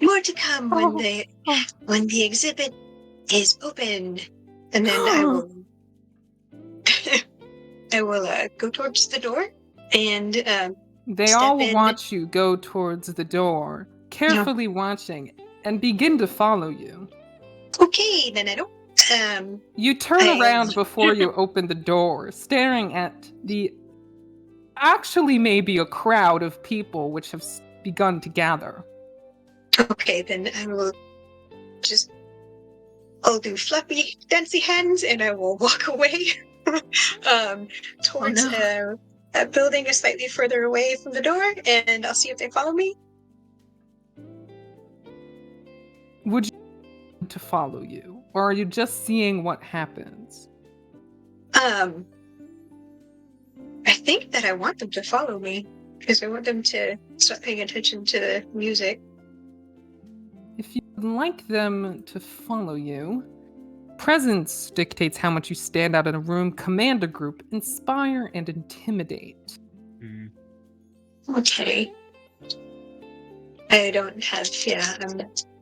more to come Oh, when the exhibit is open, and then I will. I will go towards the door and They step all in. watch you go towards the door, carefully watching, and begin to follow you. Okay, then I don't. You turn I- around before you open the door, staring at the actually maybe a crowd of people which have begun to gather. Okay, then I will just. I'll do flappy, dancy hands, and I will walk away towards a building slightly further away from the door, and I'll see if they follow me. Would you want to follow you, or are you just seeing what happens? I think that I want them to follow me because I want them to start paying attention to the music. If you'd like them to follow you, presence dictates how much you stand out in a room, command a group, inspire, and intimidate. Okay. I don't have, I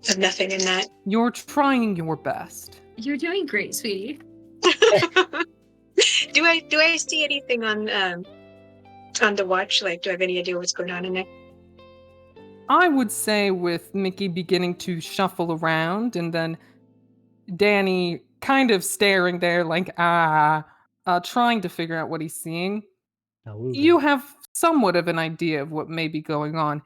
have nothing in that. You're trying your best. You're doing great, sweetie. Do I see anything on the watch? Like, do I have any idea what's going on in there? I would say with Mickey beginning to shuffle around and then Danny kind of staring there like, trying to figure out what he's seeing, you have somewhat of an idea of what may be going on.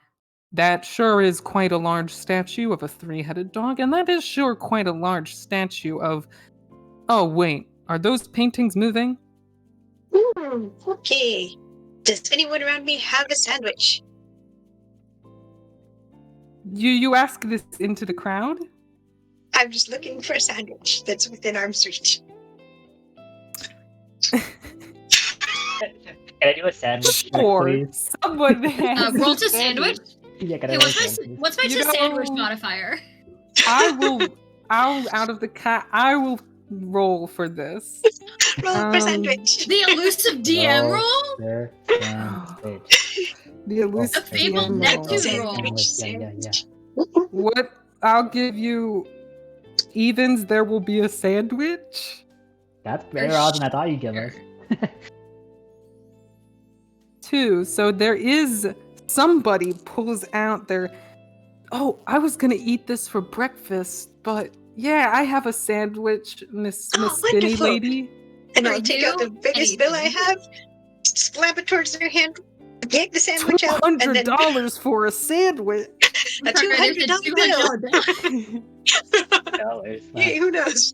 That sure is quite a large statue of a three-headed dog, and that is sure quite a large statue of... Oh, wait, are those paintings moving? Okay. Does anyone around me have a sandwich? You ask this into the crowd? I'm just looking for a sandwich that's within arm's reach. Can I do a sandwich check, Or please? someone has Roll a to sandwich? Yeah, can I Hey, roll a what's my sandwich? what's my You to sandwich know- modifier? I'll out of the cat. I will roll for this. Roll for sandwich. The elusive DM Roll. roll? Sure. Sandwich. The elusive A fabled DM Neptune roll. roll. Yeah. What? I'll give you evens. There will be a sandwich. That's better odds than I thought you'd give us. 2. So there is somebody pulls out their. Oh, I was gonna eat this for breakfast, but yeah, I have a sandwich, Miss Spinny wonderful. Lady. And For I'll take out the you, biggest bill I anything. have, slap it towards their hand, yank the sandwich out, and then $200 for a sandwich. a There's a $200 bill. $200 bill. Dollars. Hey, who knows?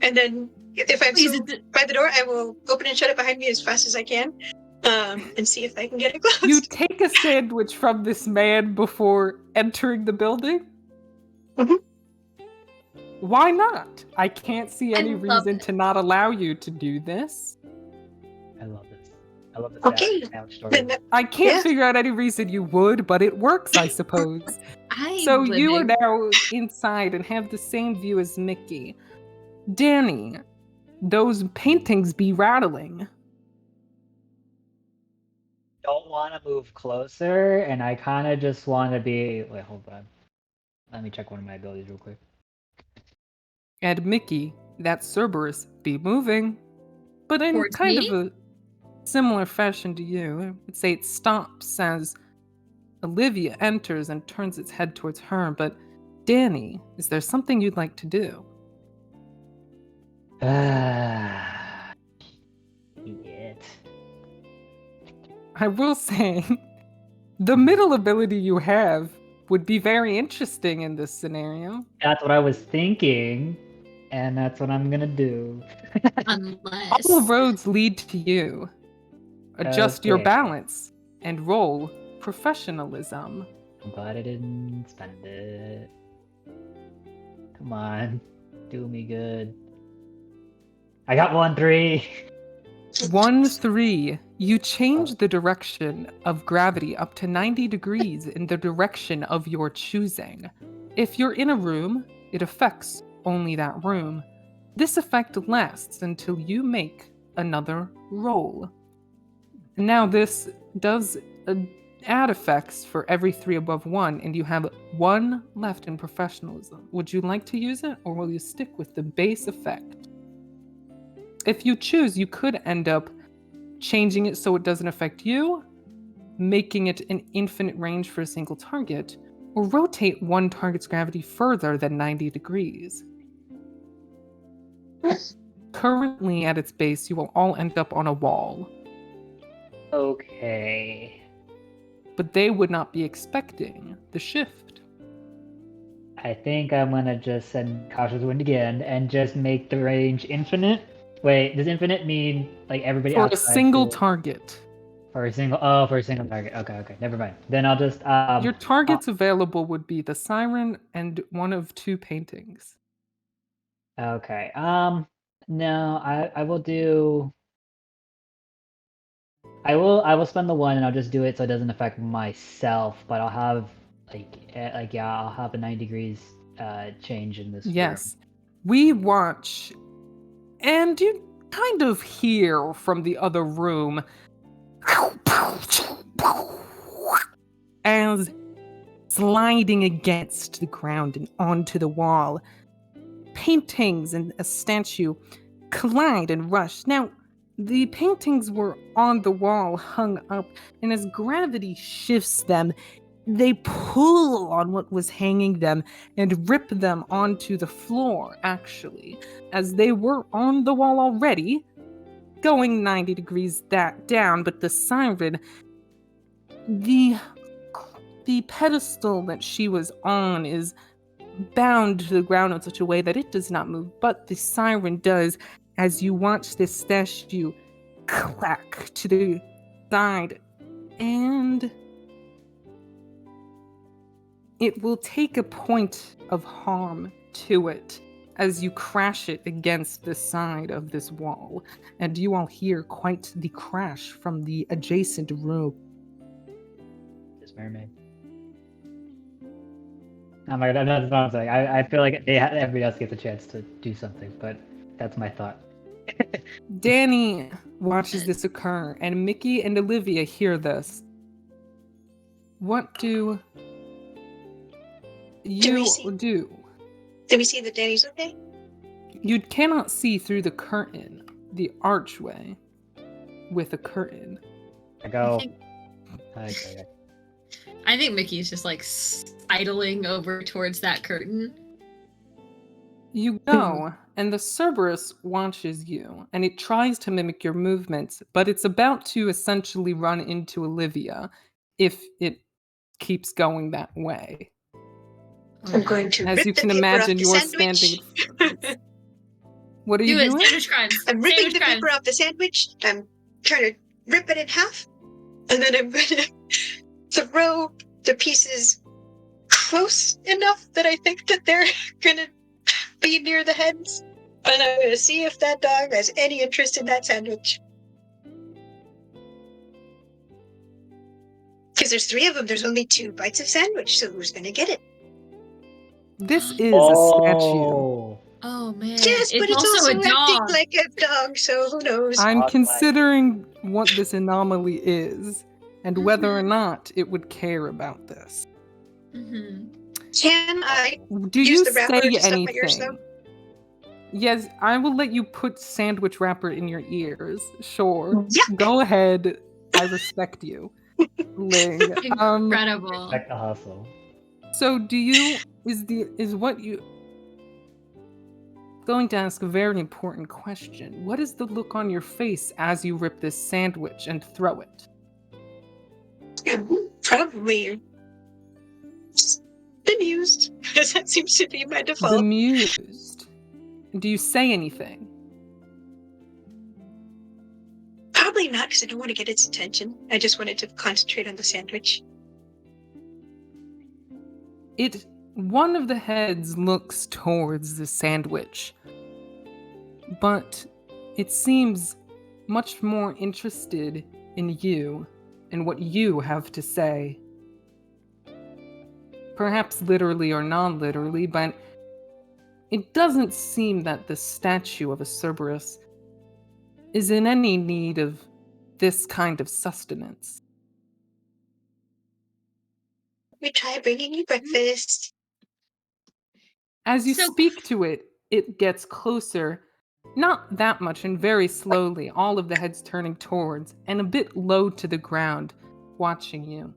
And then if I'm Please, still by the door, I will open and shut it behind me as fast as I can, and see if I can get it closed. You take a sandwich from this man before entering the building? Mhm. Why not? I can't see I any love reason it. to not allow you to do this. I love this. I love this Okay. sandwich story. Then I can't Yeah. figure out any reason you would, but it works, I suppose. I'm So you are living. now inside and have the same view as Mickey. Danny, those paintings be rattling. Don't want to move closer, and I kind of just want to be. Wait, hold on. Let me check one of my abilities real quick. And Mickey, that Cerberus, be moving. But in Towards kind me? of a similar fashion to you. I would say it stops as Olivia enters and turns its head towards her. But Danny, is there something you'd like to do? Shit. I will say, the middle ability you have would be very interesting in this scenario. That's what I was thinking, and that's what I'm gonna do. Unless All roads lead to you. Adjust your Okay. balance and roll professionalism. I'm glad I didn't spend it. Come on, do me good. I got 1-3. 1-3. You change the direction of gravity up to 90 degrees in the direction of your choosing. If you're in a room, it affects only that room. This effect lasts until you make another roll. Now this does add effects for every 3 above 1, and you have 1 left in professionalism. Would you like to use it, or will you stick with the base effect? if you choose, you could end up changing it so it doesn't affect you, making it an infinite range for a single target, or rotate one target's gravity further than 90 degrees. Currently, at its base, you will all end up on a wall, Okay. but they would not be expecting the shift. I think I'm gonna just send Cautious Wind again and just make the range infinite. Wait, does infinite mean like everybody For a outside single could- target. for a single target. Okay. Never mind. Then I'll just Your targets available would be the siren and one of two paintings. okay. No, I will do I will spend the one and I'll just do it so it doesn't affect myself, but I'll have I'll have a 9 degrees change in this room. Yes. We watch, and you kind of hear from the other room as sliding against the ground and onto the wall, paintings and a statue collide and rush. Now, the paintings were on the wall, hung up, and as gravity shifts them, they pull on what was hanging them and rip them onto the floor, actually, as they were on the wall already, going 90 degrees that down, but the siren, the pedestal that she was on is bound to the ground in such a way that it does not move, but the siren does as you watch this statue clack to the side, and it will take a point of harm to it as you crash it against the side of this wall, and you all hear quite the crash from the adjacent room. This mermaid. Oh my god, that's what I'm saying. I feel like everybody else gets a chance to do something, but that's my thought. Danny watches this occur, and Mickey and Olivia hear this. What do you do? Do we see that Danny's okay? You cannot see through the curtain, the archway with a curtain. I go. I I think Mickey's just like sidling over towards that curtain. You go, and the Cerberus watches you, and it tries to mimic your movements, but it's about to essentially run into Olivia if it keeps going that way. I'm going to As rip you the can paper imagine, off the you are sandwich. standing in front of it. What are Do you it, doing? sandwich crimes. I'm ripping Sandwich the crimes. paper off the sandwich. I'm trying to rip it in half, and then I'm going to throw the pieces close enough that I think that they're going to be near the heads. And I'm going to see if that dog has any interest in that sandwich. Because there's 3 of them, there's only 2 bites of sandwich, so who's going to get it? This is a statue. Oh man. Yes, but it's also a acting dog. like a dog, so who knows? I'm Dog considering what this anomaly is and whether or Mhm. not it would care about this. Mhm. Can I Do use you the wrapper say to stuff my ears, anything? Yes, I will let you put sandwich wrapper in your ears. Sure. Yuck! Go ahead. I respect you. Ling. Incredible. Back the hustle. So do you going to ask a very important question. What is the look on your face as you rip this sandwich and throw it? Probably just bemused, because that seems to be my default. Bemused. Do you say anything? Probably not, because I don't want to get its attention. I just wanted to concentrate on the sandwich. One of the heads looks towards the sandwich, but it seems much more interested in you and what you have to say. Perhaps literally or non-literally, but it doesn't seem that the statue of a Cerberus is in any need of this kind of sustenance. We try bringing you breakfast. As you So- speak to it, it gets closer Not that much, and very slowly, all of the heads turning towards, and a bit low to the ground, watching you.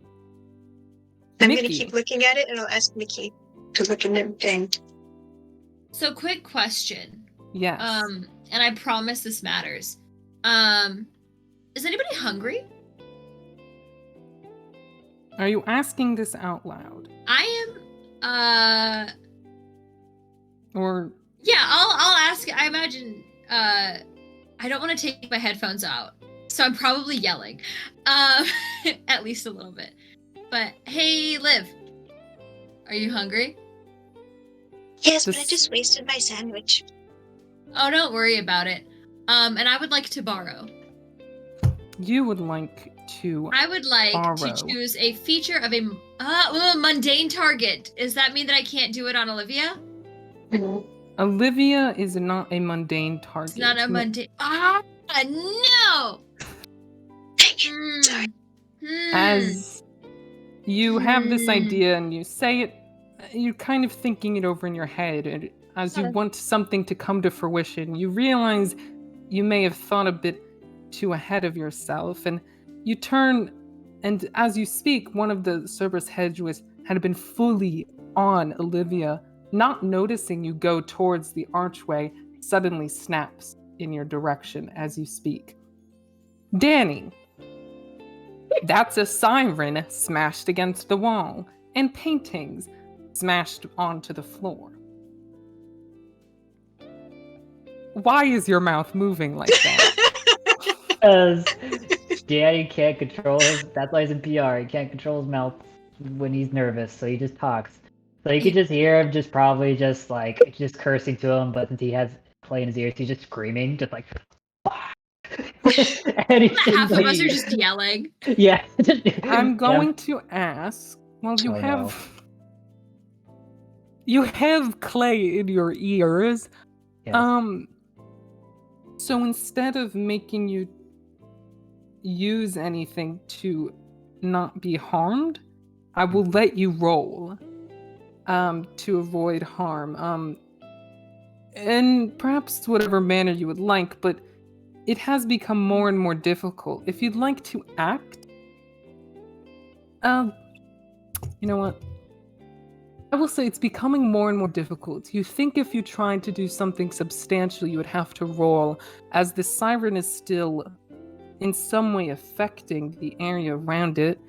I'm gonna Mickey. keep looking at it, and I'll ask Mickey to look at it. And So, quick question. Yes. And I promise this matters. Is anybody hungry? Are you asking this out loud? I am. Or Yeah, I'll ask. I imagine. I don't want to take my headphones out, so I'm probably yelling, at least a little bit. But hey, Liv, are you hungry? yes, but I This- just wasted my sandwich. Oh, don't worry about it. And I would like to borrow. you would like to I would like borrow. to choose a feature of a mundane target. Does that mean that I can't do it on Olivia? Olivia is not a mundane target. It's not a mundane. Ah, no. Sorry. As you have this idea and you say it, you're kind of thinking it over in your head, and as you want something to come to fruition, you realize you may have thought a bit too ahead of yourself, and you turn, and as you speak, one of the Cerberus heads had been fully on Olivia. Not noticing you go towards the archway, suddenly snaps in your direction as you speak. Danny, that's a siren smashed against the wall, and paintings smashed onto the floor. Why is your mouth moving like that? Because Danny can't control his. That's why he's in PR. He can't control his mouth when he's nervous, so he just talks. So you could just hear him just probably just cursing to him, but since he has clay in his ears, he's just screaming, just like. And he's Half of us like- are just yelling. Yeah. I'm going to ask. Well, you Oh, have. no. You have clay in your ears. Yes. So instead of making you use anything to not be harmed, I will let you roll to avoid harm. In perhaps whatever manner you would like, but it has become more and more difficult. If you'd like to act, you know what? I will say it's becoming more and more difficult. You think if you tried to do something substantial, you would have to roll, as the siren is still in some way affecting the area around it.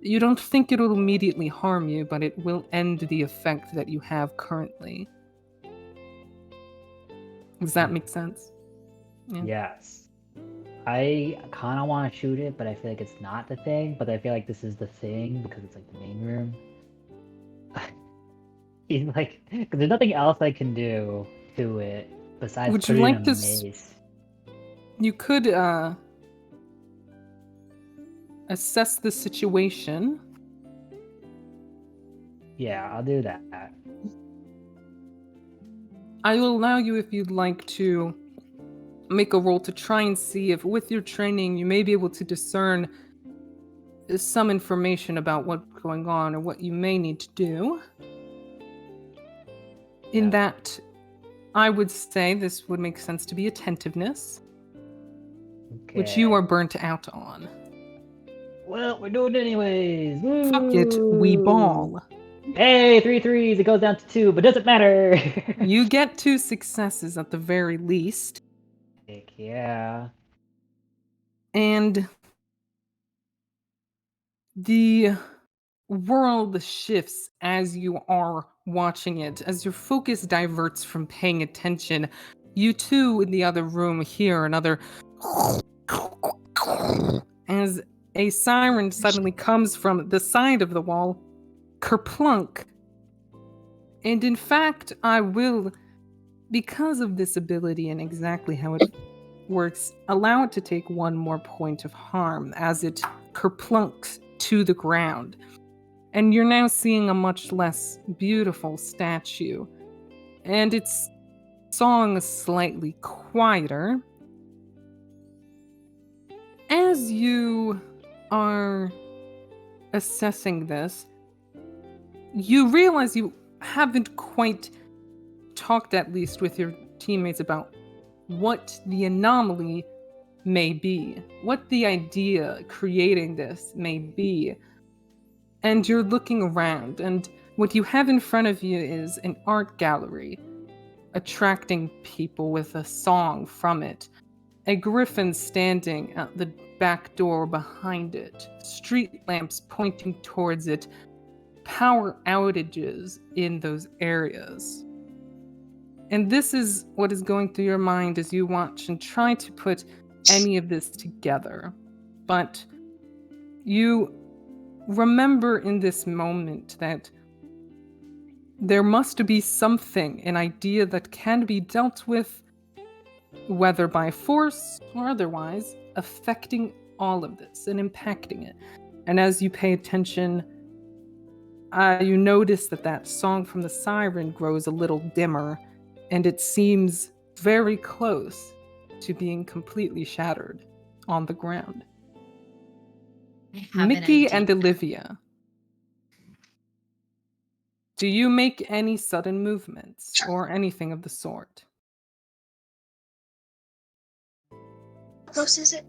You don't think it will immediately harm you, but it will end the effect that you have currently. Does that make sense? Yeah. Yes. I kind of want to shoot it, but I feel like it's not the thing. But I feel like this is the thing because it's like the main room. He's like, 'cause there's nothing else I can do to it besides Would put you it like in to a maze. You could assess the situation. Yeah, I'll do that. I will allow you, if you'd like, to make a roll to try and see if, with your training, you may be able to discern some information about what's going on or what you may need to do. In Yeah. that, I would say this would make sense to be attentiveness, which you Okay. are burnt out on. Well, we're doing it anyways. Fuck it, we Woo! ball. Hey, 3 threes. It goes down to 2, but doesn't matter. You get 2 successes at the very least. Heck yeah. And the world shifts as you are watching it. As your focus diverts from paying attention, you too in the other room hear another as a siren suddenly comes from the side of the wall, kerplunk. And in fact, I will, because of this ability and exactly how it works, allow it to take 1 more point of harm as it kerplunks to the ground. And you're now seeing a much less beautiful statue. And its song is slightly quieter. As you are assessing this, you realize you haven't quite talked, at least with your teammates, about what the anomaly may be, what the idea creating this may be. And you're looking around, and what you have in front of you is an art gallery, attracting people with a song from it. A griffin standing at the back door behind it, street lamps pointing towards it, power outages in those areas. And this is what is going through your mind as you watch and try to put any of this together. But you remember in this moment that there must be something, an idea that can be dealt with, whether by force or otherwise, affecting all of this and impacting it. And as you pay attention, you notice that that song from the siren grows a little dimmer, and it seems very close to being completely shattered on the ground. I have an Mickey idea. and Olivia, do you make any sudden movements or anything of the sort? How close is it?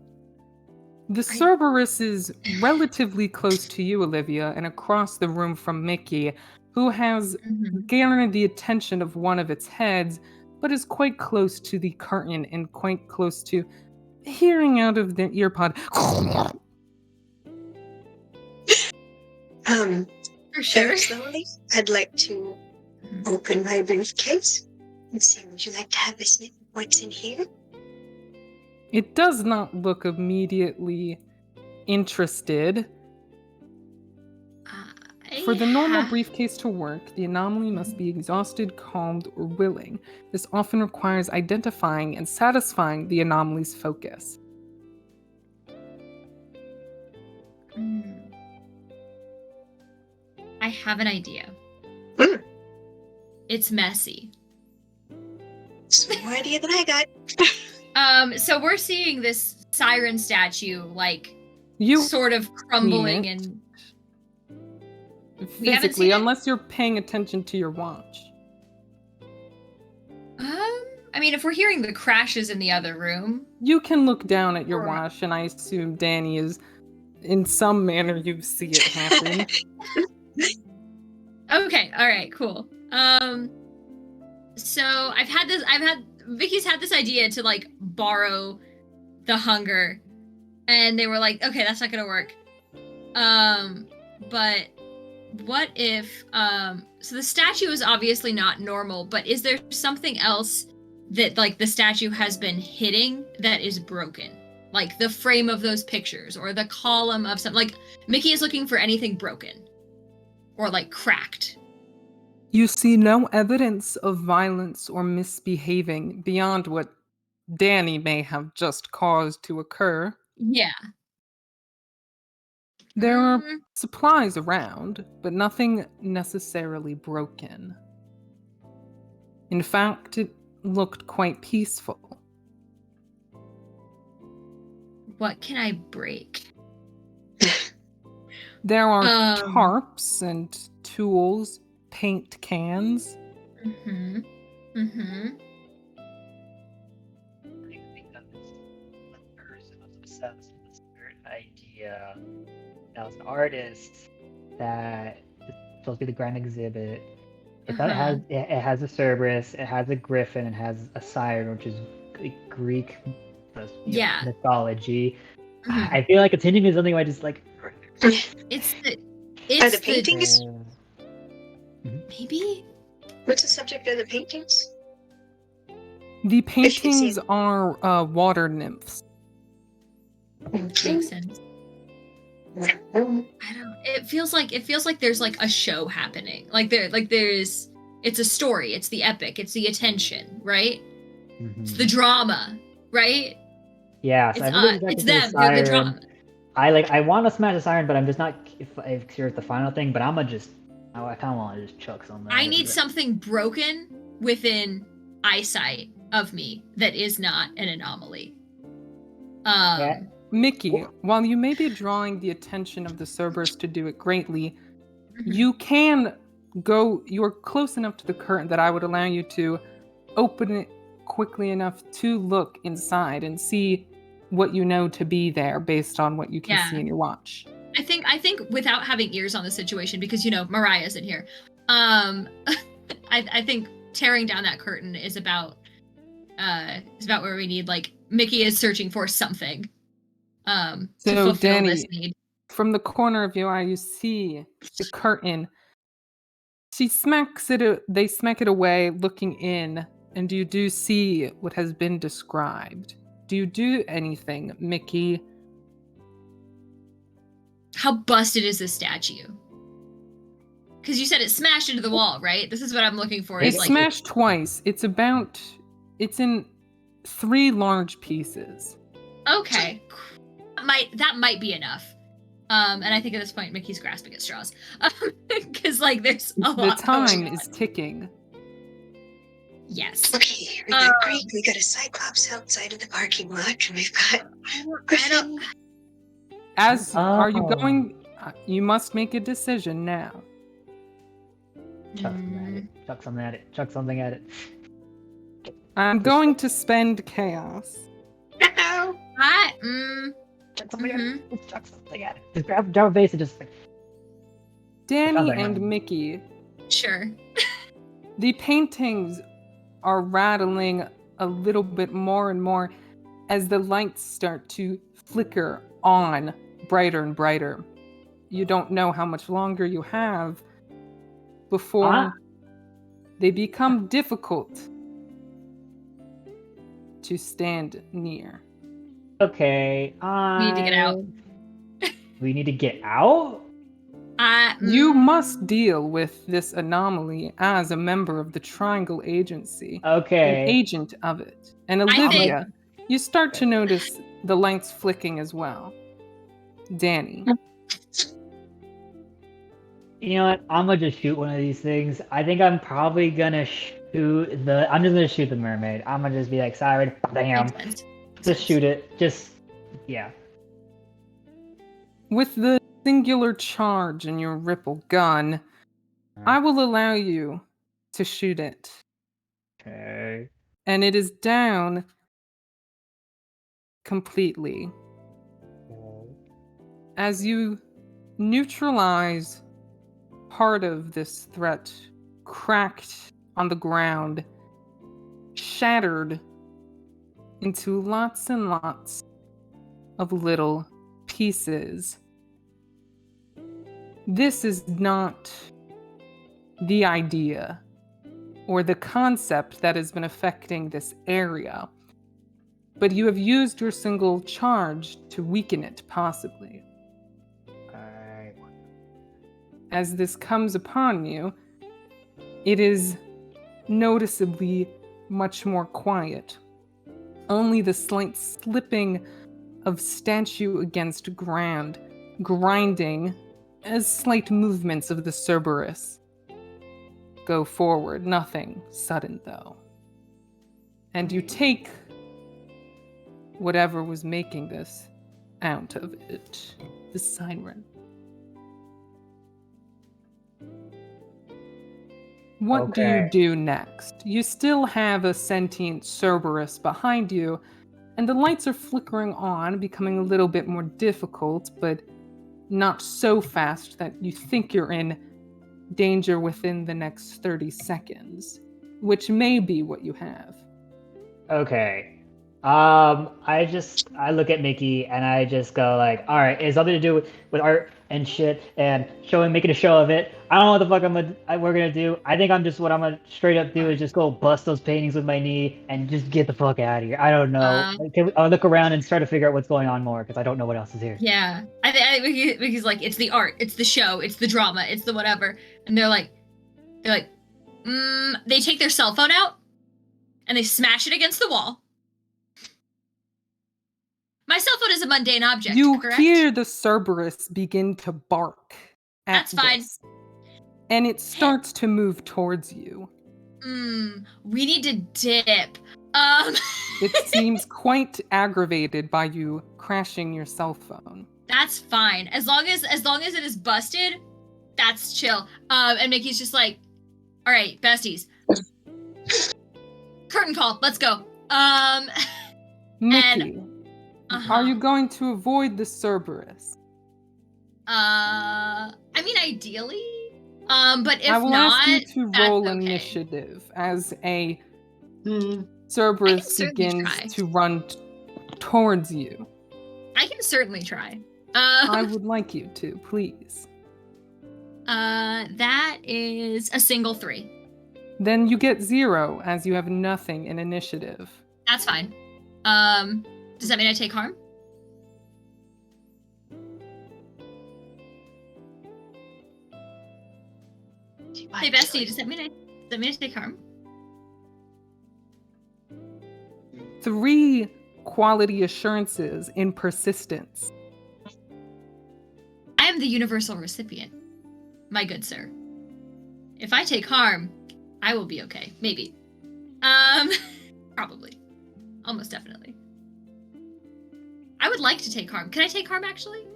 The Cerberus is relatively close to you, Olivia, and across the room from Mickey, who has Mhm. garnered the attention of one of its heads, but is quite close to the curtain and quite close to hearing out of the earpod. For sure. Very slowly, I'd like to open my briefcase and say, would you like to have a sniff of what's in here? It does not look immediately interested. For the normal briefcase to work, the anomaly must be exhausted, calmed, or willing. This often requires identifying and satisfying the anomaly's focus. I have an idea. Mm. It's messy. Same idea that I got. So we're seeing this siren statue, like, You sort of crumbling it. and We haven't physically, seen it? unless you're paying attention to your watch. I mean, if we're hearing the crashes in the other room, You can look down at your Or- watch, and I assume Danny is, in some manner, you see it happen. okay, all right, cool. So Vicky's had this idea to, like, borrow the hunger, and they were like, okay, that's not gonna work. But what if, so the statue is obviously not normal, but is there something else that, like, the statue has been hitting that is broken? Like the frame of those pictures or the column of something. Like, Mickey is looking for anything broken or, like, cracked. You see no evidence of violence or misbehaving beyond what Danny may have just caused to occur. Yeah. There are Mm, supplies around, but nothing necessarily broken. In fact, it looked quite peaceful. what can I break? There are Um. tarps and tools, paint cans. Mm-hmm. I think that was one person was obsessed with this weird idea. That was an artist that is supposed to be the grand exhibit. It thought it has a Cerberus, it has a griffin, and has a siren, which is Greek Yeah. mythology. Mhm. I feel like it's hinting at something I just like. It's the. Are It's the paintings? Maybe. What's the subject of the paintings? The you see paintings are water nymphs. Makes sense. I don't. It feels like there's, like, a show happening. It's a story. It's the epic. It's the attention, right? It's the drama, right? Yeah, so I believe It's them. They're the drama. I want to smash the siren, but I'm just not if sure it's the final thing. But I kind of want to just chuck something. I need something broken within eyesight of me that is not an anomaly. Yeah. Mickey, while you may be drawing the attention of the Cerberus to do it greatly, you're close enough to the curtain that I would allow you to open it quickly enough to look inside and see what you know to be there based on what you can see Yeah. in your watch. I think without having ears on the situation, because Mariah's in here, I think tearing down that curtain is about where we need. Like, Mickey is searching for something to So, fulfill this Danny, need. from the corner of your eye, you see the curtain. They smack it away, looking in, and you do see what has been described. Do you do anything, Mickey? How busted is this statue? Because you said it smashed into the wall, right? This is what I'm looking for. It's Is like, smashed twice. It's in 3 large pieces. okay, that might be enough. And I think at this point, Mickey's grasping at straws, because like there's a The lot. time going is on. ticking. Okay, we got Greek, we got a Cyclops outside of the parking lot, and we've got Griffin. Are you going? You must make a decision now. Chuck something at it. Chuck something at it. I'm going to spend chaos. No. Chuck something at it. Just chuck something at it. Just grab a base and just. Danny Sounds like and mine. Mickey, Sure. the paintings are rattling a little bit more and more as the lights start to flicker on brighter and brighter. You don't know how much longer you have before they become difficult to stand near. Okay. We need to get out. We need to get out? You must deal with this anomaly as a member of the Triangle Agency. An Okay. agent of it. And I think- Olivia, you start to notice the lights flicking as well. Danny. You know what? I'm gonna just shoot one of these things. I think I'm probably gonna shoot I'm just gonna shoot the mermaid. I'm gonna just be like, sorry, bam. Makes sense. Just shoot it. Yeah. With the singular charge in your ripple gun, I will allow you to shoot it. Okay. And it is down completely. As you neutralize part of this threat, cracked on the ground, shattered into lots and lots of little pieces. This is not the idea or the concept that has been affecting this area, but you have used your single charge to weaken it, possibly. Alright. As this comes upon you, it is noticeably much more quiet. Only the slight slipping of statue against ground, grinding as slight movements of the Cerberus go forward. Nothing sudden, though. And you take whatever was making this out of it. The siren. What do you do next? You still have a sentient Cerberus behind you, and the lights are flickering on, becoming a little bit more difficult, but not so fast that you think you're in danger within the next 30 seconds, which may be what you have. Okay. I look at Mickey and I just go like, all right, it's something to do with art and shit and making a show of it. I don't know what the fuck we're gonna do. I think what I'm gonna straight up do is just go bust those paintings with my knee and just get the fuck out of here. I don't know. I'll look around and try to figure out what's going on more because I don't know what else is here. Yeah, I think Mickey's like, it's the art, it's the show, it's the drama, it's the whatever, and they're like, they take their cell phone out and they smash it against the wall. My cell phone is a mundane object. You correct? hear the Cerberus begin to bark at That's fine. this, and it starts to move towards you. We need to dip. It seems quite aggravated by you crashing your cell phone. That's fine. As long as it is busted, that's chill. And Mickey's just like, all right, besties. Curtain curtain call. Let's go. Mickey, Uh-huh. are you going to avoid the Cerberus? I mean, ideally. But if I will not, ask you to that's roll okay. initiative as a Hmm. Cerberus certainly begins try. to run towards you. I can certainly try. I would like you to, please. That is a single 3. Then you get 0 as you have nothing in initiative. That's fine. Does that mean I take harm? Hey, Bestie, does that mean I take harm? 3 quality assurances in persistence. I am the universal recipient, my good sir. If I take harm, I will be okay. Maybe. Probably. Almost definitely. I would like to take harm. Can I take harm, actually?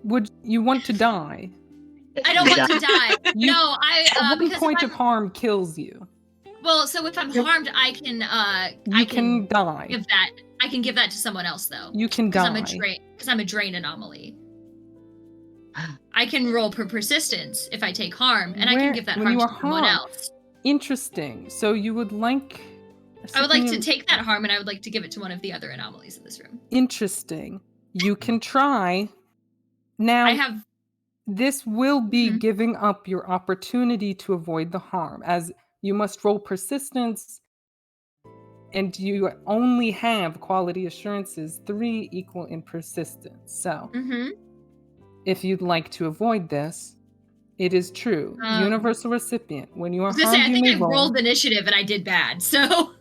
Would you want to die? I don't want to die. You- No, One because point if of harm kills you. well, so if I'm harmed, I can You can die. give that. I can give that to someone else, though. You can Because die. I'm a drain anomaly. I can roll per persistence if I take harm, and I can give that when harm you to are someone harmed. else. Interesting. So you would like... I would like to something take that harm, and I would like to give it to one of the other anomalies in this room. Interesting. You can try. Now, I have. this will be Mhm. giving up your opportunity to avoid the harm, as you must roll persistence, and you only have quality assurances 3 equal in persistence. So, Mm-hmm. if you'd like to avoid this, it is true. Universal recipient. When you I are was gonna say, harmed, I you think may I roll. rolled initiative and I did bad. So.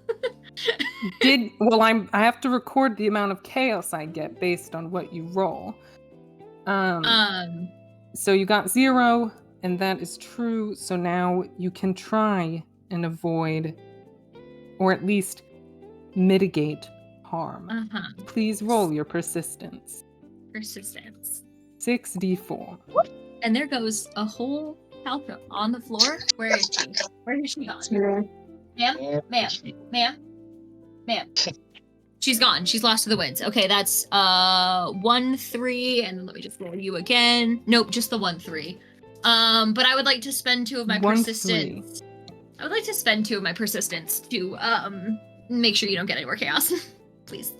I have to record the amount of chaos I get based on what you roll. So you got 0, and that is true. So now you can try and avoid, or at least mitigate harm. Uh-huh. Please roll your persistence. Persistence. 6d4. And there goes a whole Paltrow on the floor. Where is she? Where is she gone? Ma'am? She's gone. She's lost to the winds. Okay, that's 1 3, and then let me just roll you again. Nope, just the 1 3. But I would like to spend 2 of my 1 persistence. I would like to spend 2 of my persistence to make sure you don't get any more chaos. Please.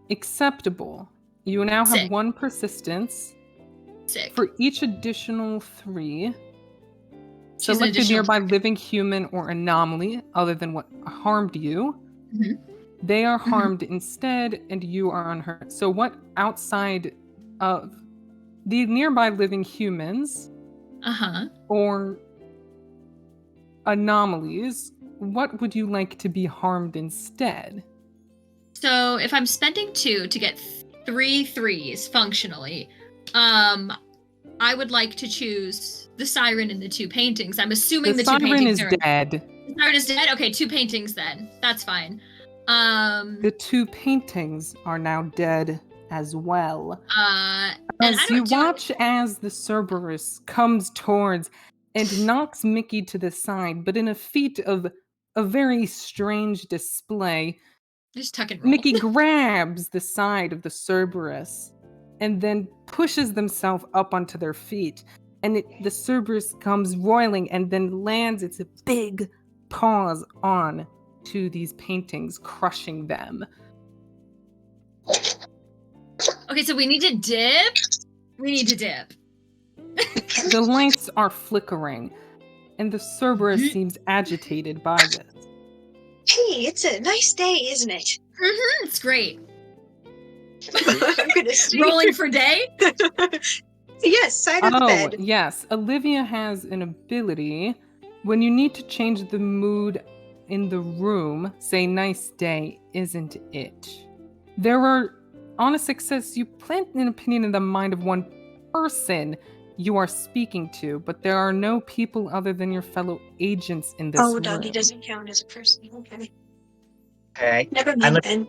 Acceptable. You now have Sick. 1 persistence. Sick. For each additional 3, She's an select a additional nearby 3. living human or anomaly other than what harmed you. Mhm. They are harmed instead, and you are unhurt. So what outside of the nearby living humans Uh-huh. or anomalies, what would you like to be harmed instead? So if I'm spending 2 to get 3 3s functionally, I would like to choose the siren and the 2 paintings. I'm assuming The the 2 siren paintings is are dead. The siren is dead? Okay, 2 paintings then. That's fine. The 2 paintings are now dead as well. And As I you don't do watch as the Cerberus comes towards and knocks Mickey to the side, but in a feat of a very strange display, just tuck and roll. Mickey grabs the side of the Cerberus and then pushes themselves up onto their feet. And the Cerberus comes roiling and then lands its big paws on to these paintings, crushing them. Okay, so we need to dip. We need to dip. The lights are flickering, and the Cerberus seems agitated by this. Hey, it's a nice day, isn't it? It's great. I'm gonna sleep. Rolling for day? Yes, side of the bed. Yes. Olivia has an ability. When you need to change the mood in the room, say nice day, isn't it? There are, on a success, you plant an opinion in the mind of one person you are speaking to, but there are no people other than your fellow agents in this room. Doggy doesn't count as a person. Okay. Okay. Never mind then.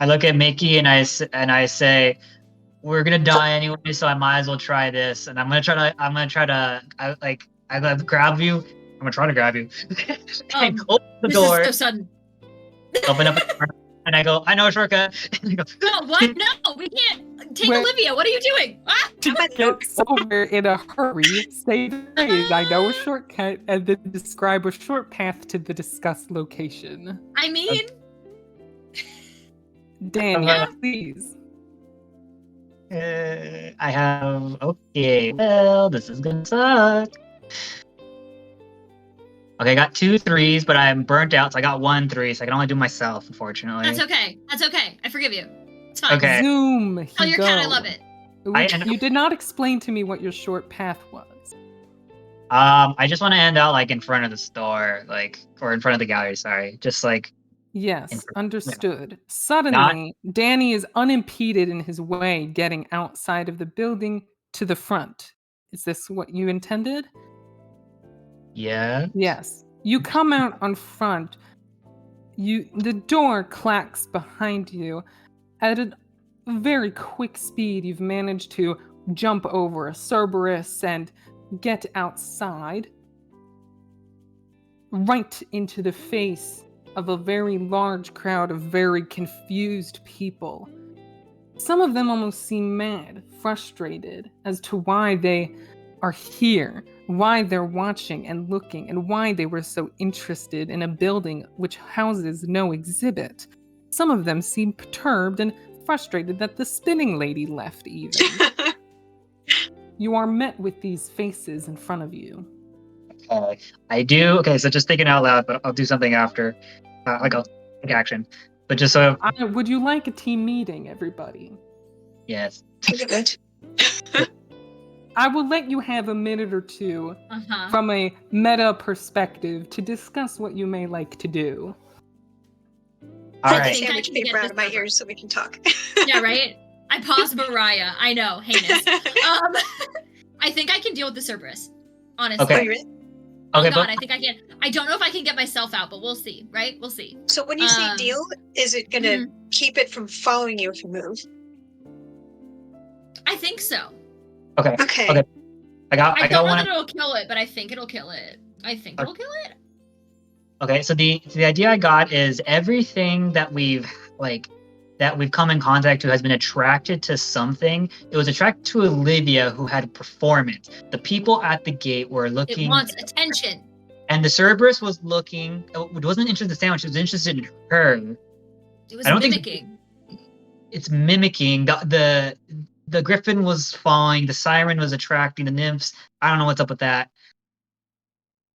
I look at Mickey and I say, "We're gonna die anyway, so I might as well try this." And I grab you gonna try to grab you. And Um, open the this door, is so sudden. open up the door, and I go, I know a shortcut. And I go, No, what? No, we can't. Take Wait. Olivia. What are you doing? Ah! Get somewhere in a hurry, say the phrase, I know a shortcut, and then describe a short path to the discussed location. I mean, Danny, Yeah. please. I have, okay, well, this is gonna suck. Okay, I got 2 3s, but I'm burnt out, so I got 1 3, so I can only do myself, unfortunately. that's okay. That's okay. I forgive you. It's fine. Okay. Zoom. Tell your cat I love it. You did not explain to me what your short path was. I just want to end out like in front of the store, like, or in front of the gallery, sorry. Just like, Yes, Infor- understood. Suddenly, Danny is unimpeded in his way getting outside of the building to the front. Is this what you intended? yeah. Yes. You come out on front. The door clacks behind you. At a very quick speed, you've managed to jump over a Cerberus and get outside, right into the face of a very large crowd of very confused people. Some of them almost seem mad, frustrated as to why they are here, why they're watching and looking, and why they were so interested in a building which houses no exhibit. Some of them seem perturbed and frustrated that the spinning lady left, even. You are met with these faces in front of you. I do. Okay, so just thinking out loud, but I'll do something after. Like I'll take action. But just so, Would you like a team meeting, everybody? yes. Think of it. I will let you have a minute or two Uh-huh. from a meta perspective to discuss what you may like to do. All I right. think I Sandwich can paper get out this of my over. ears so we can talk. Yeah, right? I paused Mariah. I know, heinous. I think I can deal with the Cerberus. Honestly. Okay. Oh, you really? Oh Okay, god, but I think I can. I don't know if I can get myself out, but we'll see, right? We'll see. So when you say deal, is it going to keep it from following you if you move? I think so. okay. Okay. Okay. I I got don't know one. that it'll kill it, but I think it'll kill it. I think it'll kill it. Okay, so the idea I got is everything that we've come in contact to has been attracted to something. It was attracted to Olivia, who had a performance. The people at the gate were It looking, wants attention. and the Cerberus was looking. It wasn't interested in the sandwich. It was interested in her. It was I don't think- mimicking. It's mimicking the griffin was following. The siren was attracting the nymphs. I don't know what's up with that.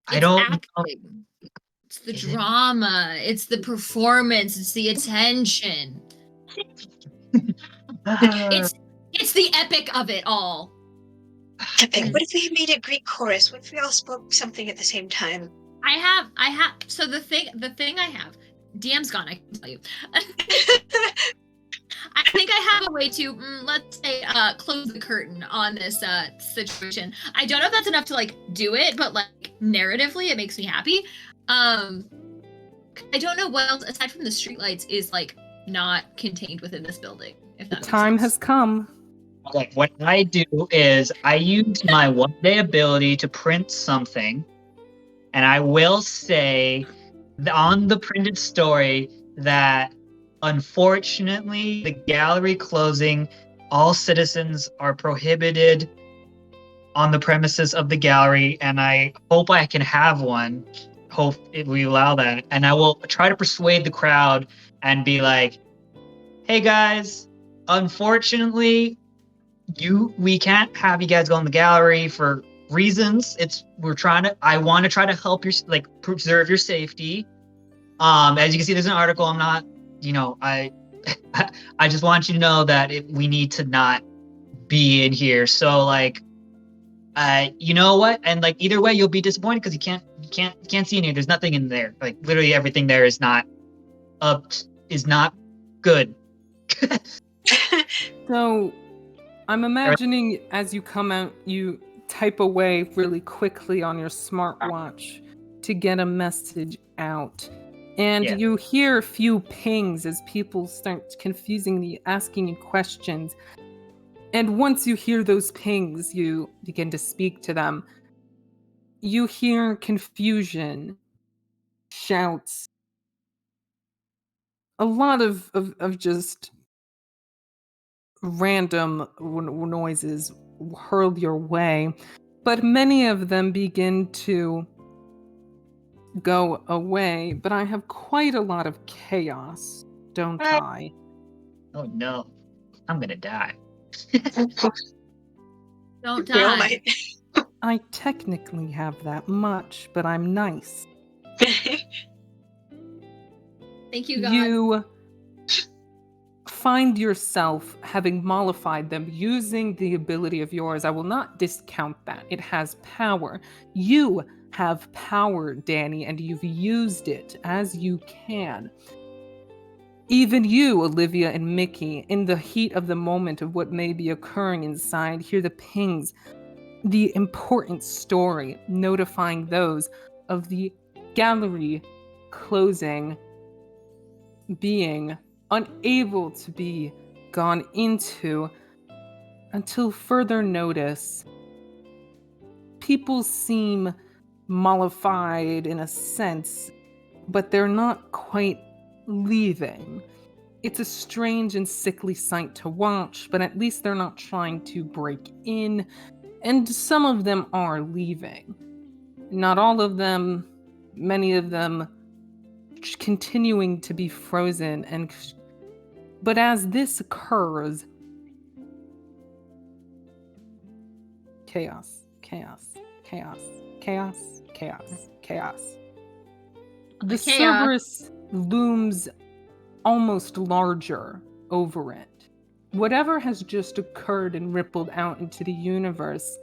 I It's don't know. acting. It's the Is it? drama. It's the performance. It's the attention. It's the epic of it all. Epic. What if we made a Greek chorus? What if we all spoke something at the same time? I have. So the thing I have, DM's gone. I can tell you. I think I have a way to, let's say, close the curtain on this situation. I don't know if that's enough to like do it, but like narratively, it makes me happy. I don't know what else aside from the streetlights is like not contained within this building. If that makes Time sense. has come. Okay, what I do is I use my 1-day ability to print something, and I will say on the printed story that unfortunately the gallery closing, all citizens are prohibited on the premises of the gallery, and I hope I can have one. Hope we allow that, and I will try to persuade the crowd and be like, "Hey guys, unfortunately, we can't have you guys go in the gallery for reasons. I want to try to help your preserve your safety. As you can see, there's an article. I'm not, I I just want you to know that we need to not be in here. So you know what? And like either way, you'll be disappointed because you can't see in here. There's nothing in there. Like literally everything there is not good. So, I'm imagining as you come out, you type away really quickly on your smartwatch to get a message out. And Yeah. you hear a few pings as people start confusingly asking you questions. And once you hear those pings, you begin to speak to them. You hear confusion, shouts, a lot of just random noises hurled your way, but many of them begin to go away. But I have quite a lot of chaos, don't I? Oh no, I'm gonna die. Don't We all die. might. I technically have that much, but I'm nice. Thank you, God. You find yourself having mollified them using the ability of yours. I will not discount that. It has power. You have power, Danny, and you've used it as you can. Even you, Olivia and Mickey, in the heat of the moment of what may be occurring inside, hear the pings, the important story, notifying those of the gallery closing, being unable to be gone into until further notice. People seem mollified in a sense, but they're not quite leaving. It's a strange and sickly sight to watch, but at least they're not trying to break in, and some of them are leaving. Not all of them, many of them continuing to be frozen, and but as this occurs, chaos, chaos, chaos, chaos, chaos, chaos. The Chaos. Cerberus looms almost larger over it. Whatever has just occurred and rippled out into the universe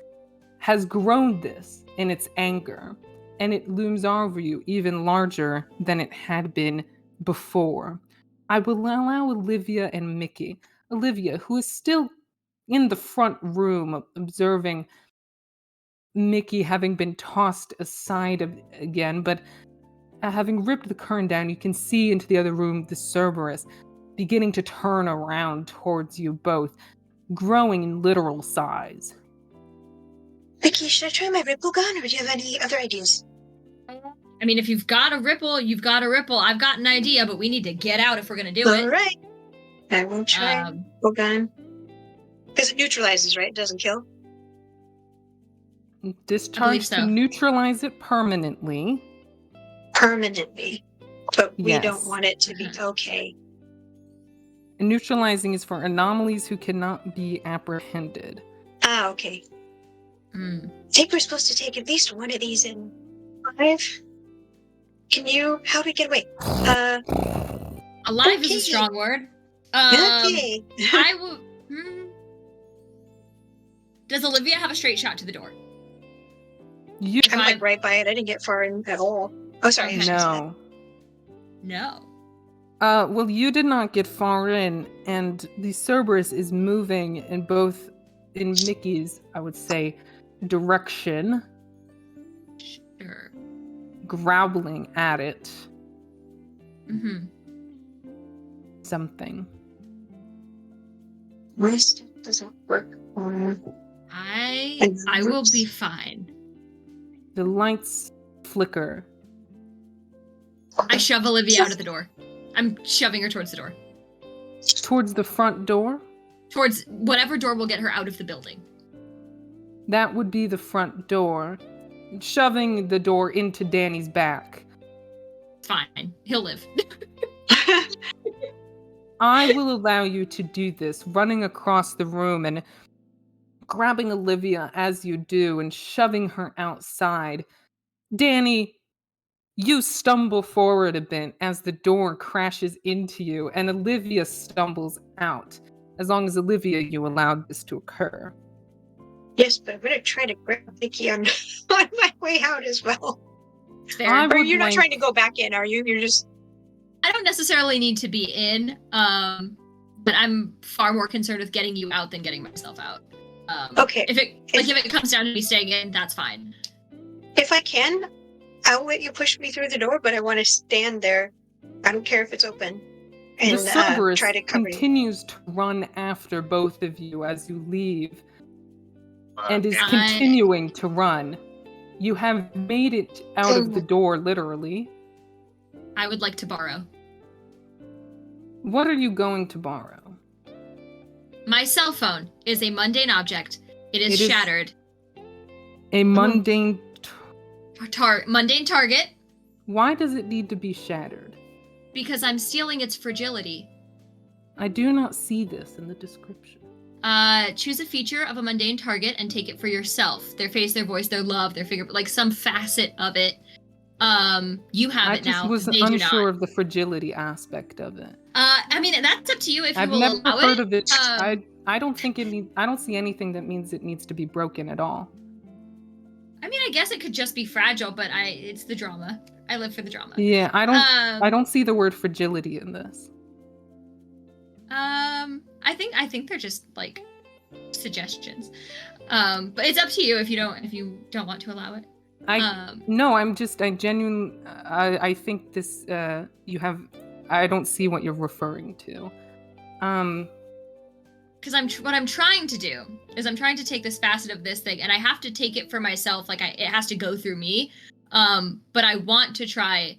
has grown this in its anger, and it looms over you even larger than it had been before. I will allow Olivia and Mickey. Olivia, who is still in the front room observing Mickey having been tossed aside again, but having ripped the curtain down, you can see into the other room the Cerberus beginning to turn around towards you both, growing in literal size. Vicky, should I try my ripple gun, or do you have any other ideas? I mean, if you've got a ripple, you've got a ripple. I've got an idea, but we need to get out if we're gonna do All it. right. I will try ripple gun. Because it neutralizes, right? It doesn't kill? Discharge to so. neutralize it permanently. Permanently. But we don't Yes. want it to be okay. And neutralizing is for anomalies who cannot be apprehended. Ah, okay. I think we're supposed to take at least one of these in 5. How do we get away? Alive is okay. a strong word. Okay. I will. Does Olivia have a straight shot to the door? You I'm like right by it. I didn't get far in at all. Oh, sorry. Okay. I shouldn't say no. No. Well, you did not get far in, and the Cerberus is moving in Mickey's, I would say, direction, Sure. growling at it. Something. My stuff doesn't work. I will be fine. The lights flicker. I shove Olivia out of the door. I'm shoving her towards the door. Towards the front door? Towards whatever door will get her out of the building. That would be the front door. Shoving the door into Danny's back. Fine. He'll live. I will allow you to do this, running across the room and grabbing Olivia as you do and shoving her outside. Danny, you stumble forward a bit as the door crashes into you, and Olivia stumbles out. As long as Olivia, you allowed this to occur. Yes, but I'm going to try to grab Vicky on my way out as well. Fair. Or you're not trying to go back in, are you? You're just... I don't necessarily need to be in, but I'm far more concerned with getting you out than getting myself out. Okay. If it comes down to me staying in, that's fine. If I can, I'll let you push me through the door, but I want to stand there. I don't care if it's open. And The Cerberus try to cover continues to run after both of you as you leave, and is continuing to run. You have made it out of the door, literally. I would like to borrow. What are you going to borrow? My cell phone is a mundane object. It is It is- shattered. A mundane... Mundane target, Why does it need to be shattered? because I'm stealing its fragility. I do not see this in the description. Choose a feature of a mundane target and take it for yourself. Their face, their voice, their love, their figure, like some facet of it. You have it now. I just was They do unsure not. of the fragility aspect of it. I mean, that's up to you if you I've will never allow heard it. of it. I don't think I don't see anything that means it needs to be broken at all. I mean, I guess it could just be fragile, but it's the drama. I live for the drama. Yeah, I don't see the word fragility in this. I think they're just like suggestions. But it's up to you if you don't want to allow it. No, I think this I don't see what you're referring to. Because what I'm trying to do is I'm trying to take this facet of this thing, and I have to take it for myself. Like it has to go through me. But I want to try.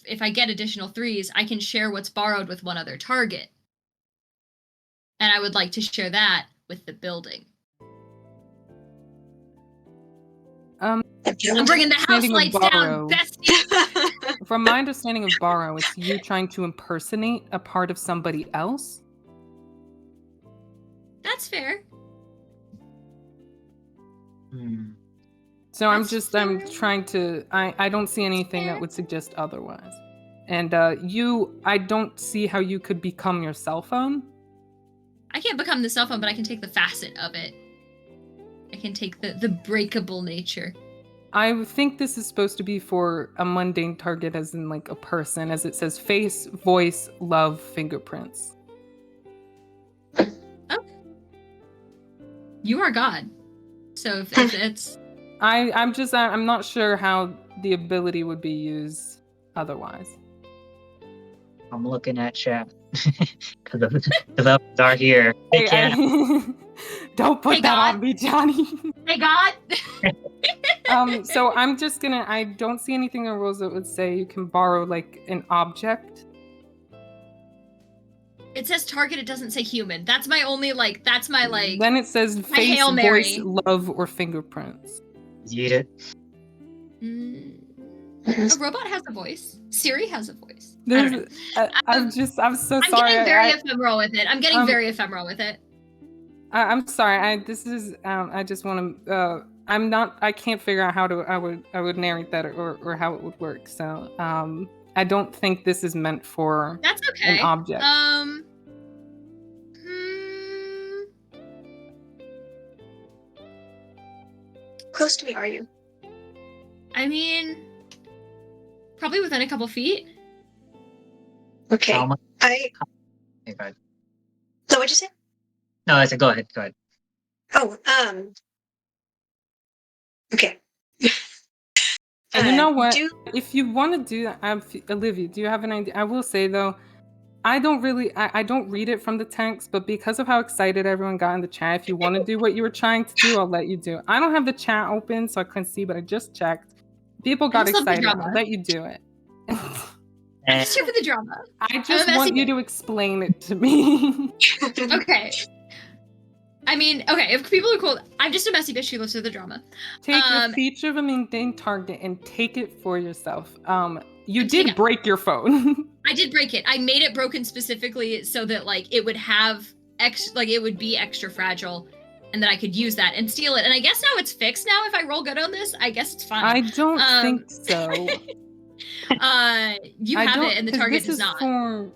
If I get additional 3s, I can share what's borrowed with one other target, and I would like to share that with the building. I'm bringing the house lights down, bestie. From my understanding of borrow, it's you trying to impersonate a part of somebody else. That's fair. So I'm trying to, I don't see anything that would suggest otherwise. And I don't see how you could become your cell phone. I can't become the cell phone, but I can take the facet of it. I can take the breakable nature. I think this is supposed to be for a mundane target, as in like a person, as it says face, voice, love, fingerprints. Oh. You are God. So if it's... I'm not sure how the ability would be used otherwise. I'm looking at chat because the others are here. They can't. Don't put that on me, Johnny. Hey, God. So I'm just gonna. I don't see anything in rules that would say you can borrow like an object. It says target. It doesn't say human. That's my only like. That's my like. Then it says face, Hail Mary. voice, love, or fingerprints. Eat it. A robot has a voice. Siri has a voice. I'm so sorry. I'm getting very ephemeral with it. I'm getting very ephemeral with it. I'm sorry. I just want to. I can't figure out how I would narrate that or how it would work. So I don't think this is meant for That's okay. an object. Close to me are you? I mean, probably within a couple feet. Okay. How much? Okay, Go ahead. So what'd you say? No, I said go ahead. Go ahead. Oh, okay. And you know what? If you want to do that, Olivia, do you have an idea? I will say though, I don't read it from the text, but because of how excited everyone got in the chat, if you want to do what you were trying to do, I'll let you do it. I don't have the chat open, so I couldn't see, but I just checked. People got excited. I'll let you do it. I'm just here for the drama. I just want you to explain it to me. Okay. I mean, okay, if people are cool, I'm just a messy bitch who lives for the drama. Take a feature of a mundane target and take it for yourself. You did break your phone. I did break it. I made it broken specifically so that like it would have it would be extra fragile, and that I could use that and steal it. And I guess now it's fixed. Now if I roll good on this, I guess it's fine. I don't think so. You have it, and the target does not. This is for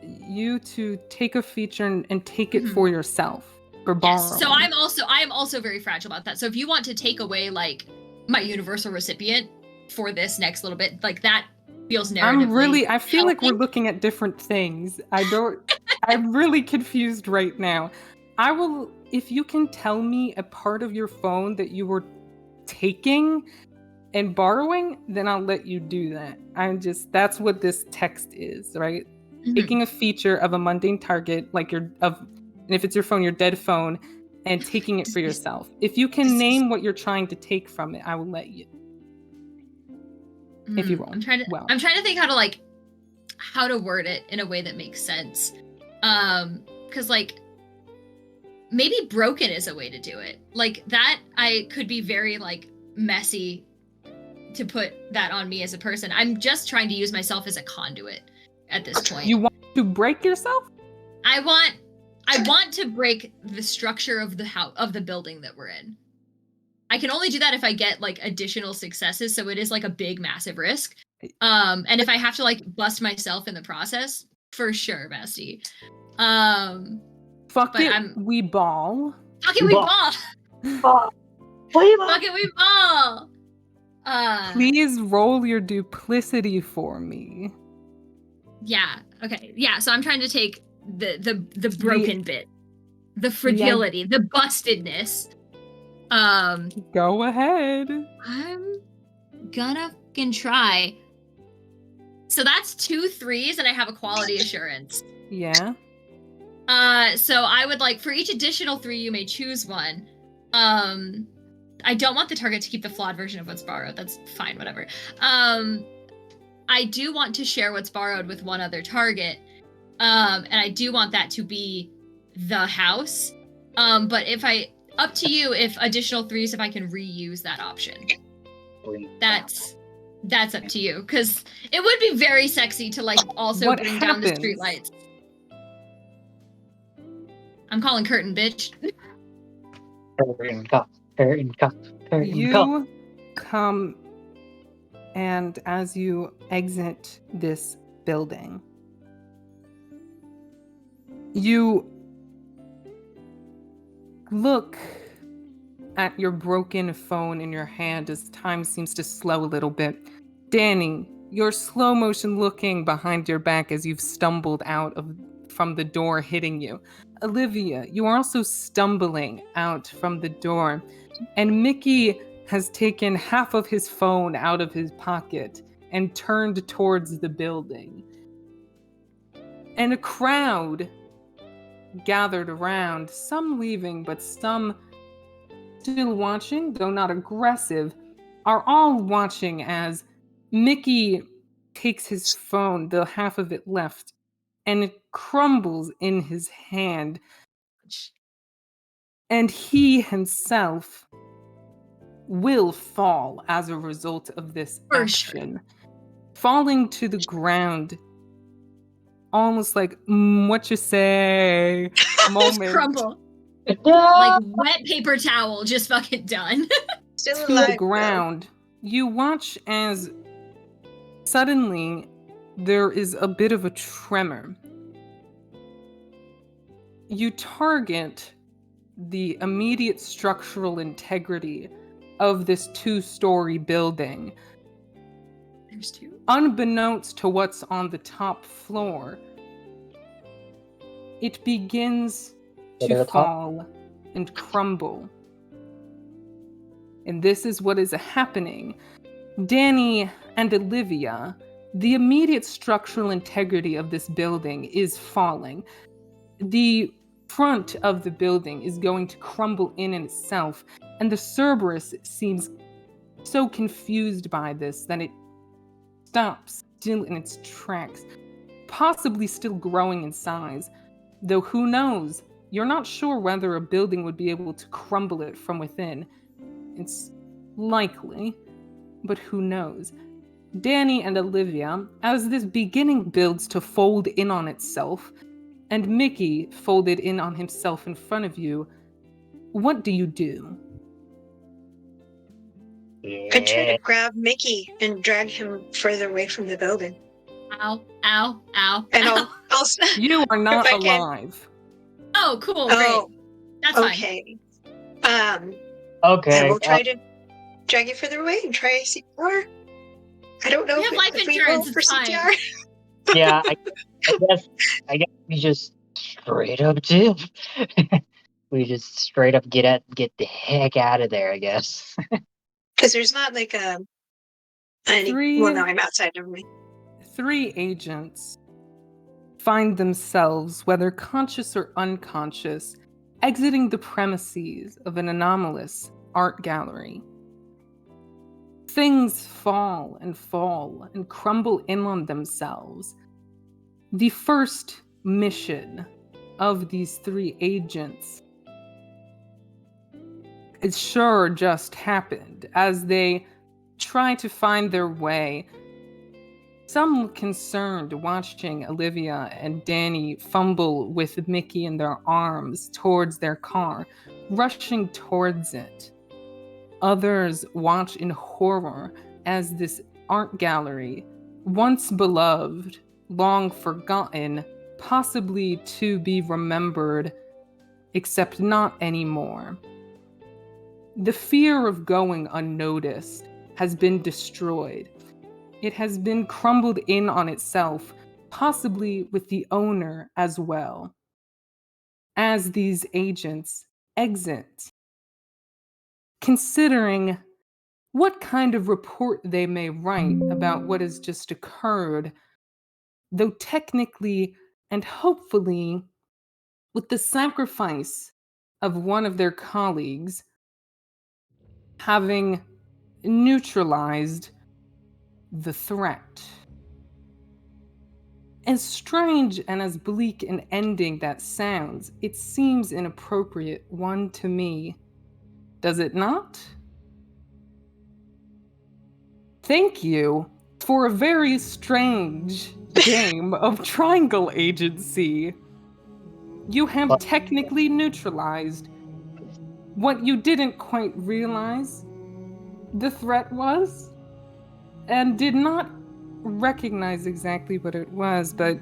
you to take a feature and take it for yourself. For borrowing. Yes. So I am also very fragile about that. So if you want to take away like my universal recipient for this next little bit, like that feels narratively. I feel like we're looking at different things. I'm really confused right now. If you can tell me a part of your phone that you were taking and borrowing, then I'll let you do that. That's what this text is, right? Mm-hmm. Taking a feature of a mundane target, like and if it's your phone, your dead phone, and taking it for yourself. If you can name what you're trying to take from it, I will let you. If you roll. I'm trying to think how to word it in a way that makes sense. Because like maybe broken is a way to do it. Like that I could be very like messy to put that on me as a person. I'm just trying to use myself as a conduit at this point. You want to break yourself? I want to break the structure of the house, of the building that we're in. I can only do that if I get like additional successes, so it is like a big massive risk. And if I have to like bust myself in the process, for sure, bestie. Fuck it, we ball. Fuck it, we ball. Fuck it, we ball. Please roll your duplicity for me. Yeah. Okay. Yeah. So I'm trying to take the broken bit, the fragility, the bustedness. Go ahead. I'm gonna fucking try. So that's 2 3s, and I have a quality assurance. Yeah. So I would like for each additional 3, you may choose one. I don't want the target to keep the flawed version of what's borrowed. That's fine, whatever. I do want to share what's borrowed with one other target. And I do want that to be the house. But up to you if additional 3s, if I can reuse that option. That's up to you. Because it would be very sexy to like also bring down the streetlights. I'm calling curtain, bitch. Curtain cop. You come, and as you exit this building, you look at your broken phone in your hand as time seems to slow a little bit. Danny, you're slow motion looking behind your back as you've stumbled from the door hitting you. Olivia, you are also stumbling out from the door. And Mickey has taken half of his phone out of his pocket and turned towards the building. And a crowd gathered around, some leaving, but some still watching, though not aggressive, are all watching as Mickey takes his phone, the half of it left, and it crumbles in his hand. And he himself will fall as a result of this action. Falling to the ground, almost like, what you say moment. Crumble. Like wet paper towel, just fucking done. Still to alive, the ground. You watch as suddenly there is a bit of a tremor. You target the immediate structural integrity of this 2-story building. There's 2. Unbeknownst to what's on the top floor, it begins to fall and crumble. And this is what is happening. Danny and Olivia, the immediate structural integrity of this building is falling. The front of the building is going to crumble in itself, and the Cerberus seems so confused by this that it stops still in its tracks, possibly still growing in size. Though who knows? You're not sure whether a building would be able to crumble it from within. It's likely, but who knows? Danny and Olivia, as this beginning builds to fold in on itself, and Mickey folded in on himself in front of you, what do you do? I try to grab Mickey and drag him further away from the building. Ow, ow, ow. And ow. I'll You are not if I can- alive. Oh, cool, Oh, great. That's fine. okay. Okay. I will try to drag you further away and try CPR. I don't know We have life if we insurance, roll for it's fine. CPR. Yeah, I guess we just straight up do. We just straight up get the heck out of there, I guess. Because there's not like well, no, I'm outside of me. 3 agents find themselves, whether conscious or unconscious, exiting the premises of an anomalous art gallery. Things fall and crumble in on themselves. The first mission of these three agents is sure just happened as they try to find their way. Some look concerned watching Olivia and Danny fumble with Mickey in their arms towards their car, rushing towards it. Others watch in horror as this art gallery, once beloved, long forgotten, possibly to be remembered, except not anymore. The fear of going unnoticed has been destroyed. It has been crumbled in on itself, possibly with the owner as well. As these agents exit, considering what kind of report they may write about what has just occurred, though technically and hopefully with the sacrifice of one of their colleagues having neutralized the threat. As strange and as bleak an ending that sounds, it seems an appropriate one to me. Does it not? Thank you for a very strange game of triangle agency. You have technically neutralized what you didn't quite realize the threat was, and did not recognize exactly what it was, but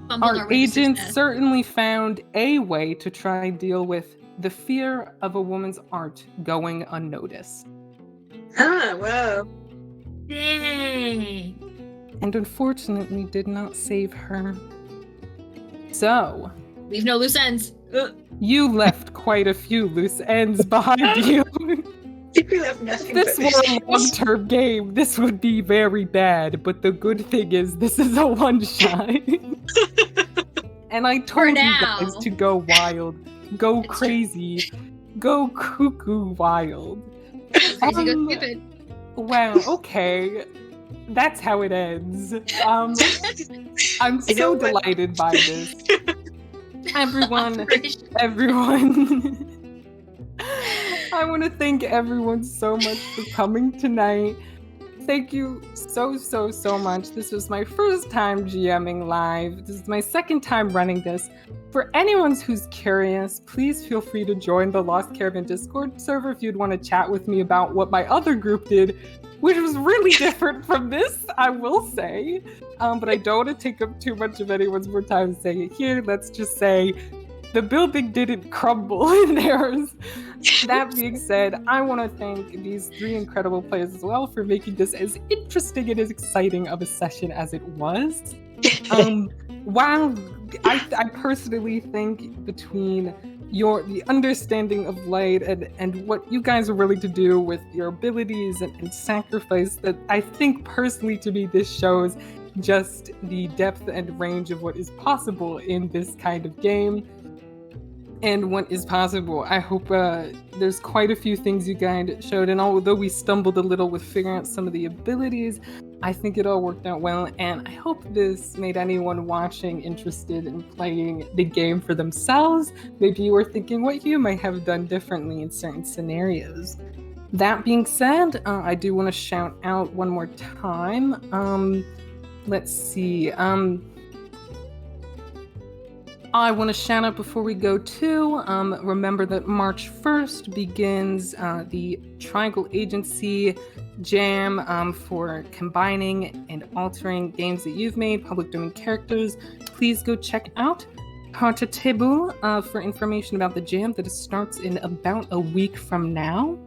our agents certainly found a way to try and deal with the fear of a woman's art going unnoticed. Ah, wow. Dang. And unfortunately did not save her. So, Leave no loose ends. you left quite a few loose ends behind you. If we left nothing If this but were a mistakes. long-term game, this would be very bad, but the good thing is this is a one-shot. And I told you guys now. to go wild, go crazy, go cuckoo wild. Crazy go stupid. Wow, okay. That's how it ends. I'm You know so what? delighted by this. Everyone. I want to thank everyone so much for coming tonight. Thank you so much. This was my first time GMing live. This is my second time running this. For anyone who's curious, please feel free to join the Lost Caravan Discord server if you'd want to chat with me about what my other group did, which was really different from this, I will say. But I don't want to take up too much of anyone's more time saying it here. Let's just say the building didn't crumble in theirs. That being said, I want to thank these three incredible players as well for making this as interesting and as exciting of a session as it was. While I personally think between the understanding of light and what you guys are willing to do with your abilities and sacrifice, that I think personally to me this shows just the depth and range of what is possible in this kind of game. And what is possible. I hope there's quite a few things you guys showed, and although we stumbled a little with figuring out some of the abilities, I think it all worked out well, and I hope this made anyone watching interested in playing the game for themselves. Maybe you were thinking what you might have done differently in certain scenarios. That being said, I do want to shout out one more time. Let's see. I want to shout out before we go too, remember that March 1st begins the Triangle Agency Jam for combining and altering games that you've made, public domain characters. Please go check out Carte Table for information about the jam that starts in about a week from now.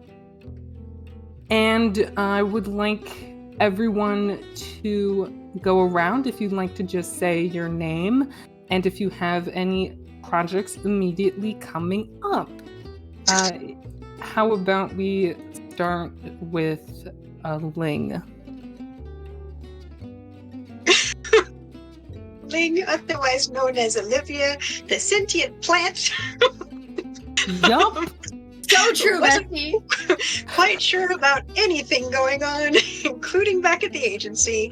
And I would like everyone to go around if you'd like to just say your name. And if you have any projects immediately coming up. How about we start with Ling? Ling, otherwise known as Olivia, the sentient plant. Yup. So true, Wasn't Bessie. quite sure about anything going on, including back at the agency.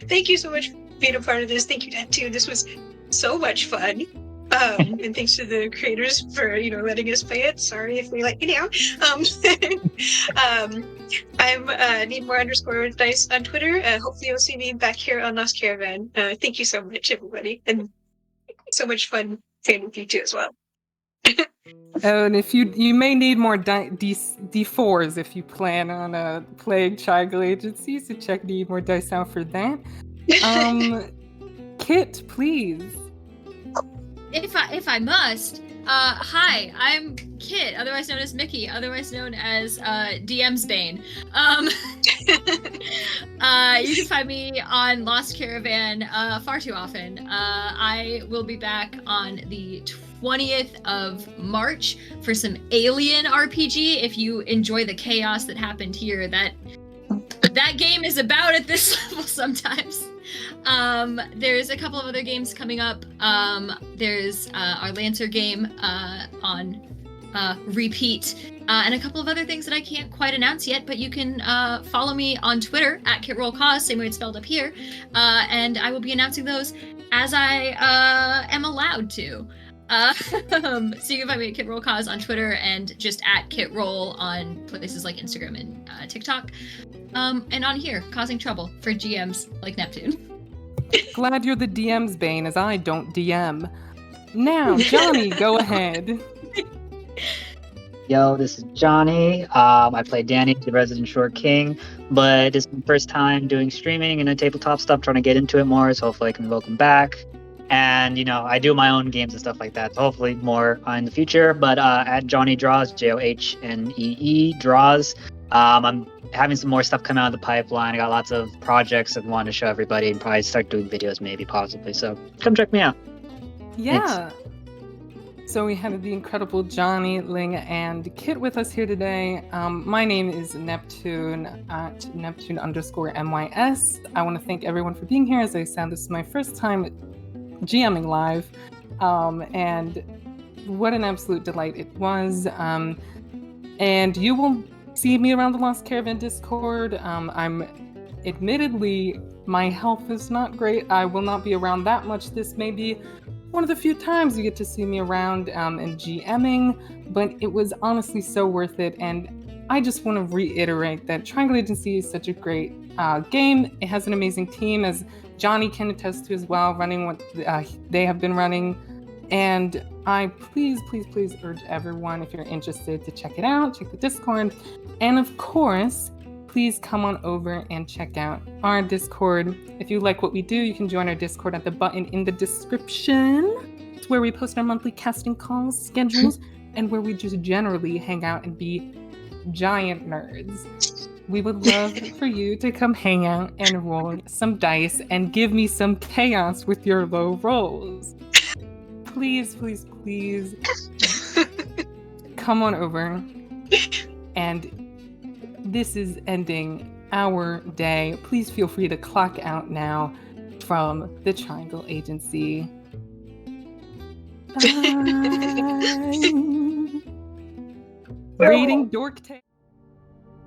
Thank you so much for being a part of this. Thank you, Neptune. This was so much fun. And thanks to the creators for letting us play it. Sorry if we let you down. I'm need more underscore dice on Twitter. Hopefully you'll see me back here on Lost Caravan. Thank you so much, everybody, and so much fun playing with you too as well. Oh, and if you may need more D4s if you plan on playing Triangle Agency, so need more dice out for that. Kit, please. If I must, hi, I'm Kit, otherwise known as Mickey, otherwise known as DM's Bane. You can find me on Lost Caravan far too often. I will be back on the 20th of March for some Alien RPG. If you enjoy the chaos that happened here, that game is about at this level sometimes. There's a couple of other games coming up. There's our Lancer game on repeat, and a couple of other things that I can't quite announce yet, but you can follow me on Twitter at KitRollCause, same way it's spelled up here, and I will be announcing those as I am allowed to. So you can find me at KitRollCause on Twitter and just at KitRoll on places like Instagram and TikTok. And on here, causing trouble for GMs like Neptune. Glad you're the DM's Bane, as I don't DM. Now, Johnny, go ahead. Yo, this is Johnny. I play Danny, the Resident Short King, but this is my first time doing streaming and tabletop stuff, trying to get into it more, so hopefully I can welcome back. And, I do my own games and stuff like that, so hopefully more in the future. But at Johnny Draws, JOHNEE Draws, I'm having some more stuff come out of the pipeline. I got lots of projects that I want to show everybody and probably start doing videos maybe, possibly. So come check me out. Yeah. Thanks. So we have the incredible Johnny, Ling, and Kit with us here today. My name is Neptune at Neptune_MYS. I want to thank everyone for being here. As I said, this is my first time GMing live, and what an absolute delight it was. And you will see me around the Lost Caravan Discord. I'm admittedly, my health is not great. I will not be around that much. This may be one of the few times you get to see me around and GMing, but it was honestly so worth it. And I just want to reiterate that Triangle Agency is such a great game. It has an amazing team, as Johnny can attest to as well, running what they have been running. And I please urge everyone, if you're interested, to check it out, check the Discord. And of course, please come on over and check out our Discord. If you like what we do, you can join our Discord at the button in the description. It's where we post our monthly casting calls, schedules, and where we just generally hang out and be giant nerds. We would love for you to come hang out and roll some dice and give me some chaos with your low rolls. Please come on over. And this is ending our day. Please feel free to clock out now from the Triangle Agency. Bye. Reading Dork Tales.